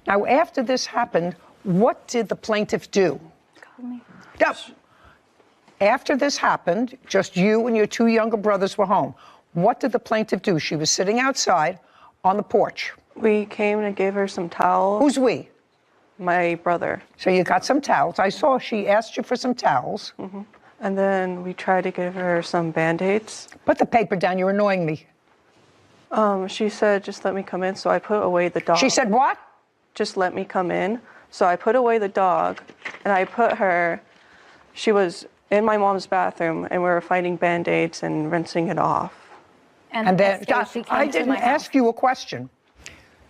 Now, after this happened, what did the plaintiff do? Call me. No. After this happened, just you and your 2 younger brothers were home. What did the plaintiff do? She was sitting outside on the porch. We came and gave her some towels. Who's we? My brother. So you got some towels. I saw she asked you for some towels. Mm-hmm. And then we tried to give her some Band-Aids. Put the paper down. You're annoying me. She said, just let me come in. So I put away the dog. She said what? Just let me come in. So I put away the dog, and I put her, she was in my mom's bathroom, and we were finding Band-Aids and rinsing it off. And then, I didn't ask you a question.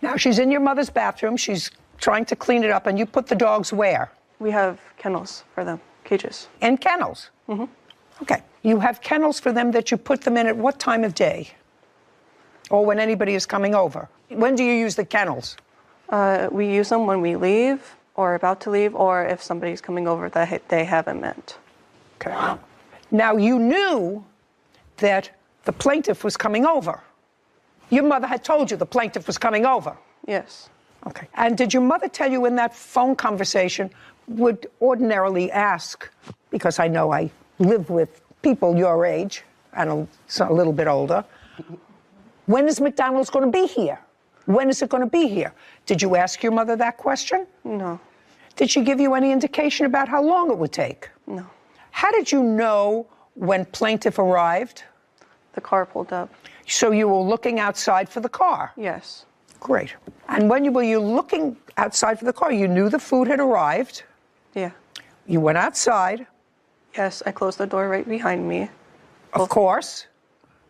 Now, she's in your mother's bathroom. She's trying to clean it up, and you put the dogs where? We have kennels for them, cages. And kennels? Mm-hmm. Okay. You have kennels for them that you put them in at what time of day? Or when anybody is coming over? When do you use the kennels? We use them when we leave, or about to leave, or if somebody's coming over that they haven't met. Okay. Now, you knew that the plaintiff was coming over. Your mother had told you the plaintiff was coming over. Yes. Okay. And did your mother tell you in that phone conversation, would ordinarily ask, because I know I live with people your age and a little bit older, when is McDonald's going to be here? When is it going to be here? Did you ask your mother that question? No. Did she give you any indication about how long it would take? No. How did you know when plaintiff arrived? The car pulled up. So you were looking outside for the car? Yes. Great. And when were you looking outside for the car? You knew the food had arrived. Yeah. You went outside. Yes, I closed the door right behind me. Of course.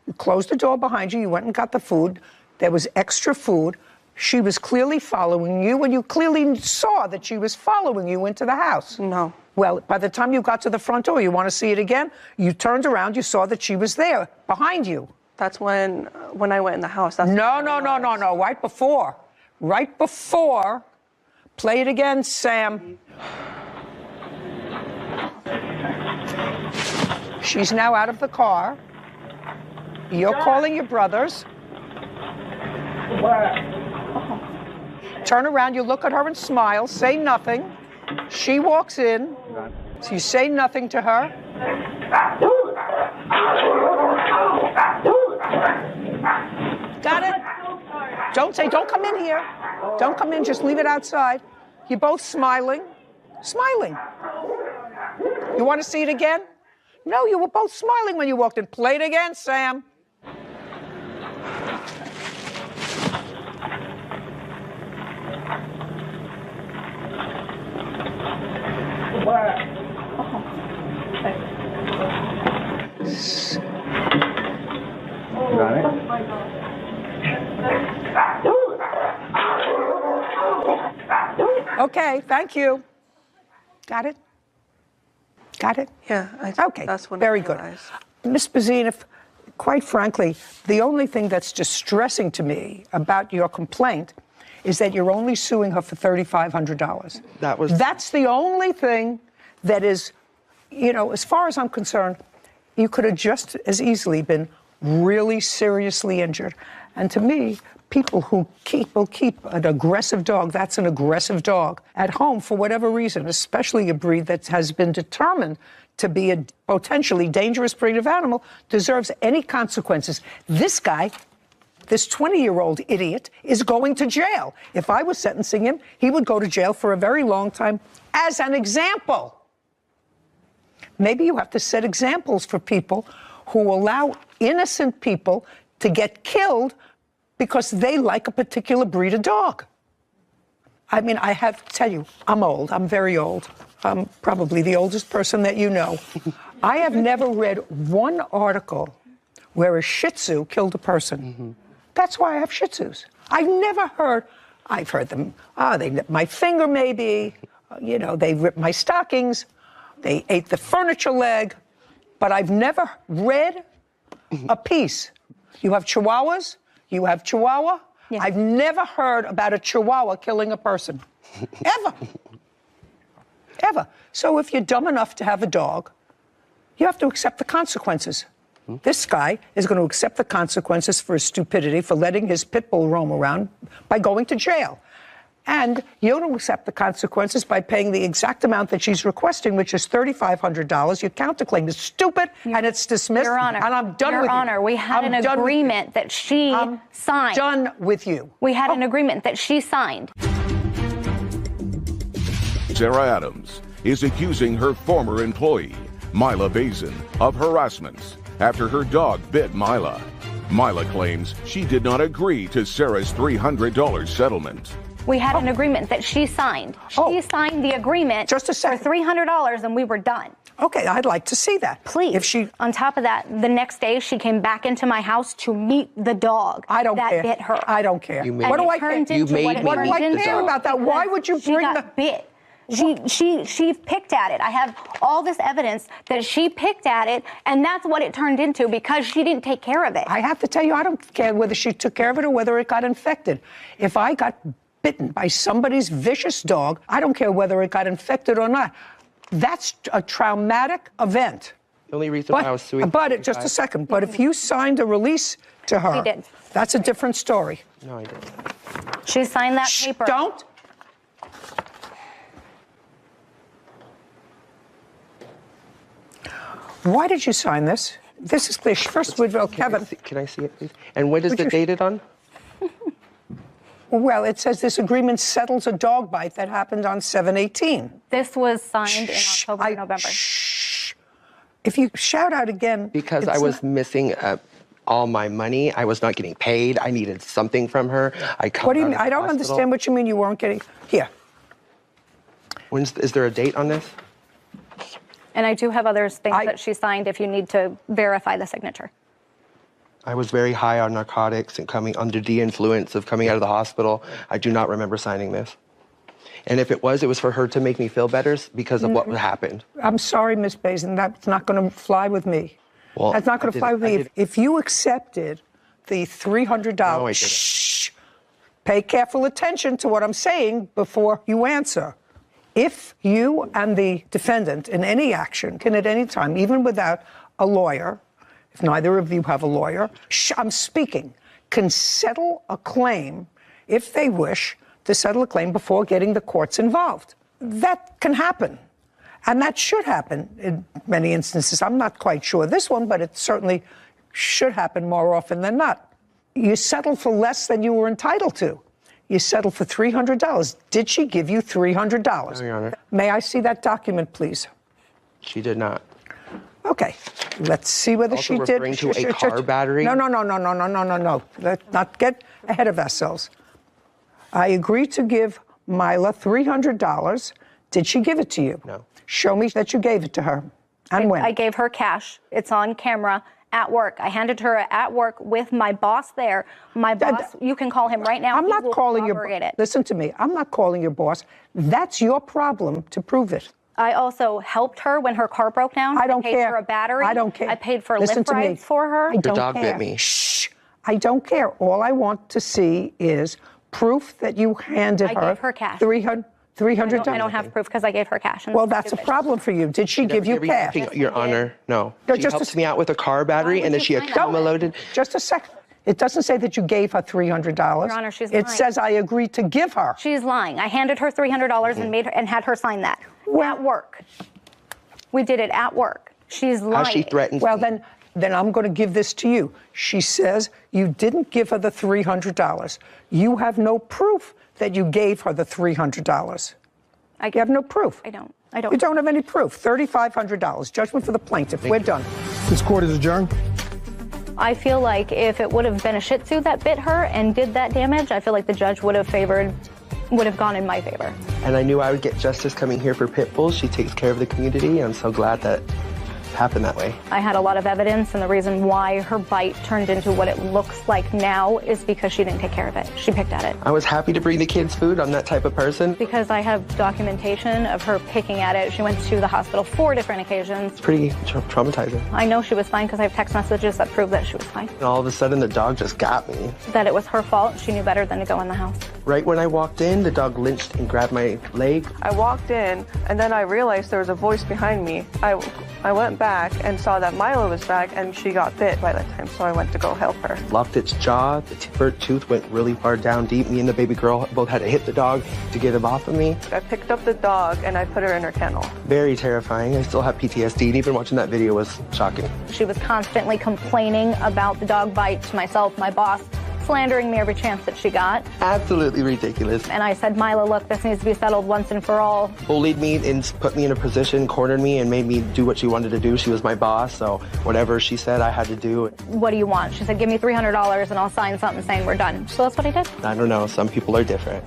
You closed the door behind you. You went and got the food. There was extra food. She was clearly following you, and you clearly saw that she was following you into the house. No. Well, by the time you got to the front door, you want to see it again? You turned around, you saw that she was there, behind you. That's when I went in the house. That's No. Right before. Right before. Play it again, Sam. She's now out of the car. You're calling your brothers. Turn around, you look at her and smile, say nothing. She walks in, so you say nothing to her. Got it? Don't come in here. Don't come in, just leave it outside. You're both smiling. Smiling. You want to see it again? No, you were both smiling when you walked in. Play it again, Sam. Got it? Okay, thank you. Got it? Got it? Yeah. Okay, very good. Ms. Bazine, quite frankly, the only thing that's distressing to me about your complaint is that you're only suing her for $3,500. That's the only thing that is, you know, as far as I'm concerned, you could have just as easily been really seriously injured. And to me, people who will keep an aggressive dog, that's an aggressive dog, at home for whatever reason, especially a breed that has been determined to be a potentially dangerous breed of animal, deserves any consequences. This guy, this 20-year-old idiot, is going to jail. If I was sentencing him, he would go to jail for a very long time as an example. Maybe you have to set examples for people who allow innocent people to get killed because they like a particular breed of dog. I mean, I have to tell you, I'm old. I'm very old. I'm probably the oldest person that you know. I have never read one article where a Shih Tzu killed a person. That's why I have Shih Tzus. I've heard them, they nipped my finger maybe, you know, they ripped my stockings, they ate the furniture leg, but I've never read a piece. You have Chihuahuas, you have Chihuahua. Yes. I've never heard about a Chihuahua killing a person, ever. Ever. So if you're dumb enough to have a dog, you have to accept the consequences. This guy is going to accept the consequences for his stupidity, for letting his pit bull roam around, by going to jail. And you don't accept the consequences by paying the exact amount that she's requesting, which is $3,500. Your counterclaim is stupid, and it's dismissed. Your Honor, and I'm done with you. Your Honor, we had an agreement that she signed. Done with you. We had an agreement that she signed. Sarah Adams is accusing her former employee, Mila Bazin, of harassment after her dog bit Mila. Mila claims she did not agree to Sarah's $300 settlement. We had an agreement that she signed. She signed the agreement for $300 and we were done. Okay, I'd like to see that. Please. On top of that, the next day she came back into my house to meet the dog that bit her. I don't care. What do I care? What do I care about that? Why would you bring the bit? She picked at it. I have all this evidence that she picked at it, and that's what it turned into because she didn't take care of it. I have to tell you, I don't care whether she took care of it or whether it got infected. If I got bitten by somebody's vicious dog, I don't care whether it got infected or not. That's a traumatic event. The only reason why I was suing... But just a second. But if you signed a release to her, She did. That's a different story. No, I didn't. She signed that paper. Don't. Why did you sign this? This is clear. First, Kevin. Can I see it, please? And what is it dated on? Well, it says this agreement settles a dog bite that happened on 7/18. This was signed in October, November. If you shout out again. Because I was missing all my money. I was not getting paid. I needed something from her. What do you mean? I don't understand what you mean you weren't getting. Here. Is there a date on this? And I do have other things that she signed if you need to verify the signature. I was very high on narcotics and coming under the influence of coming out of the hospital. I do not remember signing this. And if it was for her to make me feel better because of what happened. I'm sorry, Ms. Bazin, that's not going to fly with me. Well, that's not going to fly with me. If you accepted the $300, no, I didn't. Pay careful attention to what I'm saying before you answer. If you and the defendant in any action can at any time, even without a lawyer, if neither of you have a lawyer, I'm speaking, can settle a claim if they wish to settle a claim before getting the courts involved. That can happen. And that should happen in many instances. I'm not quite sure this one, but it certainly should happen more often than not. You settled for less than you were entitled to. You settled for $300. Did she give you $300? No, Your Honor. May I see that document, please? She did not. Okay, let's see whether Also she did. referring to a car battery? No. Let's not get ahead of ourselves. I agreed to give Mila $300. Did she give it to you? No. Show me that you gave it to her. And when? I gave her cash. It's on camera at work. I handed her at work with my boss there. My boss, you can call him right now. I'm not calling your boss. Listen to me. I'm not calling your boss. That's your problem to prove it. I also helped her when her car broke down. I don't paid care. for a battery. I don't care. I paid for Listen lift to me. rides for her. I don't dog care. bit me. Shh. I don't care. All I want to see is proof that you handed her. I gave her cash. $300. I don't have proof because I gave her cash. Well, that's a problem for you. Did she give you cash? Your Honor, no. She just helped me out with a car battery, and then she accumulated. Just a second. It doesn't say that you gave her $300. Your Honor, she's lying. It says I agreed to give her. She's lying. I handed her $300 and made her and had her sign that at work. We did it at work. She's lying. How she threatened Well, me. then I'm going to give this to you. She says you didn't give her the $300. You have no proof that you gave her the $300. You have no proof. I don't. You don't have any proof. $3,500. Judgment for the plaintiff. We're done. This court is adjourned. I feel like if it would have been a Shih Tzu that bit her and did that damage, I feel like the judge would have gone in my favor. And I knew I would get justice coming here for pit bulls. She takes care of the community. I'm so glad that it happened that way. I had a lot of evidence, and the reason why her bite turned into what it looks like now is because she didn't take care of it. She picked at it. I was happy to bring the kids food. I'm that type of person. Because I have documentation of her picking at it. She went to the hospital 4 different occasions. It's pretty traumatizing. I know she was fine because I have text messages that prove that she was fine. And all of a sudden, the dog just got me. That it was her fault. She knew better than to go in the house. Right when I walked in, the dog lynched and grabbed my leg. I walked in, and then I realized there was a voice behind me. I went back and saw that Mila was back, and she got bit by that time, so I went to go help her. Locked its jaw. The burnt tooth went really far down deep. Me and the baby girl both had to hit the dog to get him off of me. I picked up the dog, and I put her in her kennel. Very terrifying. I still have PTSD, and even watching that video was shocking. She was constantly complaining about the dog bite to myself, my boss, slandering me every chance that she got. Absolutely ridiculous. And I said, Mila, look, this needs to be settled once and for all. Bullied me and put me in a position, cornered me, and made me do what she wanted to do. She was my boss, so whatever she said, I had to do. What do you want? She said, give me $300 and I'll sign something saying we're done. So that's what I did. I don't know. Some people are different.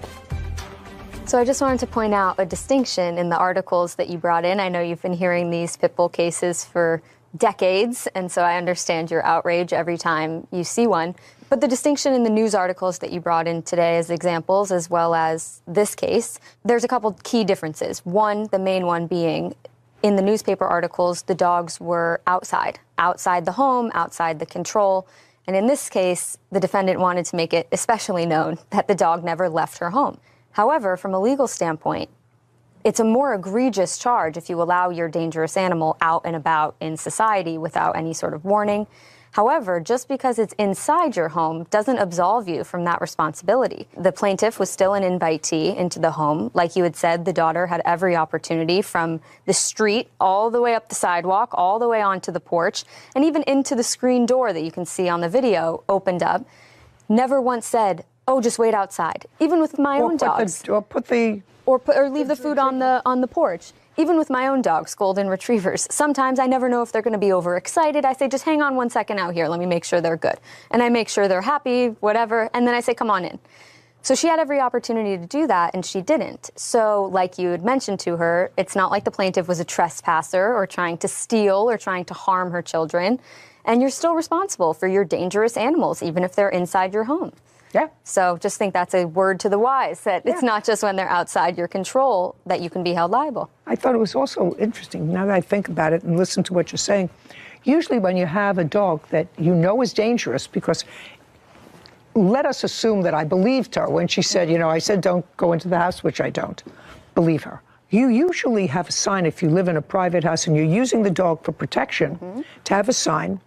So I just wanted to point out a distinction in the articles that you brought in. I know you've been hearing these pit bull cases for decades, and so I understand your outrage every time you see one. But the distinction in the news articles that you brought in today as examples, as well as this case, there's a couple key differences. One, the main one being, in the newspaper articles, the dogs were outside the home, outside the control. And in this case, the defendant wanted to make it especially known that the dog never left her home. However, from a legal standpoint, it's a more egregious charge if you allow your dangerous animal out and about in society without any sort of warning. However, just because it's inside your home doesn't absolve you from that responsibility. The plaintiff was still an invitee into the home. Like you had said, the daughter had every opportunity from the street all the way up the sidewalk, all the way onto the porch, and even into the screen door that you can see on the video opened up. Never once said, oh, just wait outside. Even with my own dogs. Or leave the food on the porch. Even with my own dogs, golden retrievers, sometimes I never know if they're going to be overexcited. I say, just hang on 1 second out here. Let me make sure they're good. And I make sure they're happy, whatever. And then I say, come on in. So she had every opportunity to do that, and she didn't. So like you had mentioned to her, it's not like the plaintiff was a trespasser or trying to steal or trying to harm her children. And you're still responsible for your dangerous animals, even if they're inside your home. Yeah. So just think that's a word to the wise, that it's not just when they're outside your control that you can be held liable. I thought it was also interesting, now that I think about it and listen to what you're saying, usually when you have a dog that you know is dangerous, because let us assume that I believed her when she said, I said don't go into the house, which I don't believe her. You usually have a sign if you live in a private house and you're using the dog for protection, to have a sign,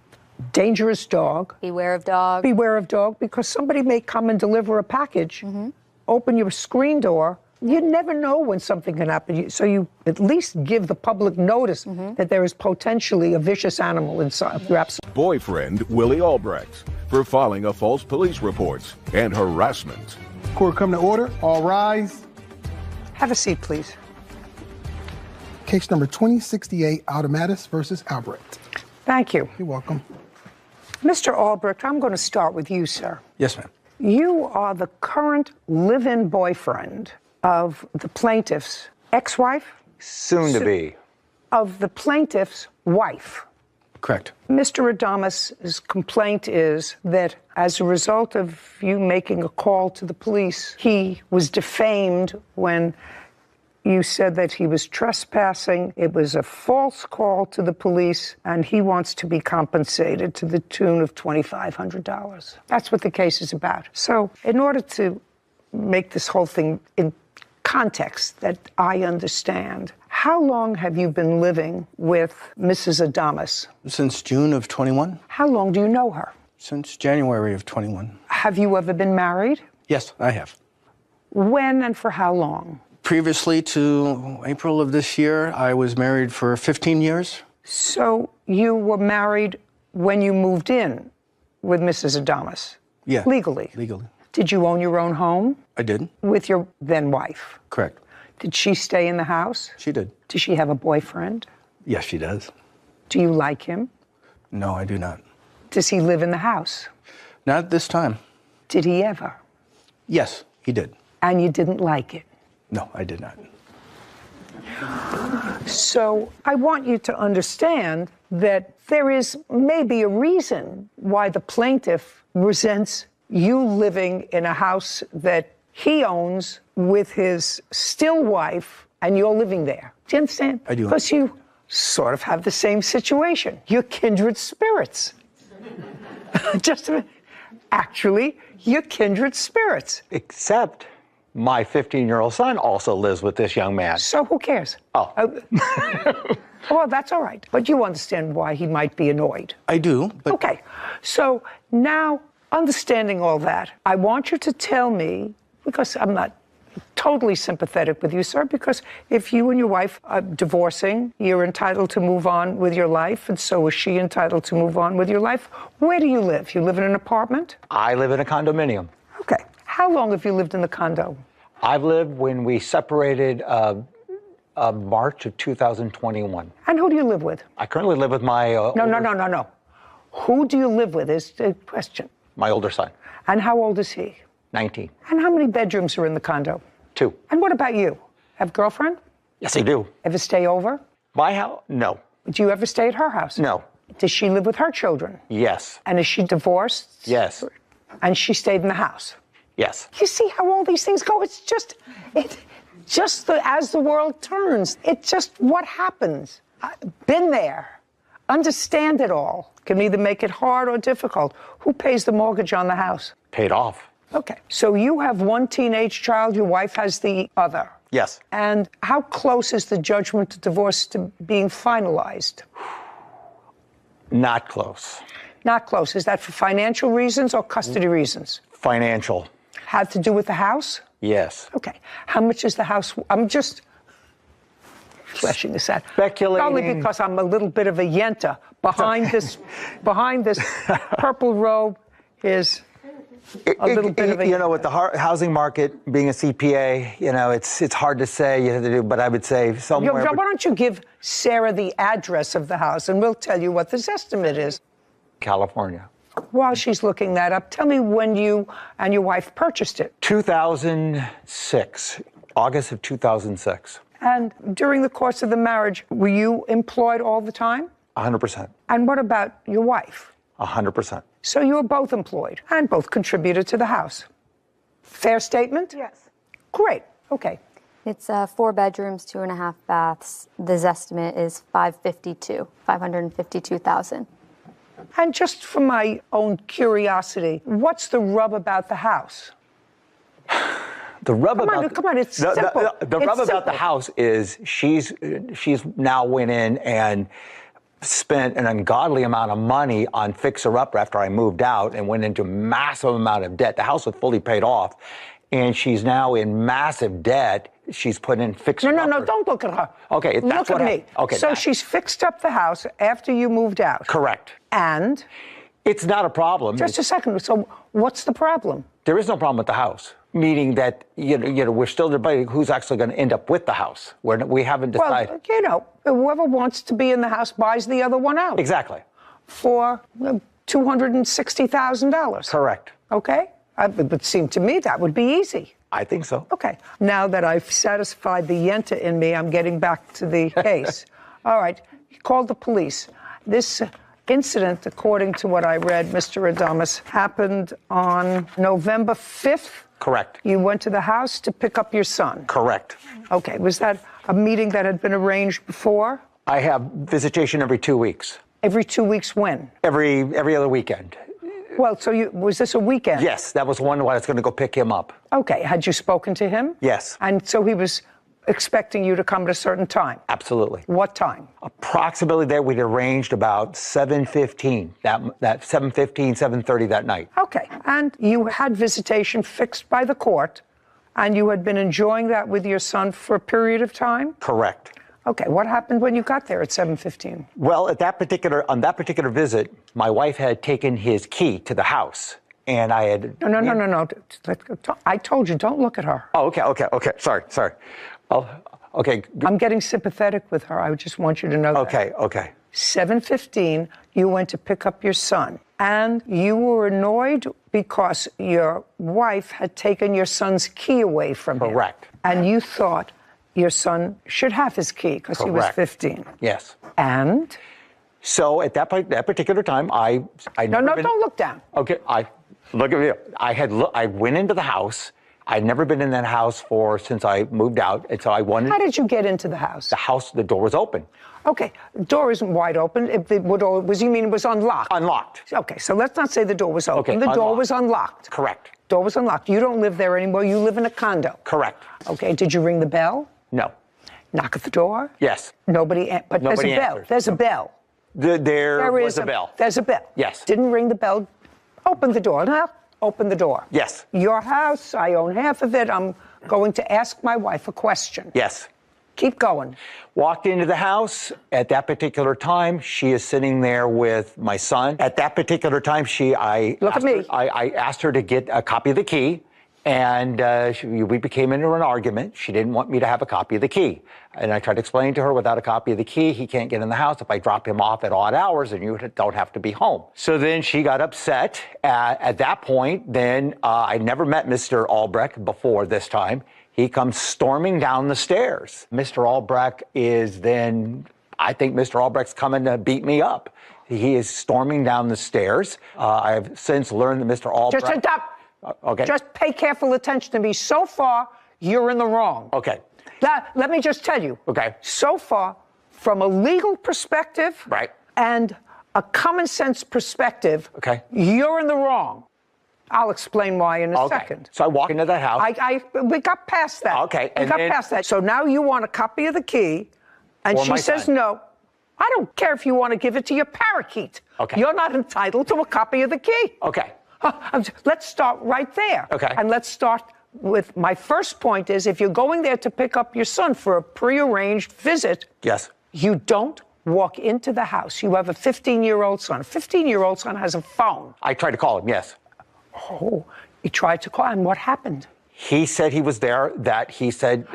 dangerous dog. Beware of dog. Beware of dog, because somebody may come and deliver a package, open your screen door, You never know when something can happen. So you at least give the public notice that there is potentially a vicious animal inside. You're absolutely. Boyfriend Willie Albrecht for filing a false police report and harassment. Court come to order. All rise. Have a seat, please. Case number 2068, Automatis versus Albrecht. Thank you. You're welcome. Mr. Albrecht, I'm going to start with you, sir. Yes, ma'am. You are the current live-in boyfriend of the plaintiff's ex-wife? Soon to be. Of the plaintiff's wife. Correct. Mr. Adamus's complaint is that as a result of you making a call to the police, he was defamed when you said that he was trespassing. It was a false call to the police, and he wants to be compensated to the tune of $2,500. That's what the case is about. So in order to make this whole thing in context that I understand, how long have you been living with Mrs. Adamus? Since June of 21. How long do you know her? Since January of 21. Have you ever been married? Yes, I have. When and for how long? Previously to April of this year, I was married for 15 years. So you were married when you moved in with Mrs. Adamus? Yeah. Legally? Legally. Did you own your own home? I did. With your then wife? Correct. Did she stay in the house? She did. Does she have a boyfriend? Yes, she does. Do you like him? No, I do not. Does he live in the house? Not this time. Did he ever? Yes, he did. And you didn't like it? No, I did not. So I want you to understand that there is maybe a reason why the plaintiff resents you living in a house that he owns with his still wife, and you're living there. Do you understand? I do. Because you sort of have the same situation. You're kindred spirits. Just a minute. Actually, you're kindred spirits. Except my 15-year-old son also lives with this young man. So who cares? Oh. Well, that's all right. But you understand why he might be annoyed. I do, but... Okay. So now, understanding all that, I want you to tell me, because I'm not totally sympathetic with you, sir, because if you and your wife are divorcing, you're entitled to move on with your life, and so is she entitled to move on with your life. Where do you live? You live in an apartment? I live in a condominium. Okay. How long have you lived in the condo? I've lived when we separated March of 2021. And who do you live with? I currently live with my... No. Who do you live with is the question. My older son. And how old is he? 19. And how many bedrooms are in the condo? 2. And what about you? Have a girlfriend? Yes, I do. Ever stay over? My house? No. Do you ever stay at her house? No. Does she live with her children? Yes. And is she divorced? Yes. And she stayed in the house? Yes. You see how all these things go? It's just, as the world turns. It's just what happens. I've been there. Understand it all. Can either make it hard or difficult. Who pays the mortgage on the house? Paid off. Okay. So you have one teenage child, your wife has the other. Yes. And how close is the judgment to divorce to being finalized? Not close. Not close. Is that for financial reasons or custody reasons? Financial. Have to do with the house? Yes. Okay. How much is the house? I'm just fleshing this out. Speculating. Only because I'm a little bit of a yenta. Behind this purple robe is a little bit of a... You know, with the housing market, being a CPA, you know, it's hard to say, you have to do, but I would say somewhere... Why don't you give Sarah the address of the house, and we'll tell you what this estimate is. California. While she's looking that up, tell me when you and your wife purchased it. 2006, August of 2006. And during the course of the marriage, were you employed all the time? 100%. And what about your wife? 100%. So you were both employed and both contributed to the house. Fair statement? Yes. Great. Okay. It's 4 bedrooms, 2.5 baths. The estimate is $552,000. And just for my own curiosity, what's the rub about the house? The rub Come on, it's simple. The rub about the house is she's now went in and spent an ungodly amount of money on fixer-upper after I moved out and went into a massive amount of debt. The house was fully paid off, and she's now in massive debt. She's put in fixer. No, don't look at her. Okay, that's look what at me. Okay. So she's fixed up the house after you moved out. Correct. And? It's not a problem. Just a second. So what's the problem? There is no problem with the house. Meaning that, we're still debating who's actually going to end up with the house. We haven't decided. Well, whoever wants to be in the house buys the other one out. Exactly. For $260,000. Correct. Okay? It would seem to me that would be easy. I think so. Okay. Now that I've satisfied the yenta in me, I'm getting back to the case. All right. You called the police. This incident, according to what I read, Mr. Adamus, happened on November 5th. Correct. You went to the house to pick up your son. Correct. Okay. Was that a meeting that had been arranged before? I have visitation every 2 weeks. Every 2 weeks when? Every other weekend. Well, so was this a weekend? Yes, that was one where I was going to go pick him up. Okay. Had you spoken to him? Yes. And so he was expecting you to come at a certain time? Absolutely. What time? Approximately that we'd arranged about 7:15, that 7:15, 7:30 that night. Okay. And you had visitation fixed by the court, and you had been enjoying that with your son for a period of time? Correct. Okay. What happened when you got there at 7:15? Well, on that particular visit, my wife had taken his key to the house. And I had... No. I told you, don't look at her. Oh, okay. Sorry. Oh, okay. I'm getting sympathetic with her. I just want you to know that. Okay. 7:15, you went to pick up your son. And you were annoyed because your wife had taken your son's key away from him. Correct. And you thought your son should have his key because he was 15. Yes. And? So at that particular time, I don't look down. Okay, look at me. I went into the house. I'd never been in that house since I moved out, and so I wanted. How did you get into the house? The door was open. Okay, the door isn't wide open. You mean it was unlocked? Unlocked. Okay, so let's not say the door was open. Okay, the door was unlocked. Correct. Door was unlocked. You don't live there anymore. You live in a condo. Correct. Okay, did you ring the bell? No. Knock at the door? Yes. Nobody there's a bell. Answered. There's a bell. There was a bell. There's a bell. Yes. Didn't ring the bell. Open the door. Now, open the door. Yes. Your house, I own half of it. I'm going to ask my wife a question. Yes. Keep going. Walked into the house. At that particular time, she is sitting there with my son. At that particular time, I asked her to get a copy of the key. And we became into an argument. She didn't want me to have a copy of the key. And I tried to explain to her, without a copy of the key, he can't get in the house. If I drop him off at odd hours, then you don't have to be home. So then she got upset. At that point, then I never met Mr. Albrecht before this time. He comes storming down the stairs. Mr. Albrecht is then, I think Mr. Albrecht's coming to beat me up. He is storming down the stairs. I've since learned that Mr. Albrecht... Just stop. Okay. Just pay careful attention to me. So far, you're in the wrong. Okay. Let me just tell you. Okay. So far, from a legal perspective, right, and a common sense perspective, okay, you're in the wrong. I'll explain why in a second. So I walk into that house. We got past that. Okay. We got past that. So now you want a copy of the key, and she says no. I don't care if you want to give it to your parakeet. Okay. You're not entitled to a copy of the key. Okay. Let's start right there. Okay. And let's start with my first point is if you're going there to pick up your son for a prearranged visit, yes, you don't walk into the house. You have a 15-year-old son. A 15-year-old son has a phone. I tried to call him, yes. Oh, you tried to call him. What happened? He said he was there, he said...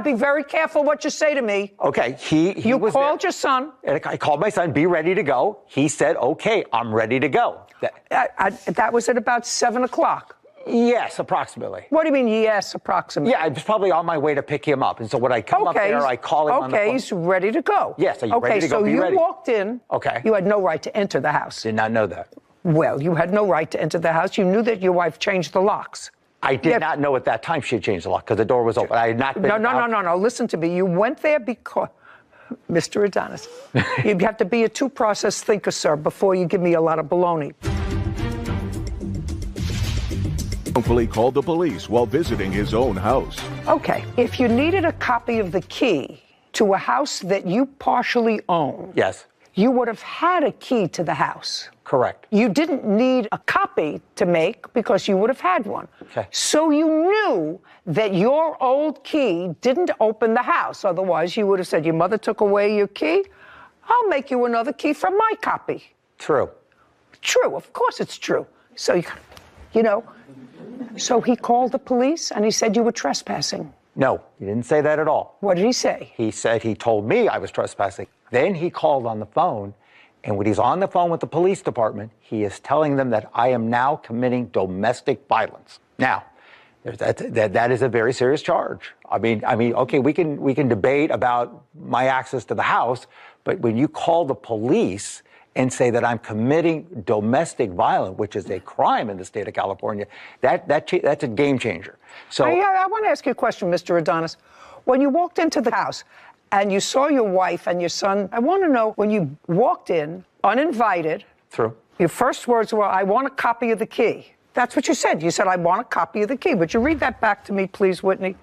Be very careful what you say to me. Okay, he was called your son. And I called my son, be ready to go. He said, okay, I'm ready to go. That was at about 7 o'clock. Yes, approximately. What do you mean, yes, approximately? Yeah, I was probably on my way to pick him up. And so when I come up there, I call him on the phone. Okay, he's ready to go. Yes, are you ready to go? Okay, so you walked in. Okay. You had no right to enter the house. Did not know that. Well, you had no right to enter the house. You knew that your wife changed the locks. I did not know at that time she had changed the lock because the door was open. I had not been... No. Listen to me. You went there because... Mr. Adonis, you have to be a two-process thinker, sir, before you give me a lot of baloney. Wrongfully called the police while visiting his own house. Okay. If you needed a copy of the key to a house that you partially own... Yes. you would have had a key to the house. Correct. You didn't need a copy to make because you would have had one. Okay. So you knew that your old key didn't open the house. Otherwise, you would have said, your mother took away your key. I'll make you another key from my copy. True. True. Of course it's true. So, you know, so he called the police and he said you were trespassing. No, he didn't say that at all. What did he say? He said he told me I was trespassing. Then he called on the phone, and when he's on the phone with the police department, he is telling them that I am now committing domestic violence. Now, that is a very serious charge. I mean, okay, we can debate about my access to the house, but when you call the police and say that I'm committing domestic violence, which is a crime in the state of California, that's a game changer. So I want to ask you a question, Mr. Adonis. When you walked into the house and you saw your wife and your son, I want to know, when you walked in uninvited, True. Your first words were, I want a copy of the key. That's what you said. You said, I want a copy of the key. Would you read that back to me, please, Whitney?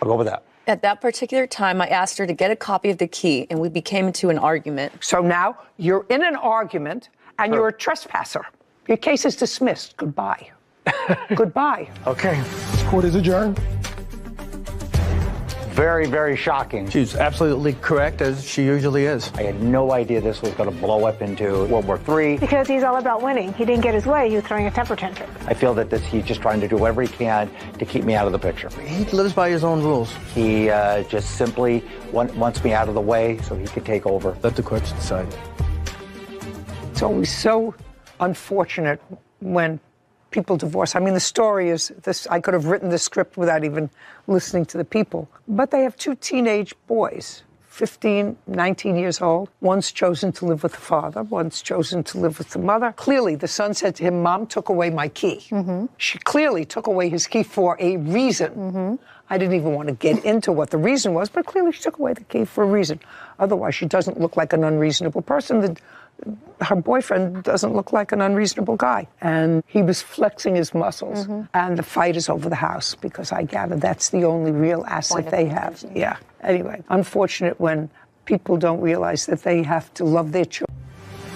I'll go with that. At that particular time, I asked her to get a copy of the key, and we became into an argument. So now you're in an argument, and you're a trespasser. Your case is dismissed. Goodbye. Goodbye. Okay. This court is adjourned. Very, very shocking. She's absolutely correct, as she usually is. I had no idea this was going to blow up into World War III. Because he's all about winning. He didn't get his way. He was throwing a temper tantrum. I feel that he's just trying to do whatever he can to keep me out of the picture. He lives by his own rules. He just simply wants me out of the way so he could take over. Let the courts decide. It's always so unfortunate when people divorce. I mean, the story is this. I could have written the script without even listening to the people. But they have two teenage boys, 15, 19 years old. One's chosen to live with the father. One's chosen to live with the mother. Clearly, the son said to him, Mom took away my key. Mm-hmm. She clearly took away his key for a reason. Mm-hmm. I didn't even want to get into what the reason was, but clearly she took away the key for a reason. Otherwise, she doesn't look like an unreasonable person. Her boyfriend doesn't look like an unreasonable guy. And he was flexing his muscles. Mm-hmm. And the fight is over the house, because I gather that's the only real asset they have. Yeah. Anyway, unfortunate when people don't realize that they have to love their children.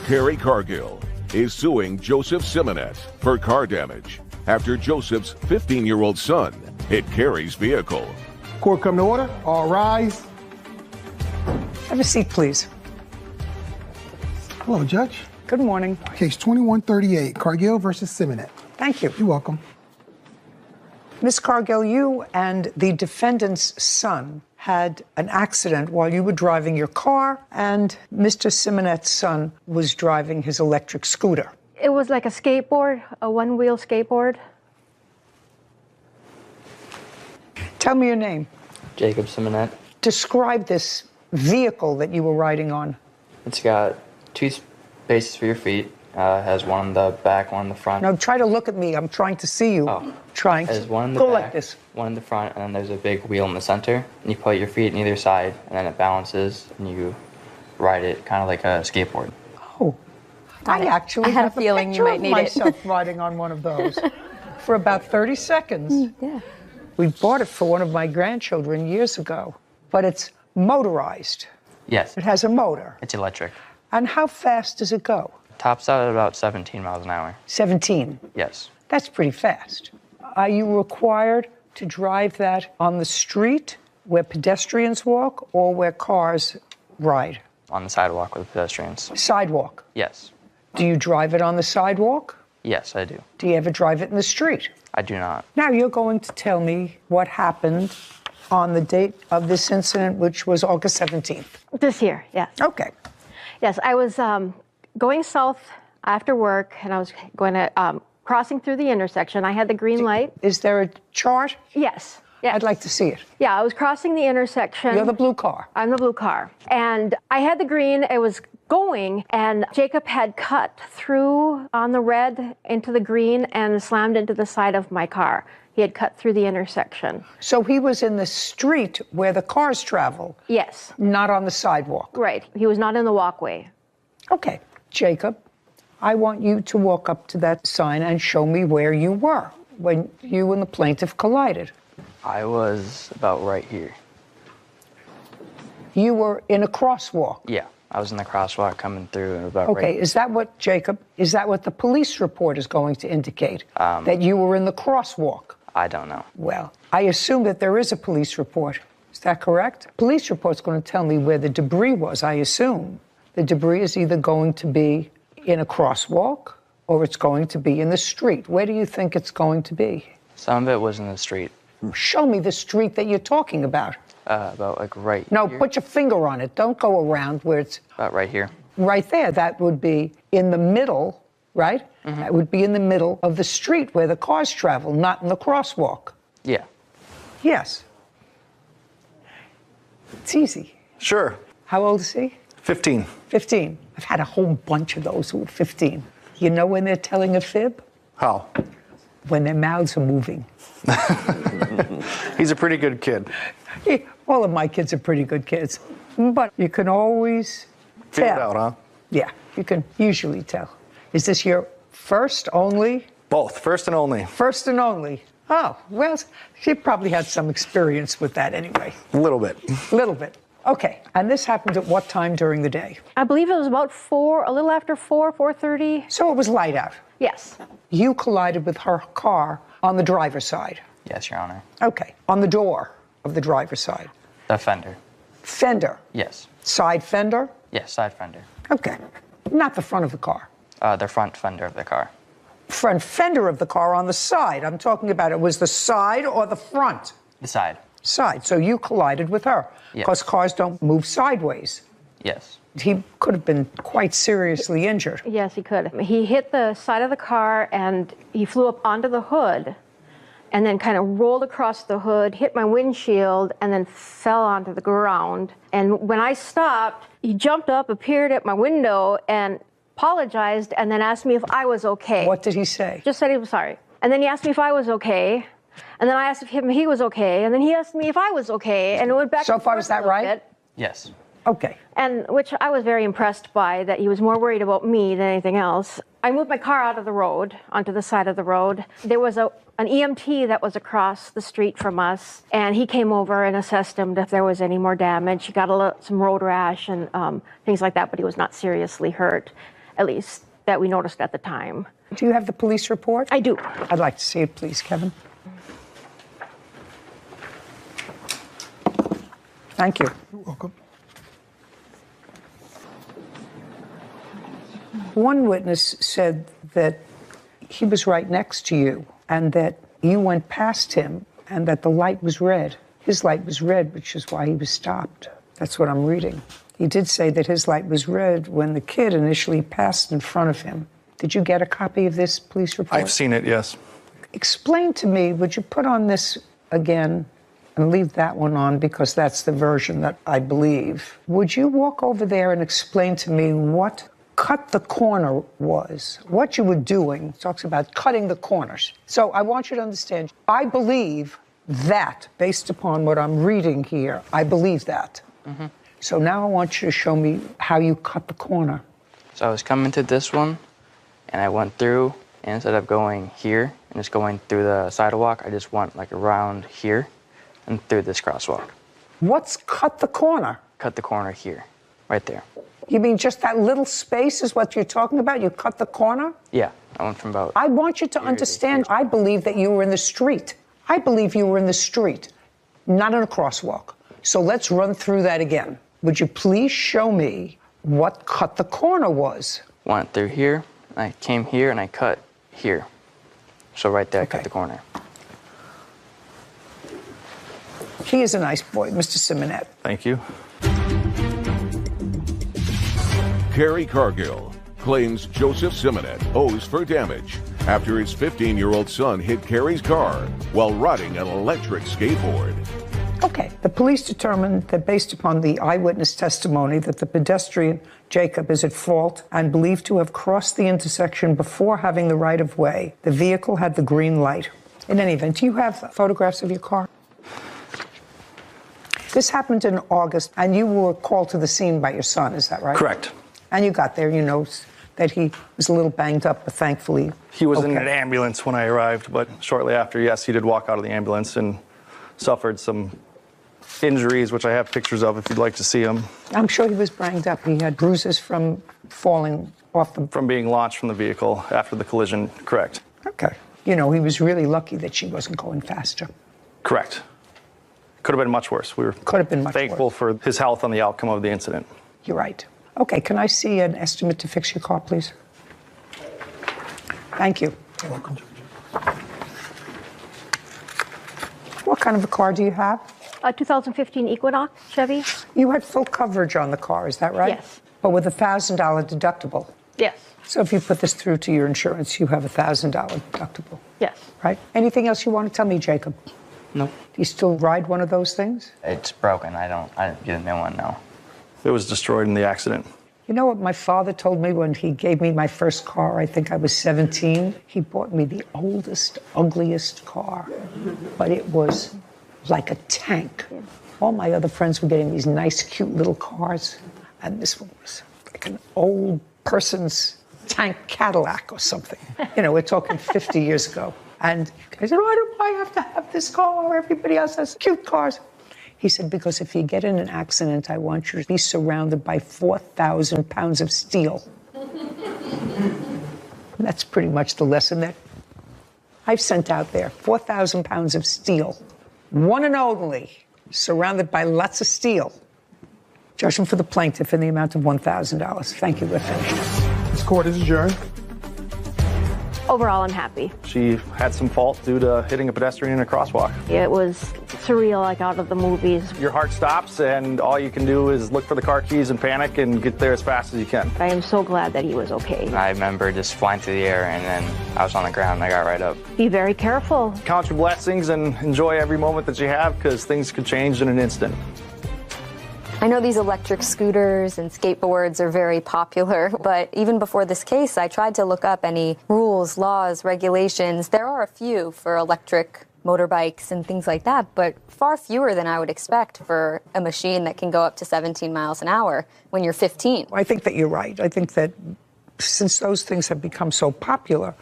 Carrie Cargill is suing Joseph Simonet for car damage after Joseph's 15-year-old son hit Carrie's vehicle. Court come to order. All rise. Have a seat, please. Hello, Judge. Good morning. Case 2138, Cargill versus Simonet. Thank you. You're welcome. Ms. Cargill, you and the defendant's son had an accident while you were driving your car, and Mr. Simonet's son was driving his electric scooter. It was like a skateboard, a one-wheel skateboard. Tell me your name. Jacob Simonet. Describe this vehicle that you were riding on. It's got 2 spaces for your feet. Has one in the back, one in the front. Now try to look at me. I'm trying to see you. Oh. Trying There's to one in the go back, like this. one in the front, and then there's a big wheel in the center. And you put your feet on either side, and then it balances, and you ride it kind of like a skateboard. Oh, I actually had a have feeling you picture might of need myself it. riding on one of those for about 30 seconds. Yeah. We bought it for one of my grandchildren years ago, but it's motorized. Yes. It has a motor. It's electric. And how fast does it go? Tops out at about 17 miles an hour. 17. Yes. That's pretty fast. Are you required to drive that on the street where pedestrians walk or where cars ride? On the sidewalk with pedestrians. Sidewalk. Yes. Do you drive it on the sidewalk? Yes, I do. Do you ever drive it in the street? I do not. Now you're going to tell me what happened on the date of this incident, which was August 17th. This year, yes. Okay. Yes, I was going south after work, and I was going to crossing through the intersection. I had the green light. Is there a chart? Yes. Yes. I'd like to see it. Yeah, I was crossing the intersection. You're the blue car. I'm the blue car. And I had the green. It was going, and Jacob had cut through on the red into the green and slammed into the side of my car. He had cut through the intersection. So he was in the street where the cars travel? Yes. Not on the sidewalk? Right. He was not in the walkway. Okay. Jacob, I want you to walk up to that sign and show me where you were when you and the plaintiff collided. I was about right here. You were in a crosswalk? Yeah. I was in the crosswalk coming through and about Okay, right. is that what, Jacob, is that what the police report is going to indicate? That you were in the crosswalk? I don't know. Well, I assume that there is a police report. Is that correct? Police report's going to tell me where the debris was, I assume. The debris is either going to be in a crosswalk or it's going to be in the street. Where do you think it's going to be? Some of it was in the street. Show me the street that you're talking about. About like right No, here. put your finger on it. Don't go around where it's About right here. right there. That would be in the middle, right? That would be in the middle of the street where the cars travel, not in the crosswalk. Yeah. Yes. It's easy. Sure. How old is he? 15. 15. I've had a whole bunch of those who are 15. You know when they're telling a fib? How? When their mouths are moving. He's a pretty good kid. All of my kids are pretty good kids. But you can always Figure tell. it out, huh? Yeah, you can usually tell. Is this your first only? Both, first and only. First and only. Oh, well, she probably had some experience with that anyway. A little bit. A little bit. Okay, and this happened at what time during the day? I believe it was about 4, a little after 4:30. So it was light out. Yes. You collided with her car on the driver's side. Yes, Your Honor. Okay, on the door of the driver's side. The fender. Fender. Yes. Side fender? Yes, side fender. Okay, not the front of the car. The front fender of the car. Front fender of the car on the side. I'm talking about it was the side or the front? The side. Side. So you collided with her. Yes. Because cars don't move sideways. Yes. He could have been quite seriously injured. Yes, he could. He hit the side of the car and he flew up onto the hood and then kind of rolled across the hood, hit my windshield, and then fell onto the ground. And when I stopped, he jumped up, appeared at my window, and apologized, and then asked me if I was okay. What did he say? Just said he was sorry. And then he asked me if I was okay. And then I asked him if he was okay. And then he asked me if I was okay. And it went back. So far, is that right? Yes. Okay. And which I was very impressed by, that he was more worried about me than anything else. I moved my car out of the road, onto the side of the road. There was an EMT that was across the street from us, and he came over and assessed him if there was any more damage. He got some road rash and things like that, but he was not seriously hurt, at least that we noticed at the time. Do you have the police report? I do. I'd like to see it, please, Kevin. Thank you. You're welcome. One witness said that he was right next to you and that you went past him and that the light was red. His light was red, which is why he was stopped. That's what I'm reading. He did say that his light was red when the kid initially passed in front of him. Did you get a copy of this police report? I've seen it, yes. Explain to me, would you put on this again and leave that one on because that's the version that I believe. Would you walk over there and explain to me what cut the corner was, what you were doing? It talks about cutting the corners. So I want you to understand, I believe that, based upon what I'm reading here, I believe that. Mm-hmm. So now I want you to show me how you cut the corner. So I was coming to this one, and I went through, and instead of going here and just going through the sidewalk, I just went like around here and through this crosswalk. What's cut the corner? Cut the corner here, right there. You mean just that little space is what you're talking about? You cut the corner? Yeah, I went from about... I want you to understand, I believe that you were in the street. I believe you were in the street, not in a crosswalk. So let's run through that again. Would you please show me what cut the corner was? Went through here, and I came here, and I cut here. So right there, I cut the corner. He is a nice boy, Mr. Simonette. Thank you. Carrie Cargill claims Joseph Simonette owes for damage after his 15-year-old son hit Carrie's car while riding an electric skateboard. Okay, the police determined that based upon the eyewitness testimony that the pedestrian, Jacob, is at fault and believed to have crossed the intersection before having the right-of-way. The vehicle had the green light. In any event, do you have photographs of your car? This happened in August, and you were called to the scene by your son, is that right? Correct. And you got there, you know that he was a little banged up, but thankfully... He was in an ambulance when I arrived, but shortly after, yes, he did walk out of the ambulance and suffered some injuries, which I have pictures of if you'd like to see them. I'm sure he was banged up. He had bruises from falling off the... From being launched from the vehicle after the collision, correct. Okay. You know, he was really lucky that she wasn't going faster. Correct. Could have been much worse. We were thankful for his health on the outcome of the incident. You're right. Okay, can I see an estimate to fix your car, please? Thank you. You're welcome. What kind of a car do you have? A 2015 Equinox Chevy. You had full coverage on the car, is that right? Yes. But with a $1,000 deductible. Yes. So if you put this through to your insurance, you have a $1,000 deductible. Yes. Right? Anything else you want to tell me, Jacob? No. Do you still ride one of those things? It's broken. I didn't get a new one, no. It was destroyed in the accident. You know what my father told me when he gave me my first car? I think I was 17. He bought me the oldest, ugliest car, but it was like a tank. All my other friends were getting these nice, cute little cars, and this one was like an old person's tank Cadillac or something. You know, we're talking 50 years ago. And I said, why do I have to have this car? Everybody else has cute cars. He said, because if you get in an accident, I want you to be surrounded by 4,000 pounds of steel. That's pretty much the lesson that I've sent out there. 4,000 pounds of steel. One and only, surrounded by lots of steel. Judgment for the plaintiff in the amount of $1,000. Thank you, we're finished. This court is adjourned. Overall, I'm happy. She had some fault due to hitting a pedestrian in a crosswalk. It was surreal, like out of the movies. Your heart stops, and all you can do is look for the car keys and panic and get there as fast as you can. I am so glad that he was okay. I remember just flying through the air, and then I was on the ground, and I got right up. Be very careful. Count your blessings and enjoy every moment that you have, because things could change in an instant. I know these electric scooters and skateboards are very popular, but even before this case, I tried to look up any rules, laws, regulations. There are a few for electric motorbikes and things like that, but far fewer than I would expect for a machine that can go up to 17 miles an hour when you're 15. I think that you're right. I think that since those things have become so popular,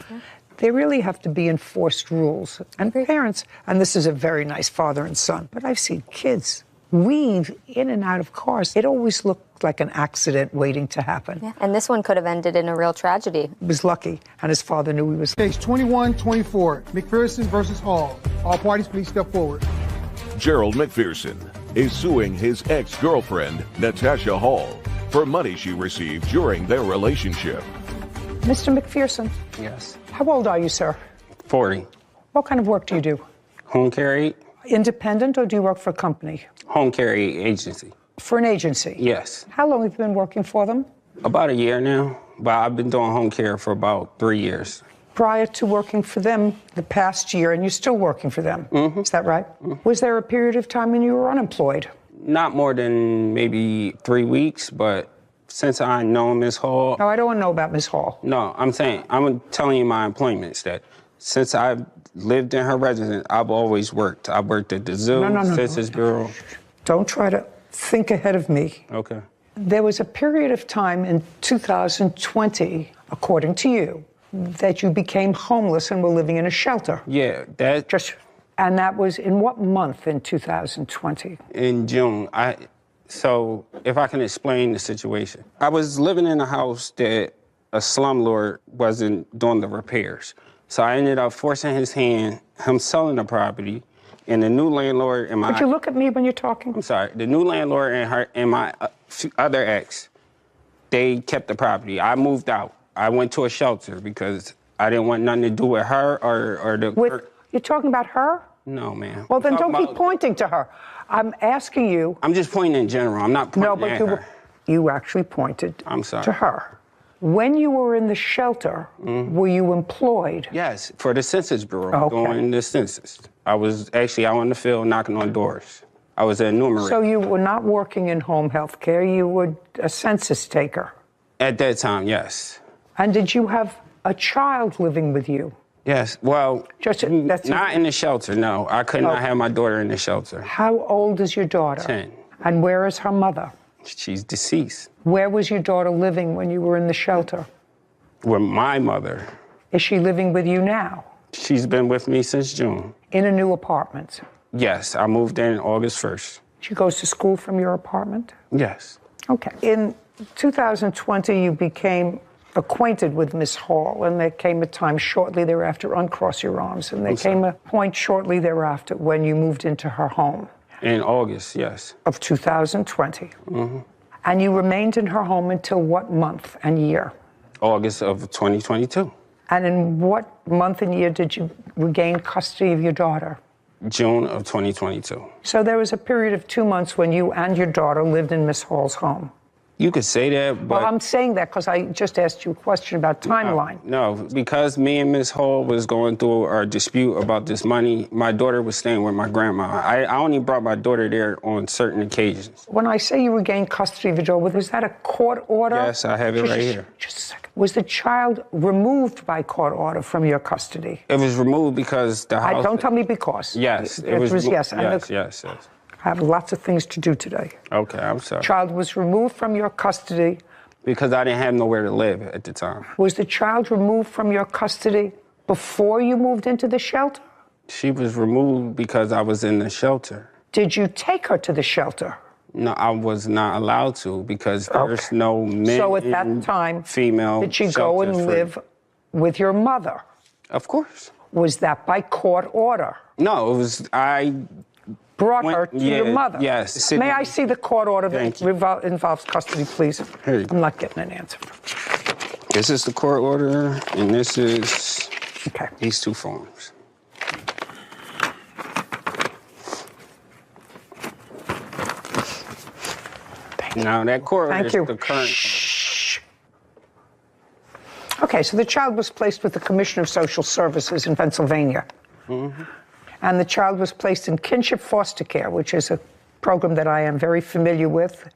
there really have to be enforced rules. And parents, and this is a very nice father and son, but I've seen kids weave in and out of cars. It always looked like an accident waiting to happen. Yeah. And this one could have ended in a real tragedy. He was lucky, and his father knew he was. Case 2124, McPherson versus Hall. All parties, please step forward. Gerald McPherson is suing his ex-girlfriend, Natasha Hall, for money she received during their relationship. Mr. McPherson. Yes. How old are you, sir? 40. What kind of work do you do? Home care aid. Independent, or do you work for a company? Home care aid agency. For an agency? Yes. How long have you been working for them? About a year now, but I've been doing home care for about 3 years. Prior to working for them the past year, and you're still working for them, is that right? Was there a period of time when you were unemployed? Not more than maybe 3 weeks, but since I know Ms. Hall... No, I don't want to know about Ms. Hall. No, I'm telling you my employments that since I've lived in her residence, I've always worked. I've worked at the zoo, Census Bureau. Don't try to think ahead of me. Okay. There was a period of time in 2020, according to you, that you became homeless and were living in a shelter. Yeah, and that was in what month in 2020? In June. So if I can explain the situation. I was living in a house that a slumlord wasn't doing the repairs. So I ended up forcing his hand, him selling the property, and the new landlord and my... Would you look at me when you're talking? I'm sorry. The new landlord and her and my other ex, they kept the property. I moved out. I went to a shelter because I didn't want nothing to do with her or the... You're talking about her? No, ma'am. Well, then don't keep pointing to her. I'm asking you... I'm just pointing in general. I'm not pointing at her. You actually pointed to her. When you were in the shelter, were you employed? Yes, for the Census Bureau, doing the census. I was actually out in the field knocking on doors. I was an enumerator. So you were not working in home health care, you were a census taker? At that time, yes. And did you have a child living with you? Yes, well, not in the shelter, no. I could not have my daughter in the shelter. How old is your daughter? 10. And where is her mother? She's deceased. Where was your daughter living when you were in the shelter? With my mother. Is she living with you now? She's been with me since June. In a new apartment? Yes, I moved in August 1st. She goes to school from your apartment? Yes. Okay. In 2020, you became acquainted with Miss Hall, and there came a time shortly thereafter, uncross your arms, and there came a point shortly thereafter when you moved into her home. In August, yes. Of 2020. Mm-hmm. And you remained in her home until what month and year? August of 2022. And in what month and year did you regain custody of your daughter? June of 2022. So there was a period of 2 months when you and your daughter lived in Miss Hall's home. You could say that, but... Well, I'm saying that because I just asked you a question about timeline. No, because me and Miss Hall was going through our dispute about this money, my daughter was staying with my grandma. I only brought my daughter there on certain occasions. When I say you regained custody of your daughter, was that a court order? Yes, I have it right here. Just a second. Was the child removed by court order from your custody? It was removed because the house... Don't tell me because. Yes. It was yes. Yes. I have lots of things to do today. Okay, I'm sorry. Child was removed from your custody. Because I didn't have nowhere to live at the time. Was the child removed from your custody before you moved into the shelter? She was removed because I was in the shelter. Did you take her to the shelter? No, I was not allowed to because there's no men. So at that time, female did she go and live with your mother? Of course. Was that by court order? No, it was brought her to your mother? Yes. May I see the court order that involves custody, please? I'm not getting an answer. This is the court order, and this is these two forms. Now, that court order is the current. Shh. Okay, so the child was placed with the Commissioner of Social Services in Pennsylvania. Mm-hmm. And the child was placed in kinship foster care, which is a program that I am very familiar with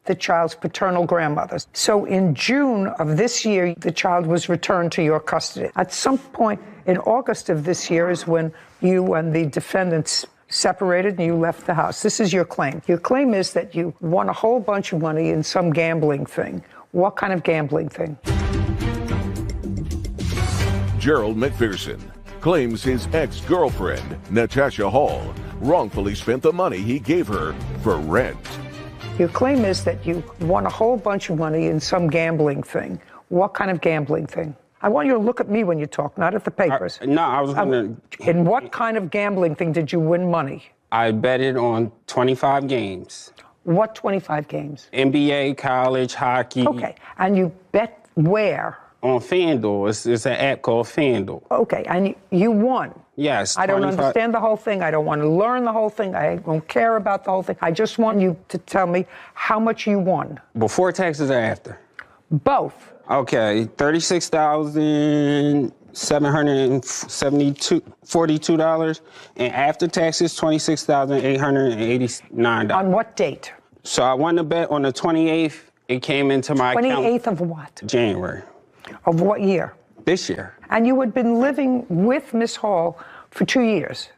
the child's paternal grandmothers. So in June of this year, the child was returned to your custody. At some point in August of this year is when you and the defendants separated and you left the house. This is your claim. Your claim is that you won a whole bunch of money in some gambling thing. What kind of gambling thing? Gerald McPherson claims his ex-girlfriend, Natasha Hall, wrongfully spent the money he gave her for rent. Your claim is that you won a whole bunch of money in some gambling thing. What kind of gambling thing? I want you to look at me when you talk, not at the papers. I was going to... In what kind of gambling thing did you win money? I betted on 25 games. What 25 games? NBA, college, hockey. Okay, and you bet where? On FanDuel. It's an app called FanDuel. Okay, and you won? Yes. I don't understand the whole thing. I don't want to learn the whole thing. I don't care about the whole thing. I just want you to tell me how much you won. Before taxes or after? Both. Okay, $36,742, and after taxes, $26,889. On what date? So I won the bet on the 28th. It came into my account. 28th of what? January. Of what year? This year. And you had been living with Miss Hall for 2 years?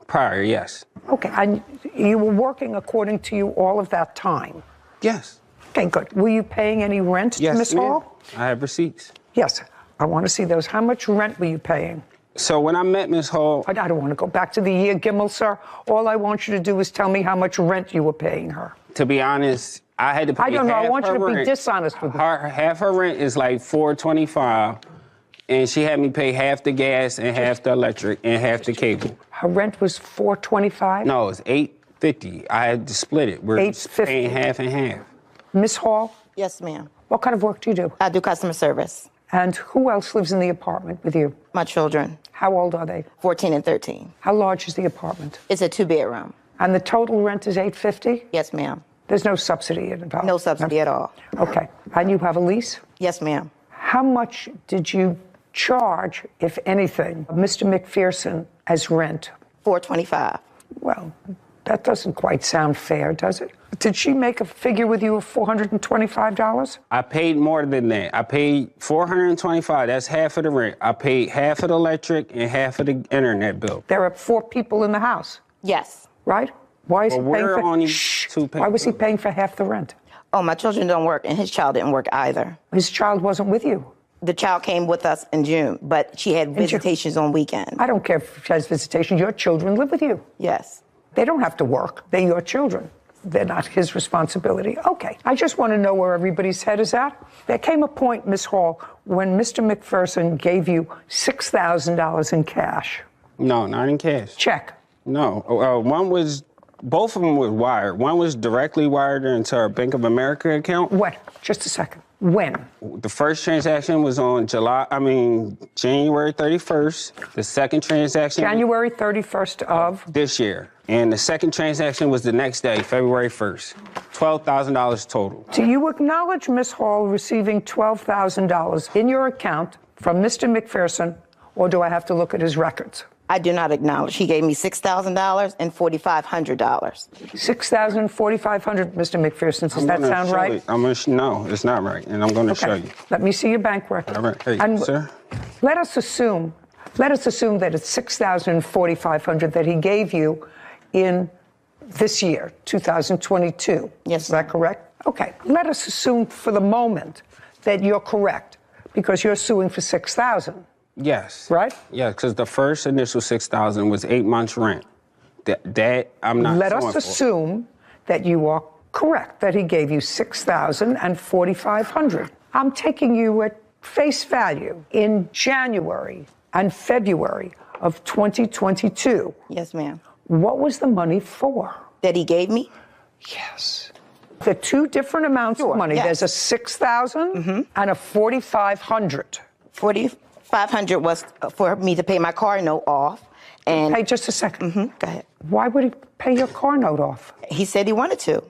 Prior, yes. Okay, and you were working according to you all of that time? Yes. Okay, good. Were you paying any rent to Miss Hall? I have receipts. Yes, I want to see those. How much rent were you paying? So when I met Miss Hall... I don't want to go back to the year, Gimmel, sir. All I want you to do is tell me how much rent you were paying her. To be honest, I had to pay I don't know. I want you to rent. Be dishonest with me. Half her rent is like $425, and she had me pay half the gas and half the electric and half the cable. Her rent was $425? No, it's $850. I had to split it. We're paying half and half. Miss Hall? Yes, ma'am. What kind of work do you do? I do customer service. And who else lives in the apartment with you? My children. How old are they? 14 and 13. How large is the apartment? It's a 2-bedroom. And the total rent is $850? Yes, ma'am. There's no subsidy involved? No subsidy at all. Okay. And you have a lease? Yes, ma'am. How much did you charge, if anything, Mr. McPherson as rent? $425. Well, that doesn't quite sound fair, does it? Did she make a figure with you of $425? I paid more than that. I paid $425. That's half of the rent. I paid half of the electric and half of the internet bill. There are 4 people in the house? Yes. Right? Why is he paying for... only Why was he paying for half the rent? Oh, my children don't work, and his child didn't work either. His child wasn't with you? The child came with us in June, but she had visitations on weekends. I don't care if she has visitations. Your children live with you? Yes. They don't have to work. They're your children. They're not his responsibility. Okay, I just want to know where everybody's head is at. There came a point, Ms. Hall, when Mr. McPherson gave you $6,000 in cash. No, not in cash. Check. No, both of them were wired. One was directly wired into our Bank of America account. When? Just a second. When? The first transaction was on January 31st. The second transaction... January 31st of? This year. And the second transaction was the next day, February 1st. $12,000 total. Do you acknowledge, Ms. Hall, receiving $12,000 in your account from Mr. McPherson, or do I have to look at his records? I do not acknowledge. He gave me $6,000 and $4,500. $6,000 and $4,500, Mr. McPherson. Does that sound right? No, it's not right, and I'm going to show you. Let me see your bank record. All right, hey, and sir. Let us assume that it's $6,000 and $4,500 that he gave you in this year, 2022. Yes. Is that correct? Okay. Let us assume for the moment that you're correct, because you're suing for $6,000. Yes. Right? Yeah, because the first initial $6,000 was 8 months' rent. That I'm not. Let us assume that you are correct, that he gave you $6,000 and $4,500. I'm taking you at face value in January and February of 2022. Yes, ma'am. What was the money for? That he gave me? Yes. The two different amounts of money. Yes. There's a $6,000 and a $4,500. $4,500 was for me to pay my car note off. And hey, just a second. Go ahead. Why would he pay your car note off? He said he wanted to.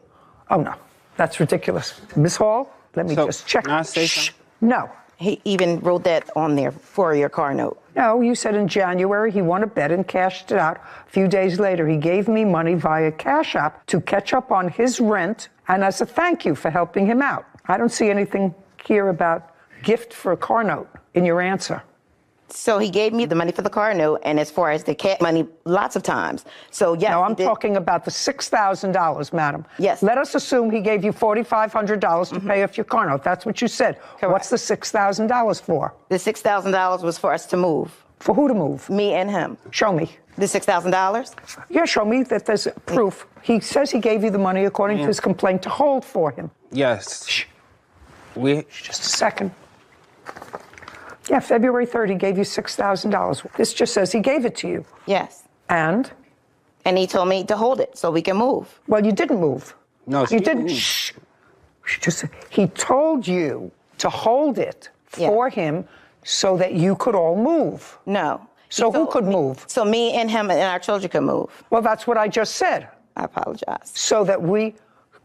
Oh, no. That's ridiculous. Ms. Hall, let me just check. Can I say something? No. He even wrote that on there for your car note. No, you said in January he won a bet and cashed it out. A few days later, he gave me money via Cash App to catch up on his rent and as a thank you for helping him out. I don't see anything here about gift for a car note in your answer. So he gave me the money for the car note, and as far as the cat money, lots of times. So, yes. No, I'm talking about the $6,000, madam. Yes. Let us assume he gave you $4,500 to pay off your car note. That's what you said. Correct. What's the $6,000 for? The $6,000 was for us to move. For who to move? Me and him. Show me. The $6,000? Yeah, show me that there's proof. He says he gave you the money according to his complaint to hold for him. Yes. Shh. Just a second. Yeah, February 3rd, he gave you $6,000. This just says he gave it to you. Yes. And? And he told me to hold it so we can move. Well, you didn't move. No, you didn't. Shh. He told you to hold it for him so that you could all move. No. So who could move? So me and him and our children could move. Well, that's what I just said. I apologize. So that we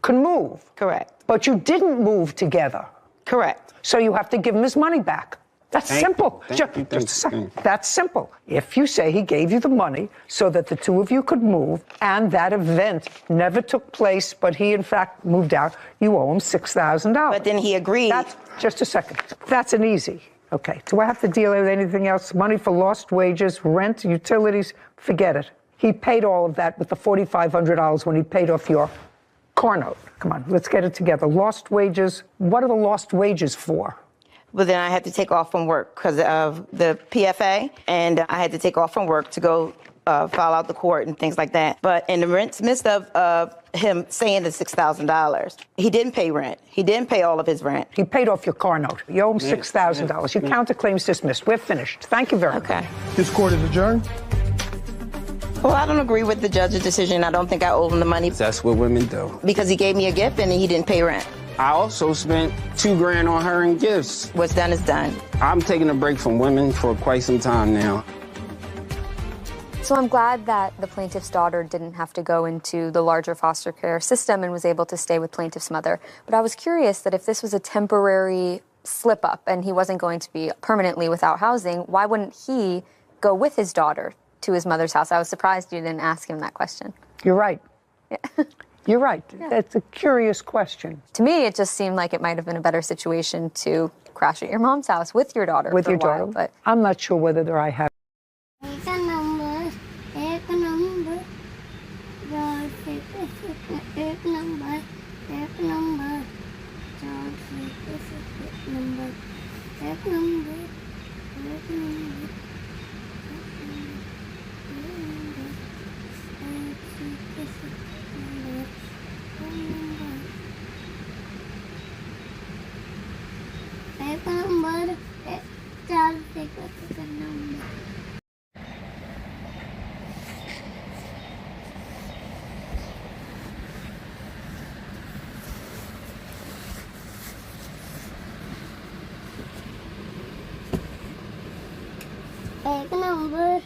can move. Correct. But you didn't move together. Correct. So you have to give him his money back. That's simple. Just a second. That's simple. If you say he gave you the money so that the two of you could move and that event never took place, but he in fact moved out, you owe him $6,000. But then he agreed. Just a second. That's an easy. Okay. Do I have to deal with anything else? Money for lost wages, rent, utilities? Forget it. He paid all of that with the $4,500 when he paid off your car note. Come on, let's get it together. Lost wages. What are the lost wages for? But then I had to take off from work because of the PFA, and I had to take off from work to go file out the court and things like that. But in the midst of him saying the $6,000, he didn't pay rent. He didn't pay all of his rent. He paid off your car note. You owe him $6,000. Your counterclaim's dismissed. We're finished. Thank you very much. Okay. This court is adjourned. Well, I don't agree with the judge's decision. I don't think I owe him the money. That's what women do. Because he gave me a gift and he didn't pay rent. I also spent $2,000 on her in gifts. What's done is done. I'm taking a break from women for quite some time now. So I'm glad that the plaintiff's daughter didn't have to go into the larger foster care system and was able to stay with plaintiff's mother. But I was curious that if this was a temporary slip up and he wasn't going to be permanently without housing, why wouldn't he go with his daughter to his mother's house? I was surprised you didn't ask him that question. You're right. Yeah. You're right. That's a curious question. To me, it just seemed like it might have been a better situation to crash at your mom's house with your daughter. With for your a while, daughter. But I'm not sure whether I have. एक number 4 से करना number एक number